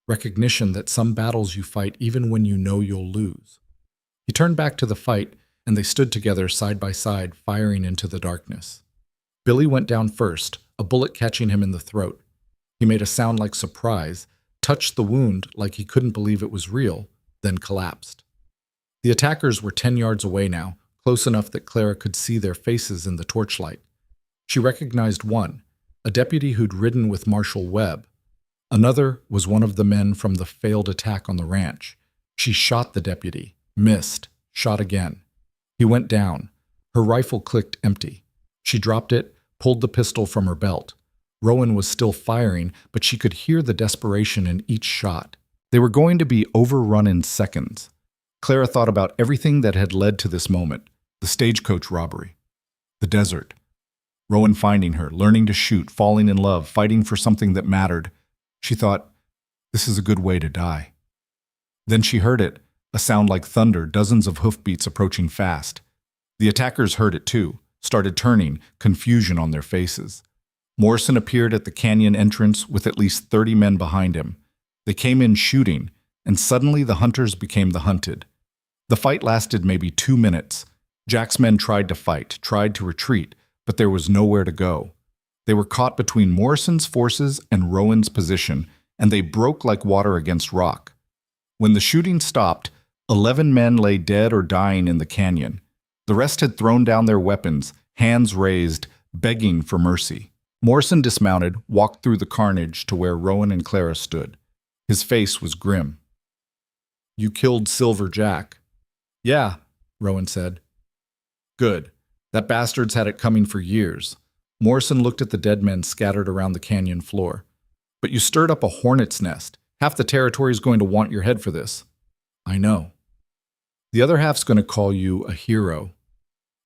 A: Recognition that some battles you fight even when you know you'll lose. He turned back to the fight, and they stood together side by side, firing into the darkness. Billy went down first, a bullet catching him in the throat. He made a sound like surprise, touched the wound like he couldn't believe it was real, then collapsed. The attackers were 10 yards away now, close enough that Clara could see their faces in the torchlight. She recognized one, a deputy who'd ridden with Marshal Webb. Another was one of the men from the failed attack on the ranch. She shot the deputy, missed, shot again. He went down. Her rifle clicked empty. She dropped it, pulled the pistol from her belt. Rowan was still firing, but she could hear the desperation in each shot. They were going to be overrun in seconds. Clara thought about everything that had led to this moment. The stagecoach robbery. The desert. Rowan finding her, learning to shoot, falling in love, fighting for something that mattered. She thought, this is a good way to die. Then she heard it, a sound like thunder, dozens of hoofbeats approaching fast. The attackers heard it too, started turning, confusion on their faces. Morrison appeared at the canyon entrance with at least 30 men behind him. They came in shooting, and suddenly the hunters became the hunted. The fight lasted maybe 2 minutes. Jack's men tried to fight, tried to retreat, but there was nowhere to go. They were caught between Morrison's forces and Rowan's position, and they broke like water against rock. When the shooting stopped, 11 men lay dead or dying in the canyon. The rest had thrown down their weapons, hands raised, begging for mercy. Morrison dismounted, walked through the carnage to where Rowan and Clara stood. His face was grim. "You killed Silver Jack." "Yeah," Rowan said. "Good. That bastard's had it coming for years." Morrison looked at the dead men scattered around the canyon floor. "But you stirred up a hornet's nest. Half the territory's going to want your head for this." "I know." "The other half's going to call you a hero."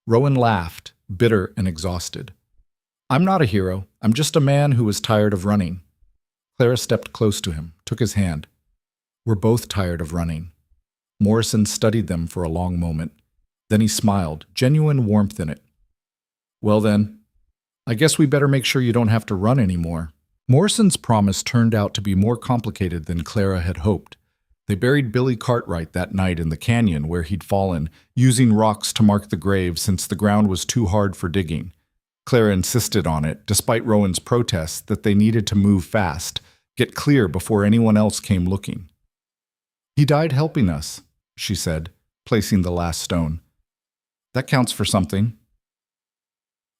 B: Rowan laughed, bitter and exhausted. I'm not a hero. I'm just a man who was tired of running. Clara stepped close to him, took his hand. We're both tired of running. Morrison studied them for a long moment. Then he smiled, genuine warmth in it. Well then, I guess we better make sure you don't have to run anymore. Morrison's promise turned out to be more complicated than Clara had hoped. They buried Billy Cartwright that night in the canyon where he'd fallen, using rocks to mark the grave since the ground was too hard for digging. Clara insisted on it, despite Rowan's protests that they needed to move fast, get clear before anyone else came looking. He died helping us, she said, placing the last stone. That counts for something.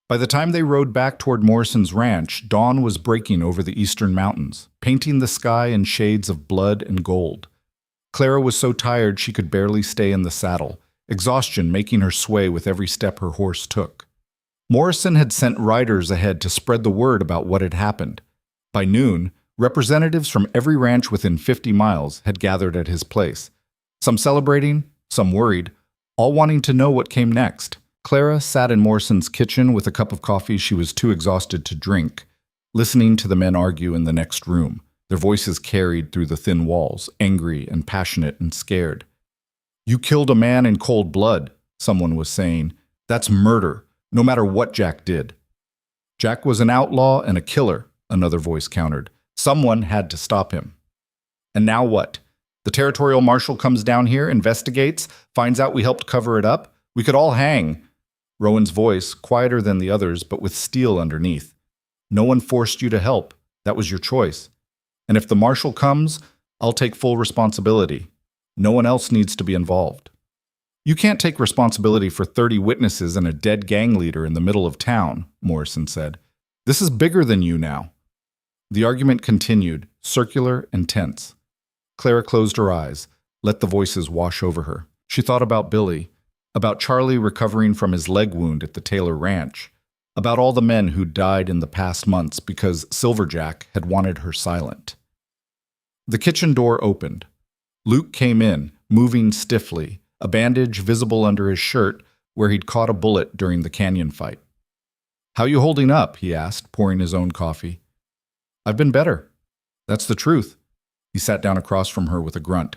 B: By the time they rode back toward Morrison's ranch, dawn was breaking over the eastern mountains, painting the sky in shades of blood and gold. Clara was so tired she could barely stay in the saddle, exhaustion making her sway with every step her horse took. Morrison had sent riders ahead to spread the word about what had happened. By noon, representatives from every ranch within 50 miles had gathered at his place, some celebrating, some worried, all wanting to know what came next. Clara sat in Morrison's kitchen with a cup of coffee she was too exhausted to drink, listening to the men argue in the next room, their voices carried through the thin walls, angry and passionate and scared. You killed a man in cold blood, someone was saying. That's murder, no matter what Jack did. Jack was an outlaw and a killer, another voice countered. Someone had to stop him. And now what? The territorial marshal comes down here, investigates, finds out we helped cover it up? We could all hang. Rowan's voice, quieter than the others, but with steel underneath. No one forced you to help. That was your choice. And if the marshal comes, I'll take full responsibility. No one else needs to be involved. You can't take responsibility for 30 witnesses and a dead gang leader in the middle of town, Morrison said. This is bigger than you now. The argument continued, circular and tense. Clara closed her eyes, let the voices wash over her. She thought about Billy, about Charlie recovering from his leg wound at the Taylor Ranch, about all the men who'd died in the past months because Silverjack had wanted her silent. The kitchen door opened. Luke came in, moving stiffly, a bandage visible under his shirt where he'd caught a bullet during the canyon fight. How you holding up? He asked, pouring his own coffee. I've been better. That's the truth. He sat down across from her with a grunt.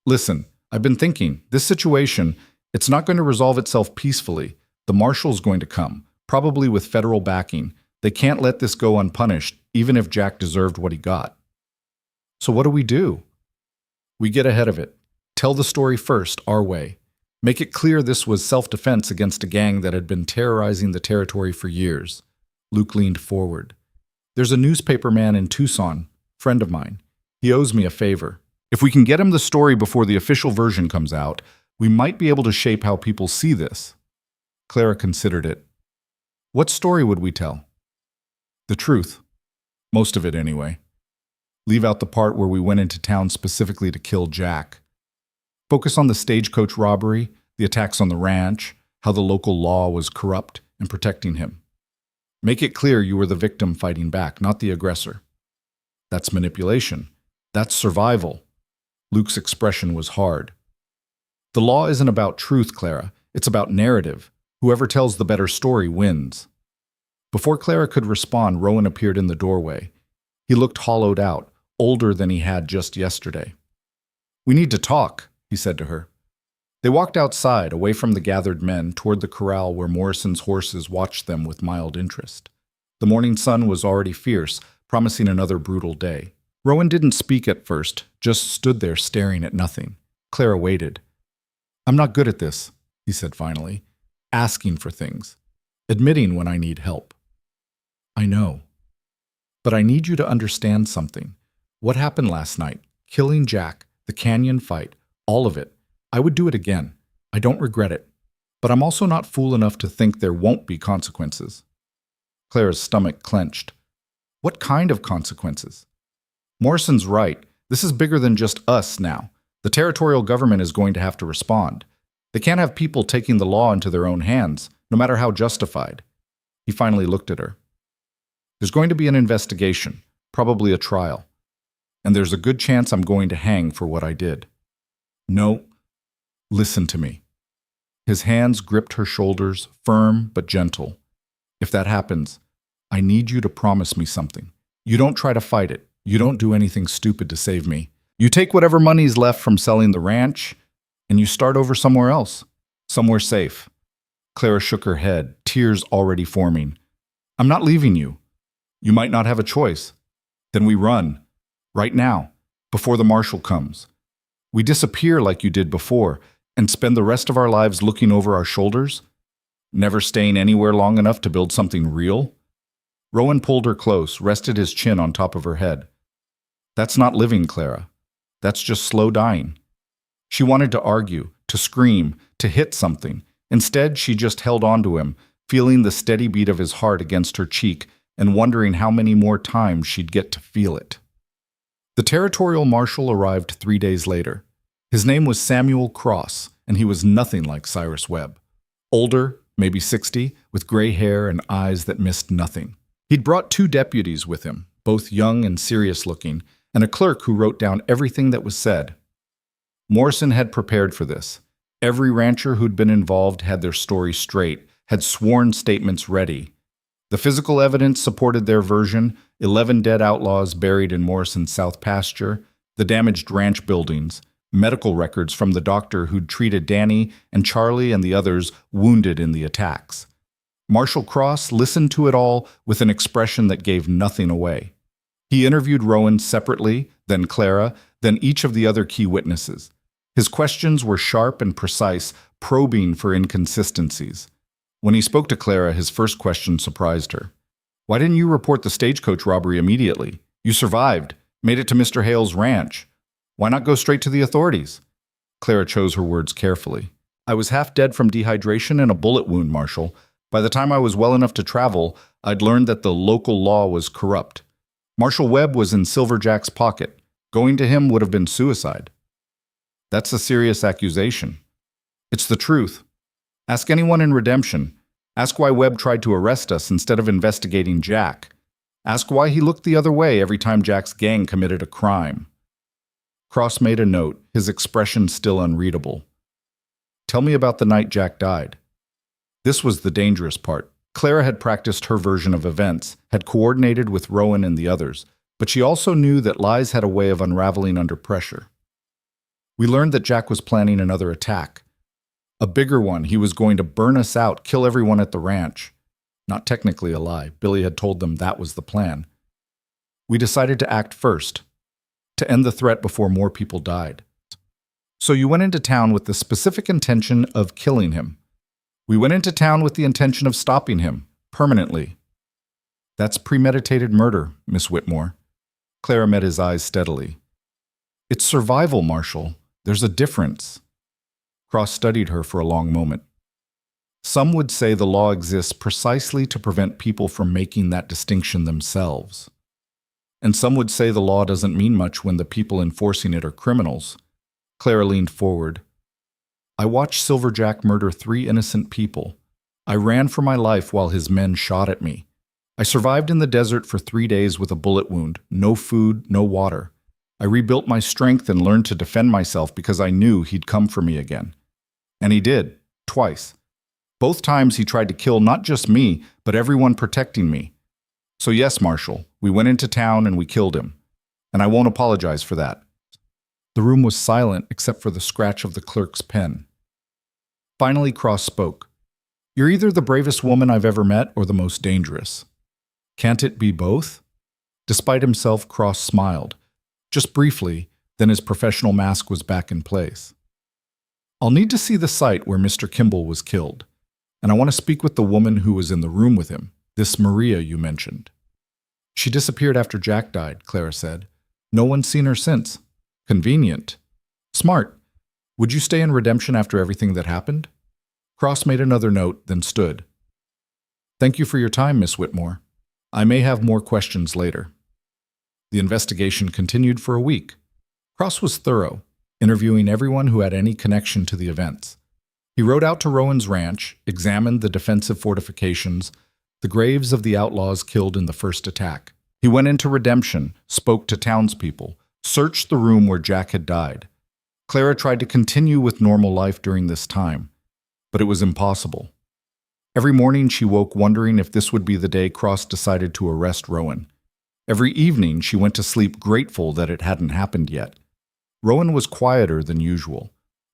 B: Listen, I've been thinking, this situation, it's not going to resolve itself peacefully. The marshal's going to come, probably with federal backing. They can't let this go unpunished, even if Jack deserved what he got. So what do? We get ahead of it. Tell the story first, our way. Make it clear this was self-defense against a gang that had been terrorizing the territory for years. Luke leaned forward. There's a newspaper man in Tucson, friend of mine. He owes me a favor. If we can get him the story before the official version comes out, we might be able to shape how people see this. Clara considered it. What story would we tell? The truth. Most of it, anyway. Leave out the part where we went into town specifically to kill Jack. Focus on the stagecoach robbery, the attacks on the ranch, how the local law was corrupt and protecting him. Make it clear you were the victim fighting back, not the aggressor. That's manipulation. That's survival. Luke's expression was hard. The law isn't about truth, Clara. It's about narrative. Whoever tells the better story wins. Before Clara could respond, Rowan appeared in the doorway. He looked hollowed out, older than he had just yesterday. We need to talk, he said to her. They walked outside, away from the gathered men, toward the corral where Morrison's horses watched them with mild interest. The morning sun was already fierce, promising another brutal day. Rowan didn't speak at first, just stood there staring at nothing. Clara waited. I'm not good at this, he said finally, asking for things, admitting when I need help. I know. But I need you to understand something. What happened last night? Killing Jack, the canyon fight, all of it. I would do it again. I don't regret it. But I'm also not fool enough to think there won't be consequences. Clara's stomach clenched. What kind of consequences? Morrison's right. This is bigger than just us now. The territorial government is going to have to respond. They can't have people taking the law into their own hands, no matter how justified. He finally looked at her. There's going to be an investigation, probably a trial. And there's a good chance I'm going to hang for what I did. No, listen to me.
A: His hands gripped her shoulders, firm but gentle. If that happens, I need you to promise me something. You don't try to fight it. You don't do anything stupid to save me. You take whatever money's left from selling the ranch, and you start over somewhere else, somewhere safe. Clara shook her head, tears already forming. I'm not leaving you. You might not have a choice. Then we run, right now, before the marshal comes. We disappear like you did before, and spend the rest of our lives looking over our shoulders, never staying anywhere long enough to build something real. Rowan pulled her close, rested his chin on top of her head. That's not living, Clara. That's just slow dying. She wanted to argue, to scream, to hit something. Instead, she just held on to him, feeling the steady beat of his heart against her cheek and wondering how many more times she'd get to feel it. The territorial marshal arrived 3 days later. His name was Samuel Cross, and he was nothing like Cyrus Webb. Older, maybe 60, with gray hair and eyes that missed nothing. He'd brought 2 deputies with him, both young and serious-looking, and a clerk who wrote down everything that was said. Morrison had prepared for this. Every rancher who'd been involved had their story straight, had sworn statements ready. The physical evidence supported their version: 11 dead outlaws buried in Morrison's south pasture, the damaged ranch buildings, medical records from the doctor who'd treated Danny and Charlie and the others wounded in the attacks. Marshal Cross listened to it all with an expression that gave nothing away. He interviewed Rowan separately, then Clara, then each of the other key witnesses. His questions were sharp and precise, probing for inconsistencies. When he spoke to Clara, his first question surprised her. Why didn't you report the stagecoach robbery immediately? You survived, made it to Mr. Hale's ranch. Why not go straight to the authorities? Clara chose her words carefully. I was half dead from dehydration and a bullet wound, Marshal. By the time I was well enough to travel, I'd learned that the local law was corrupt. Marshal Webb was in Silverjack's pocket. Going to him would have been suicide. That's a serious accusation. It's the truth. Ask anyone in Redemption. Ask why Webb tried to arrest us instead of investigating Jack. Ask why he looked the other way every time Jack's gang committed a crime. Cross made a note, his expression still unreadable. Tell me about the night Jack died. This was the dangerous part. Clara had practiced her version of events, had coordinated with Rowan and the others, but she also knew that lies had a way of unraveling under pressure. We learned that Jack was planning another attack. A bigger one. He was going to burn us out, kill everyone at the ranch. Not technically a lie. Billy had told them that was the plan. We decided to act first, to end the threat before more people died. So you went into town with the specific intention of killing him. We went into town with the intention of stopping him, permanently. That's premeditated murder, Miss Whitmore. Clara met his eyes steadily. It's survival, Marshal. There's a difference. Cross studied her for a long moment. Some would say the law exists precisely to prevent people from making that distinction themselves. And some would say the law doesn't mean much when the people enforcing it are criminals. Clara leaned forward. I watched Silverjack murder 3 innocent people. I ran for my life while his men shot at me. I survived in the desert for 3 days with a bullet wound, no food, no water. I rebuilt my strength and learned to defend myself because I knew he'd come for me again. And he did, twice. Both times he tried to kill not just me, but everyone protecting me. So yes, Marshal, we went into town and we killed him. And I won't apologize for that. The room was silent except for the scratch of the clerk's pen. Finally, Cross spoke. You're either the bravest woman I've ever met or the most dangerous. Can't it be both? Despite himself, Cross smiled. Just briefly, then his professional mask was back in place. I'll need to see the site where Mr. Kimball was killed, and I want to speak with the woman who was in the room with him, this Maria you mentioned. She disappeared after Jack died, Clara said. No one's seen her since. Convenient. Smart. Would you stay in Redemption after everything that happened? Cross made another note, then stood. Thank you for your time, Miss Whitmore. I may have more questions later. The investigation continued for a week. Cross was thorough, interviewing everyone who had any connection to the events. He rode out to Rowan's ranch, examined the defensive fortifications, the graves of the outlaws killed in the first attack. He went into Redemption, spoke to townspeople, searched the room where Jack had died. Clara tried to continue with normal life during this time. but it was impossible. Every morning she woke wondering if this would be the day Cross decided to arrest Rowan. Every evening she went to sleep grateful that it hadn't happened yet. Rowan was quieter than usual,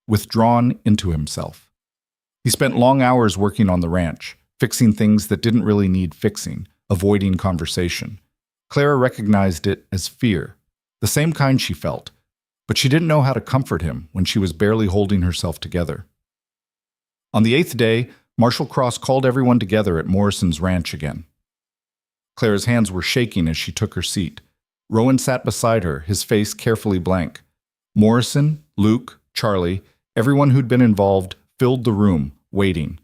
A: withdrawn into himself. He spent long hours working on the ranch, fixing things that didn't really need fixing, avoiding conversation. Clara recognized it as fear, the same kind she felt, but she didn't know how to comfort him when she was barely holding herself together. On the 8th day, Marshal Cross called everyone together at Morrison's ranch again. Clara's hands were shaking as she took her seat. Rowan sat beside her, his face carefully blank. Morrison, Luke, Charlie, everyone who'd been involved, filled the room, waiting.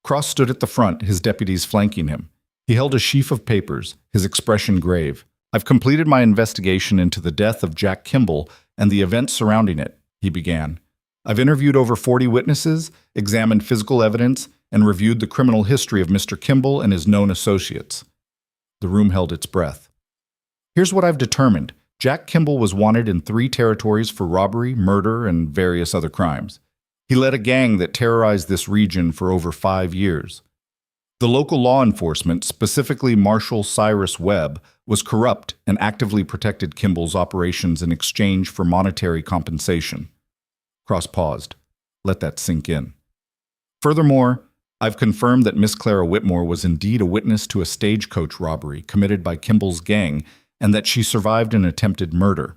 A: Cross stood at the front, his deputies flanking him. He held a sheaf of papers, his expression grave. "I've completed my investigation into the death of Jack Kimball and the events surrounding it," he began. "I've interviewed over 40 witnesses, examined physical evidence, and reviewed the criminal history of Mr. Kimball and his known associates." The room held its breath. "Here's what I've determined. Jack Kimball was wanted in 3 territories for robbery, murder, and various other crimes. He led a gang that terrorized this region for over 5 years. The local law enforcement, specifically Marshal Cyrus Webb, was corrupt and actively protected Kimball's operations in exchange for monetary compensation." Cross paused. Let that sink in. "Furthermore, I've confirmed that Miss Clara Whitmore was indeed a witness to a stagecoach robbery committed by Kimball's gang and that she survived an attempted murder.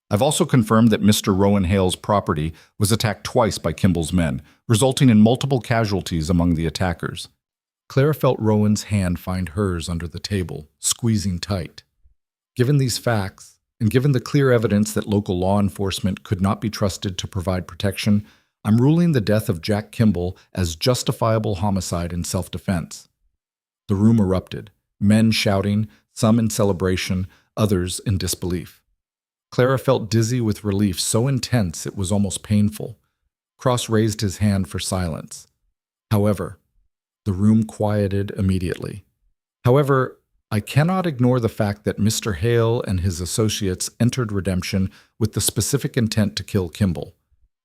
A: I've also confirmed that Mr. Rowan Hale's property was attacked twice by Kimball's men, resulting in multiple casualties among the attackers." Clara felt Rowan's hand find hers under the table, squeezing tight. Given these facts, and given the clear evidence that local law enforcement could not be trusted to provide protection, I'm ruling the death of Jack Kimball as justifiable homicide in self-defense. The room erupted, men shouting, some in celebration, others in disbelief. Clara felt dizzy with relief so intense it was almost painful. Cross raised his hand for silence. However, the room quieted immediately. "However, I cannot ignore the fact that Mr. Hale and his associates entered redemption with the specific intent to kill Kimball.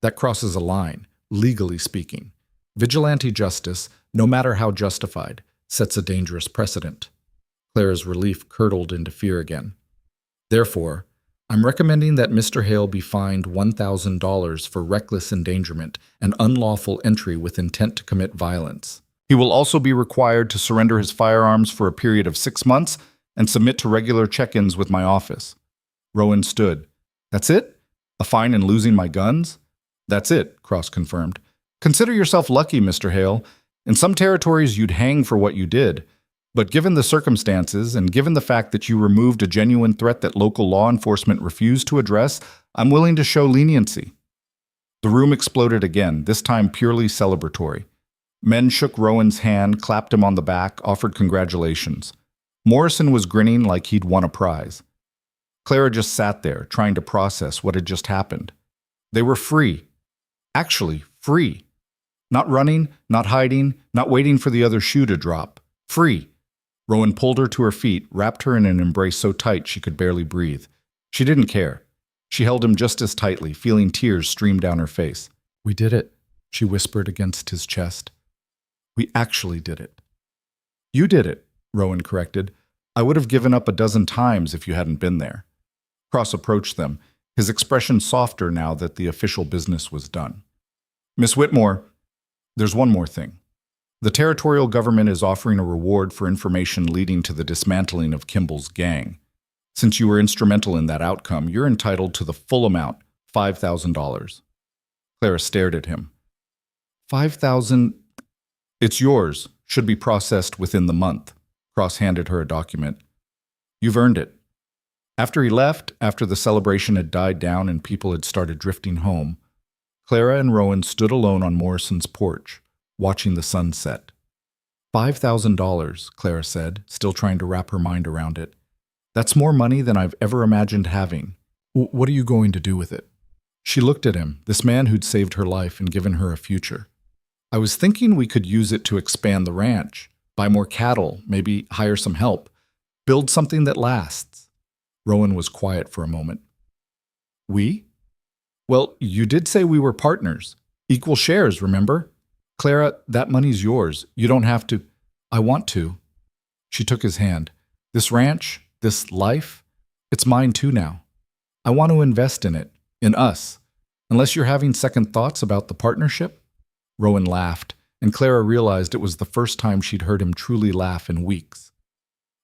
A: That crosses a line, legally speaking. Vigilante justice, no matter how justified, sets a dangerous precedent." Clara's relief curdled into fear again. "Therefore, I'm recommending that Mr. Hale be fined $1,000 for reckless endangerment and unlawful entry with intent to commit violence. He will also be required to surrender his firearms for a period of 6 months and submit to regular check-ins with my office." Rowan stood. "That's it? A fine and losing my guns?" "That's it," Cross confirmed. "Consider yourself lucky, Mr. Hale. In some territories you'd hang for what you did. But given the circumstances, and given the fact that you removed a genuine threat that local law enforcement refused to address, I'm willing to show leniency." The room exploded again, this time purely celebratory. Men shook Rowan's hand, clapped him on the back, offered congratulations. Morrison was grinning like he'd won a prize. Clara just sat there, trying to process what had just happened. They were free. Actually, free. Not running, not hiding, not waiting for the other shoe to drop. Free. Rowan pulled her to her feet, wrapped her in an embrace so tight she could barely breathe. She didn't care. She held him just as tightly, feeling tears stream down her face. "We did it," she whispered against his chest. "We actually did it." "You did it," Rowan corrected. "I would have given up a dozen times if you hadn't been there." Cross approached them, his expression softer now that the official business was done. "Miss Whitmore, there's one more thing. The territorial government is offering a reward for information leading to the dismantling of Kimball's gang. Since you were instrumental in that outcome, you're entitled to the full amount, $5,000. Clara stared at him. $5,000? "It's yours. Should be processed within the month." Cross handed her a document. "You've earned it." After he left, after the celebration had died down and people had started drifting home, Clara and Rowan stood alone on Morrison's porch, watching the sun set. $5,000, Clara said, still trying to wrap her mind around it. "That's more money than I've ever imagined having. What are you going to do with it?" She looked at him, this man who'd saved her life and given her a future. "I was thinking we could use it to expand the ranch, buy more cattle, maybe hire some help, build something that lasts." Rowan was quiet for a moment. "We? Well, you did say we were partners. Equal shares, remember?" Clara, that money's yours. You don't have to. I want to. She took his hand. This ranch, this life, it's mine too now. I want to invest in it, in us. Unless you're having second thoughts about the partnership? Rowan laughed, and Clara realized it was the first time she'd heard him truly laugh in weeks.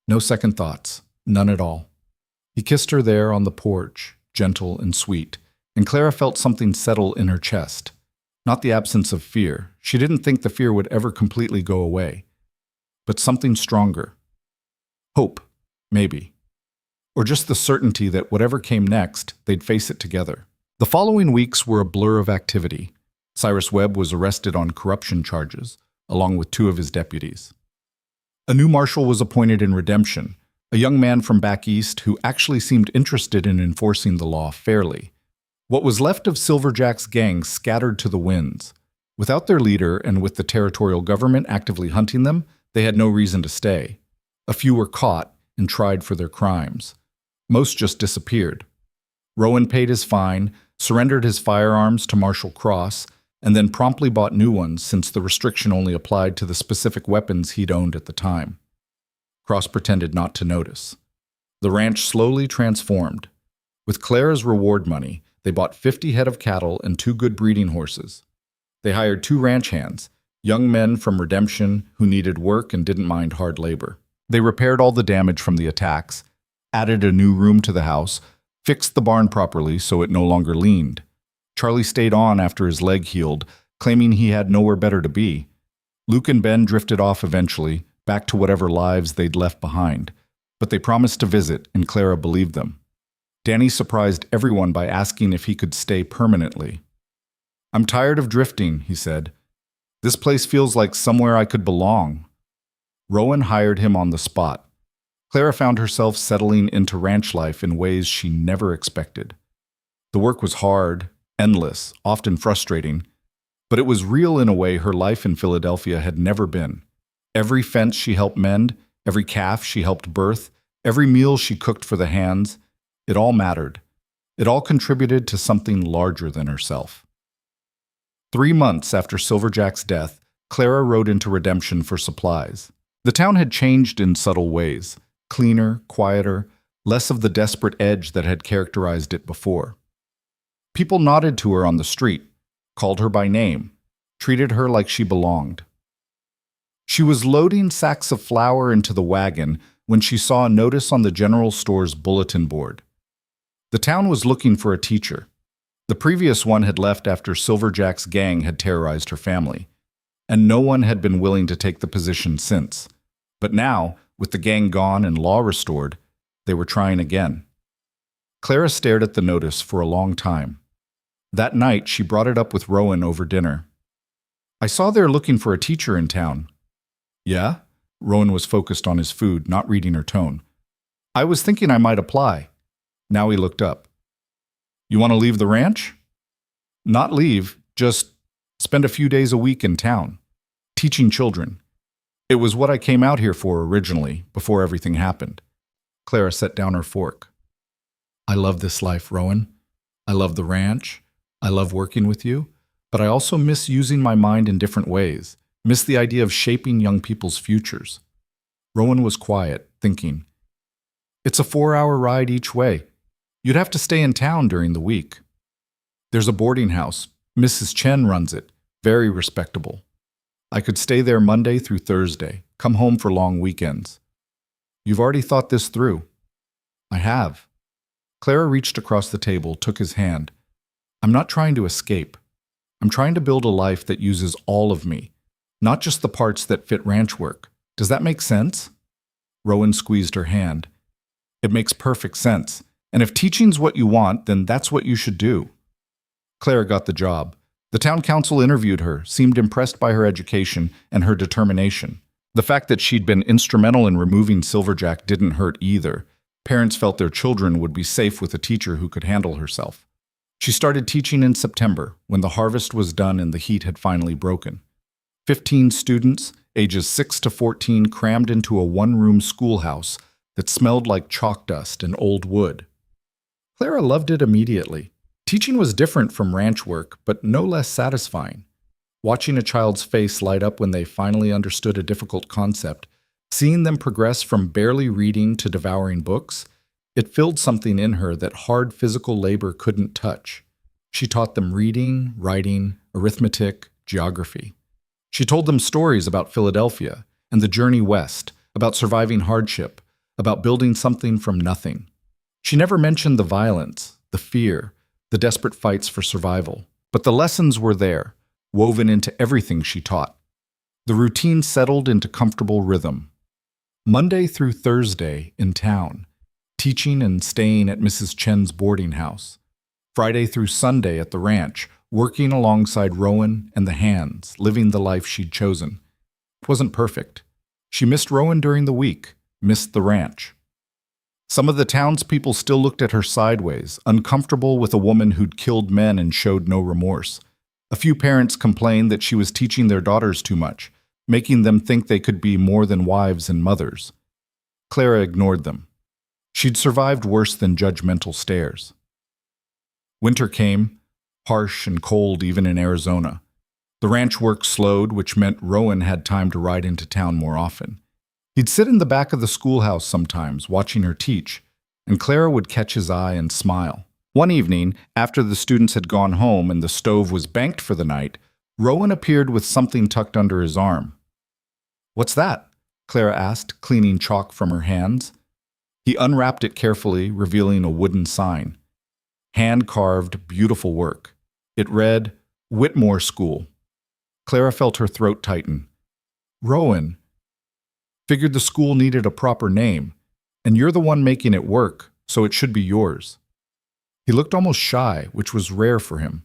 A: No second thoughts, none at all. He kissed her there on the porch, gentle and sweet, and Clara felt something settle in her chest. Not the absence of fear. She didn't think the fear would ever completely go away. But something stronger. Hope, maybe. Or just the certainty that whatever came next, they'd face it together. The following weeks were a blur of activity. Cyrus Webb was arrested on corruption charges, along with 2 of his deputies. A new marshal was appointed in Redemption, a young man from back east who actually seemed interested in enforcing the law fairly. What was left of Silverjack's gang scattered to the winds. Without their leader and with the territorial government actively hunting them, they had no reason to stay. A few were caught and tried for their crimes. Most just disappeared. Rowan paid his fine, surrendered his firearms to Marshal Cross, and then promptly bought new ones since the restriction only applied to the specific weapons he'd owned at the time. Cross pretended not to notice. The ranch slowly transformed. With Clara's reward money, they bought 50 head of cattle and 2 good breeding horses. They hired 2 ranch hands, young men from Redemption who needed work and didn't mind hard labor. They repaired all the damage from the attacks, added a new room to the house, fixed the barn properly so it no longer leaned. Charlie stayed on after his leg healed, claiming he had nowhere better to be. Luke and Ben drifted off eventually, back to whatever lives they'd left behind, but they promised to visit, and Clara believed them. Danny surprised everyone by asking if he could stay permanently. "I'm tired of drifting," he said. "This place feels like somewhere I could belong." Rowan hired him on the spot. Clara found herself settling into ranch life in ways she never expected. The work was hard, endless, often frustrating, but it was real in a way her life in Philadelphia had never been. Every fence she helped mend, every calf she helped birth, every meal she cooked for the hands, it all mattered. It all contributed to something larger than herself. 3 months after Silverjack's death, Clara rode into Redemption for supplies. The town had changed in subtle ways, cleaner, quieter, less of the desperate edge that had characterized it before. People nodded to her on the street, called her by name, treated her like she belonged. She was loading sacks of flour into the wagon when she saw a notice on the general store's bulletin board. The town was looking for a teacher. The previous one had left after Silverjack's gang had terrorized her family, and no one had been willing to take the position since. But now, with the gang gone and law restored, they were trying again. Clara stared at the notice for a long time. That night, she brought it up with Rowan over dinner. "I saw they're looking for a teacher in town." "Yeah?" Rowan was focused on his food, not reading her tone. "I was thinking I might apply." Now he looked up. "You want to leave the ranch?" "Not leave, just spend a few days a week in town, teaching children. It was what I came out here for originally, before everything happened." Clara set down her fork. "I love this life, Rowan. I love the ranch. I love working with you. But I also miss using my mind in different ways, miss the idea of shaping young people's futures." Rowan was quiet, thinking. "It's a 4-hour ride each way. You'd have to stay in town during the week. There's a boarding house. Mrs. Chen runs it. Very respectable. I could stay there Monday through Thursday, come home for long weekends." "You've already thought this through." "I have." Clara reached across the table, took his hand. "I'm not trying to escape. I'm trying to build a life that uses all of me, not just the parts that fit ranch work. Does that make sense?" Rowan squeezed her hand. "It makes perfect sense. And if teaching's what you want, then that's what you should do." Clara got the job. The town council interviewed her, seemed impressed by her education and her determination. The fact that she'd been instrumental in removing Silverjack didn't hurt either. Parents felt their children would be safe with a teacher who could handle herself. She started teaching in September, when the harvest was done and the heat had finally broken. 15 students, ages 6 to 14, crammed into a one-room schoolhouse that smelled like chalk dust and old wood. Clara loved it immediately. Teaching was different from ranch work, but no less satisfying.
B: Watching a child's face light up when they finally understood a difficult concept, seeing them progress from barely reading to devouring books, it filled something in her that hard physical labor couldn't touch. She taught them reading, writing, arithmetic, geography. She told them stories about Philadelphia and the journey west, about surviving hardship, about building something from nothing. She never mentioned the violence, the fear, the desperate fights for survival. But the lessons were there, woven into everything she taught. The routine settled into comfortable rhythm. Monday through Thursday in town, teaching and staying at Mrs. Chen's boarding house. Friday through Sunday at the ranch, working alongside Rowan and the hands, living the life she'd chosen. It wasn't perfect. She missed Rowan during the week, missed the ranch. Some of the townspeople still looked at her sideways, uncomfortable with a woman who'd killed men and showed no remorse. A few parents complained that she was teaching their daughters too much, making them think they could be more than wives and mothers. Clara ignored them. She'd survived worse than judgmental stares. Winter came, harsh and cold even in Arizona. The ranch work slowed, which meant Rowan had time to ride into town more often. He'd sit in the back of the schoolhouse sometimes, watching her teach, and Clara would catch his eye and smile. One evening, after the students had gone home and the stove was banked for the night, Rowan appeared with something tucked under his arm. "What's that?" Clara asked, cleaning chalk from her hands. He unwrapped it carefully, revealing a wooden sign. Hand-carved, beautiful work. It read, "Whitmore School." Clara felt her throat tighten. "Rowan, figured the school needed a proper name, and you're the one making it work, so it should be yours." He looked almost shy, which was rare for him.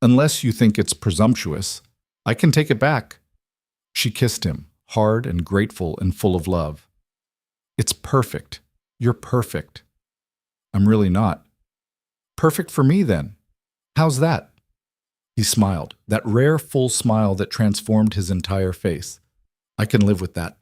B: "Unless you think it's presumptuous, I can take it back." She kissed him, hard and grateful and full of love. "It's perfect. You're perfect." "I'm really not." "Perfect for me, then. How's that?" He smiled, that rare, full smile that transformed his entire face. "I can live with that."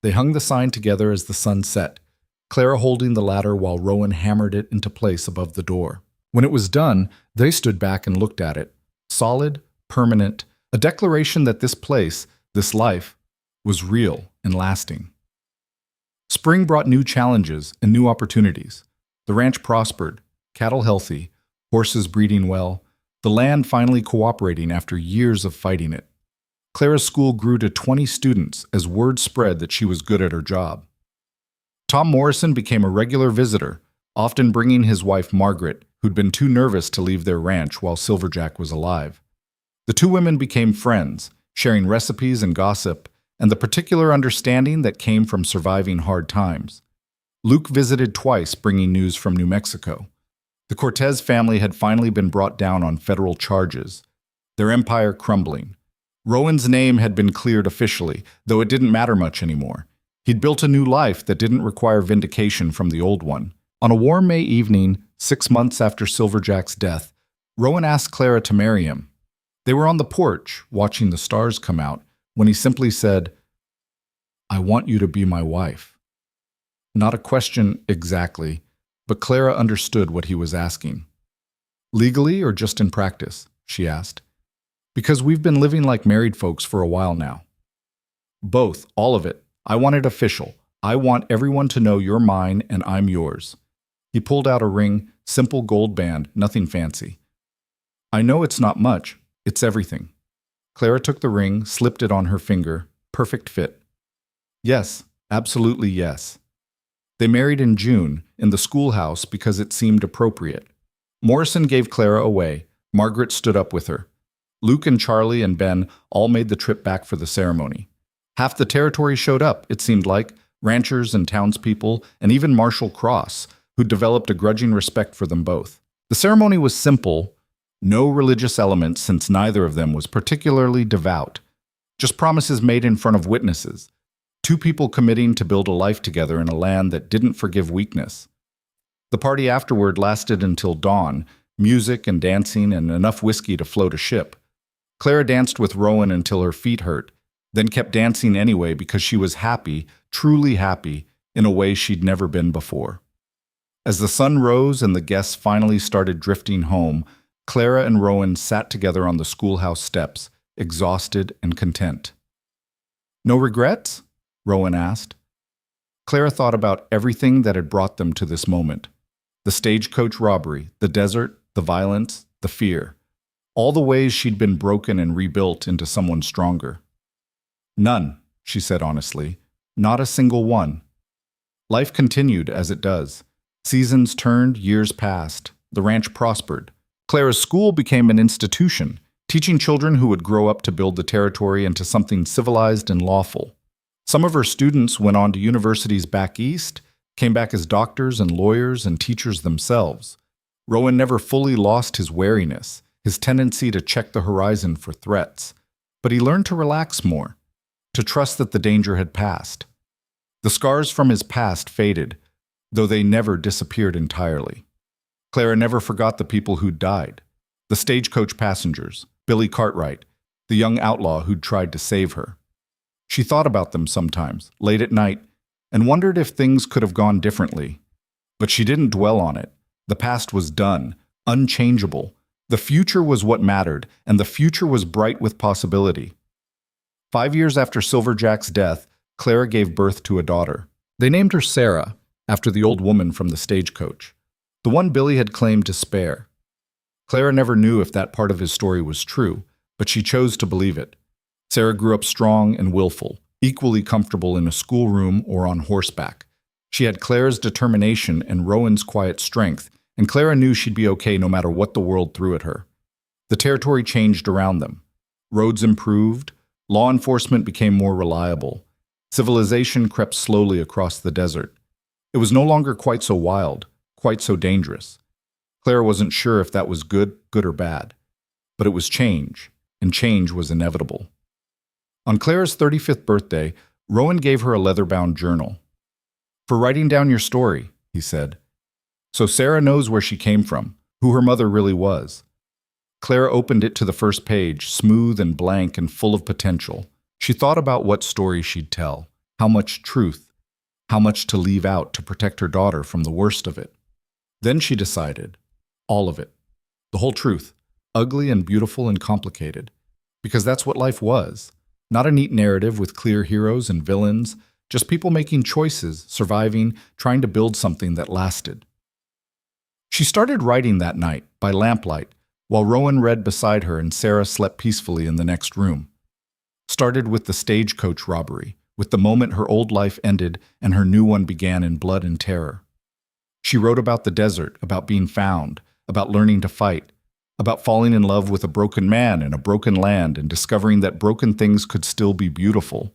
B: They hung the sign together as the sun set, Clara holding the ladder while Rowan hammered it into place above the door. When it was done, they stood back and looked at it. Solid, permanent, a declaration that this place, this life, was real and lasting. Spring brought new challenges and new opportunities. The ranch prospered, cattle healthy, horses breeding well, the land finally cooperating after years of fighting it. Clara's school grew to 20 students as word spread that she was good at her job. Tom Morrison became a regular visitor, often bringing his wife Margaret, who'd been too nervous to leave their ranch while Silverjack was alive. The two women became friends, sharing recipes and gossip, and the particular understanding that came from surviving hard times. Luke visited twice, bringing news from New Mexico. The Cortez family had finally been brought down on federal charges, their empire crumbling. Rowan's name had been cleared officially, though it didn't matter much anymore. He'd built a new life that didn't require vindication from the old one. On a warm May evening, 6 months after Silverjack's death, Rowan asked Clara to marry him. They were on the porch, watching the stars come out, when he simply said, "I want you to be my wife." Not a question exactly, but Clara understood what he was asking. "Legally or just in practice?" she asked. "Because we've been living like married folks for a while now." "Both, all of it. I want it official. I want everyone to know you're mine and I'm yours." He pulled out a ring, simple gold band, nothing fancy. "I know it's not much. It's everything." Clara took the ring, slipped it on her finger. Perfect fit. "Yes, absolutely yes." They married in June, in the schoolhouse because it seemed appropriate. Morrison gave Clara away. Margaret stood up with her. Luke and Charlie and Ben all made the trip back for the ceremony. Half the territory showed up, it seemed like, ranchers and townspeople, and even Marshal Cross, who developed a grudging respect for them both. The ceremony was simple, no religious elements since neither of them was particularly devout. Just promises made in front of witnesses. Two people committing to build a life together in a land that didn't forgive weakness. The party afterward lasted until dawn, music and dancing and enough whiskey to float a ship. Clara danced with Rowan until her feet hurt, then kept dancing anyway because she was happy, truly happy, in a way she'd never been before. As the sun rose and the guests finally started drifting home, Clara and Rowan sat together on the schoolhouse steps,
A: exhausted and content. No regrets? Rowan asked. Clara thought about everything that had brought them to this moment. The stagecoach robbery, the desert, the violence, the fear. All the ways she'd been broken and rebuilt into someone stronger. None, she said honestly. Not a single one. Life continued as it does. Seasons turned, years passed. The ranch prospered. Clara's school became an institution, teaching children who would grow up to build the territory into something civilized and lawful. Some of her students went on to universities back east, came back as doctors and lawyers and teachers themselves. Rowan never fully lost his wariness, his tendency to check the horizon for threats, but he learned to relax more, to trust that the danger had passed. The scars from his past faded, though they never disappeared entirely. Clara never forgot the people who'd died, the stagecoach passengers, Billy Cartwright, the young outlaw who'd tried to save her. She thought about them sometimes, late at night, and wondered if things could have gone differently. But she didn't dwell on it. The past was done, unchangeable. The future was what mattered, and the future was bright with possibility. 5 years after Silverjack's death, Clara gave birth to a daughter. They named her Sarah, after the old woman from the stagecoach, the one Billy had claimed to spare. Clara never knew if that part of his story was true, but she chose to believe it. Sarah grew up strong and willful, equally comfortable in a schoolroom or on horseback. She had Clara's determination and Rowan's quiet strength, and Clara knew she'd be okay no matter what the world threw at her. The territory changed around them. Roads improved, law enforcement became more reliable. Civilization crept slowly across the desert. It was no longer quite so wild, quite so dangerous. Clara wasn't sure if that was good or bad. But it was change, and change was inevitable. On Clara's 35th birthday, Rowan gave her a leather-bound journal. "For writing down your story," he said. "So Sarah knows where she came from, who her mother really was." Clara opened it to the first page, smooth and blank and full of potential. She thought about what story she'd tell, how much truth, how much to leave out to protect her daughter from the worst of it. Then she decided, all of it, the whole truth, ugly and beautiful and complicated, because that's what life was. Not a neat narrative with clear heroes and villains, just people making choices, surviving, trying to build something that lasted. She started writing that night, by lamplight, while Rowan read beside her and Sarah slept peacefully in the next room. Started with the stagecoach robbery, with the moment her old life ended and her new one began in blood and terror. She wrote about the desert, about being found, about learning to fight, about falling in love with a broken man in a broken land and discovering that broken things could still be beautiful.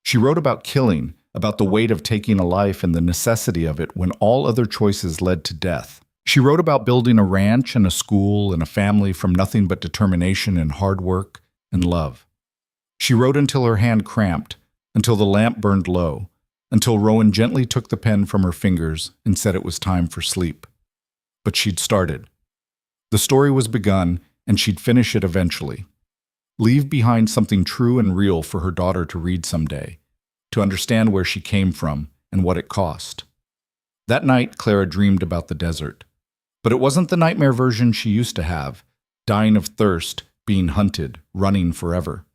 A: She wrote about killing, about the weight of taking a life and the necessity of it when all other choices led to death. She wrote about building a ranch and a school and a family from nothing but determination and hard work and love. She wrote until her hand cramped, until the lamp burned low, until Rowan gently took the pen from her fingers and said it was time for sleep. But she'd started. The story was begun, and she'd finish it eventually. Leave behind something true and real for her daughter to read someday, to understand where she came from and what it cost. That night, Clara dreamed about the desert. But it wasn't the nightmare version she used to have, dying of thirst, being hunted, running forever.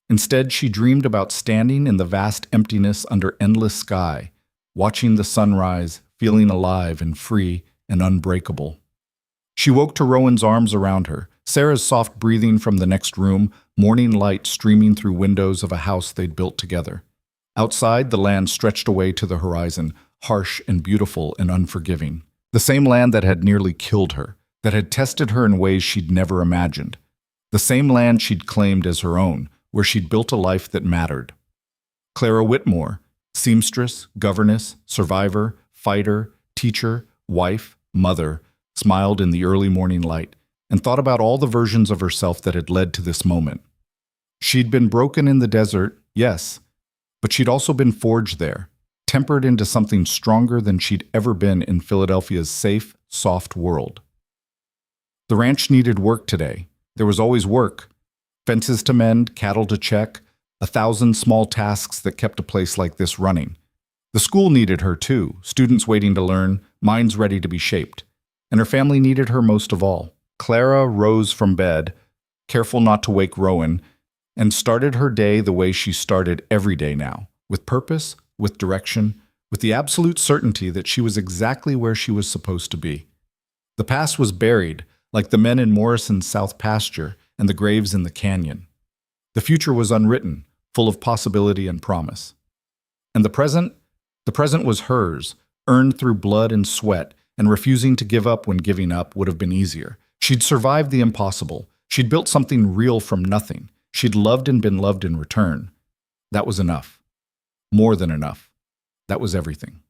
A: Instead, she dreamed about standing in the vast emptiness under endless sky, watching the sunrise, feeling alive and free and unbreakable. She woke to Rowan's arms around her, Sarah's soft breathing from the next room, morning light streaming through windows of a house they'd built together. Outside, the land stretched away to the horizon, harsh and beautiful and unforgiving. The same land that had nearly killed her, that had tested her in ways she'd never imagined. The same land she'd claimed as her own, where she'd built a life that mattered. Clara Whitmore, seamstress, governess, survivor, fighter, teacher, wife, mother, smiled in the early morning light and thought about all the versions of herself that had led to this moment. She'd been broken in the desert, yes, but she'd also been forged there, tempered into something stronger than she'd ever been in Philadelphia's safe, soft world. The ranch needed work today. There was always work. Fences to mend, cattle to check, 1,000 small tasks that kept a place like this running. The school needed her too, students waiting to learn, minds ready to be shaped. And her family needed her most of all. Clara rose from bed, careful not to wake Rowan, and started her day the way she started every day now, with purpose, with direction, with the absolute certainty that she was exactly where she was supposed to be. The past was buried, like the men in Morrison's South Pasture and the graves in the canyon. The future was unwritten, full of possibility and promise. And the present was hers, earned through blood and sweat, and refusing to give up when giving up would have been easier. She'd survived the impossible. She'd built something real from nothing. She'd loved and been loved in return. That was enough. More than enough. That was everything.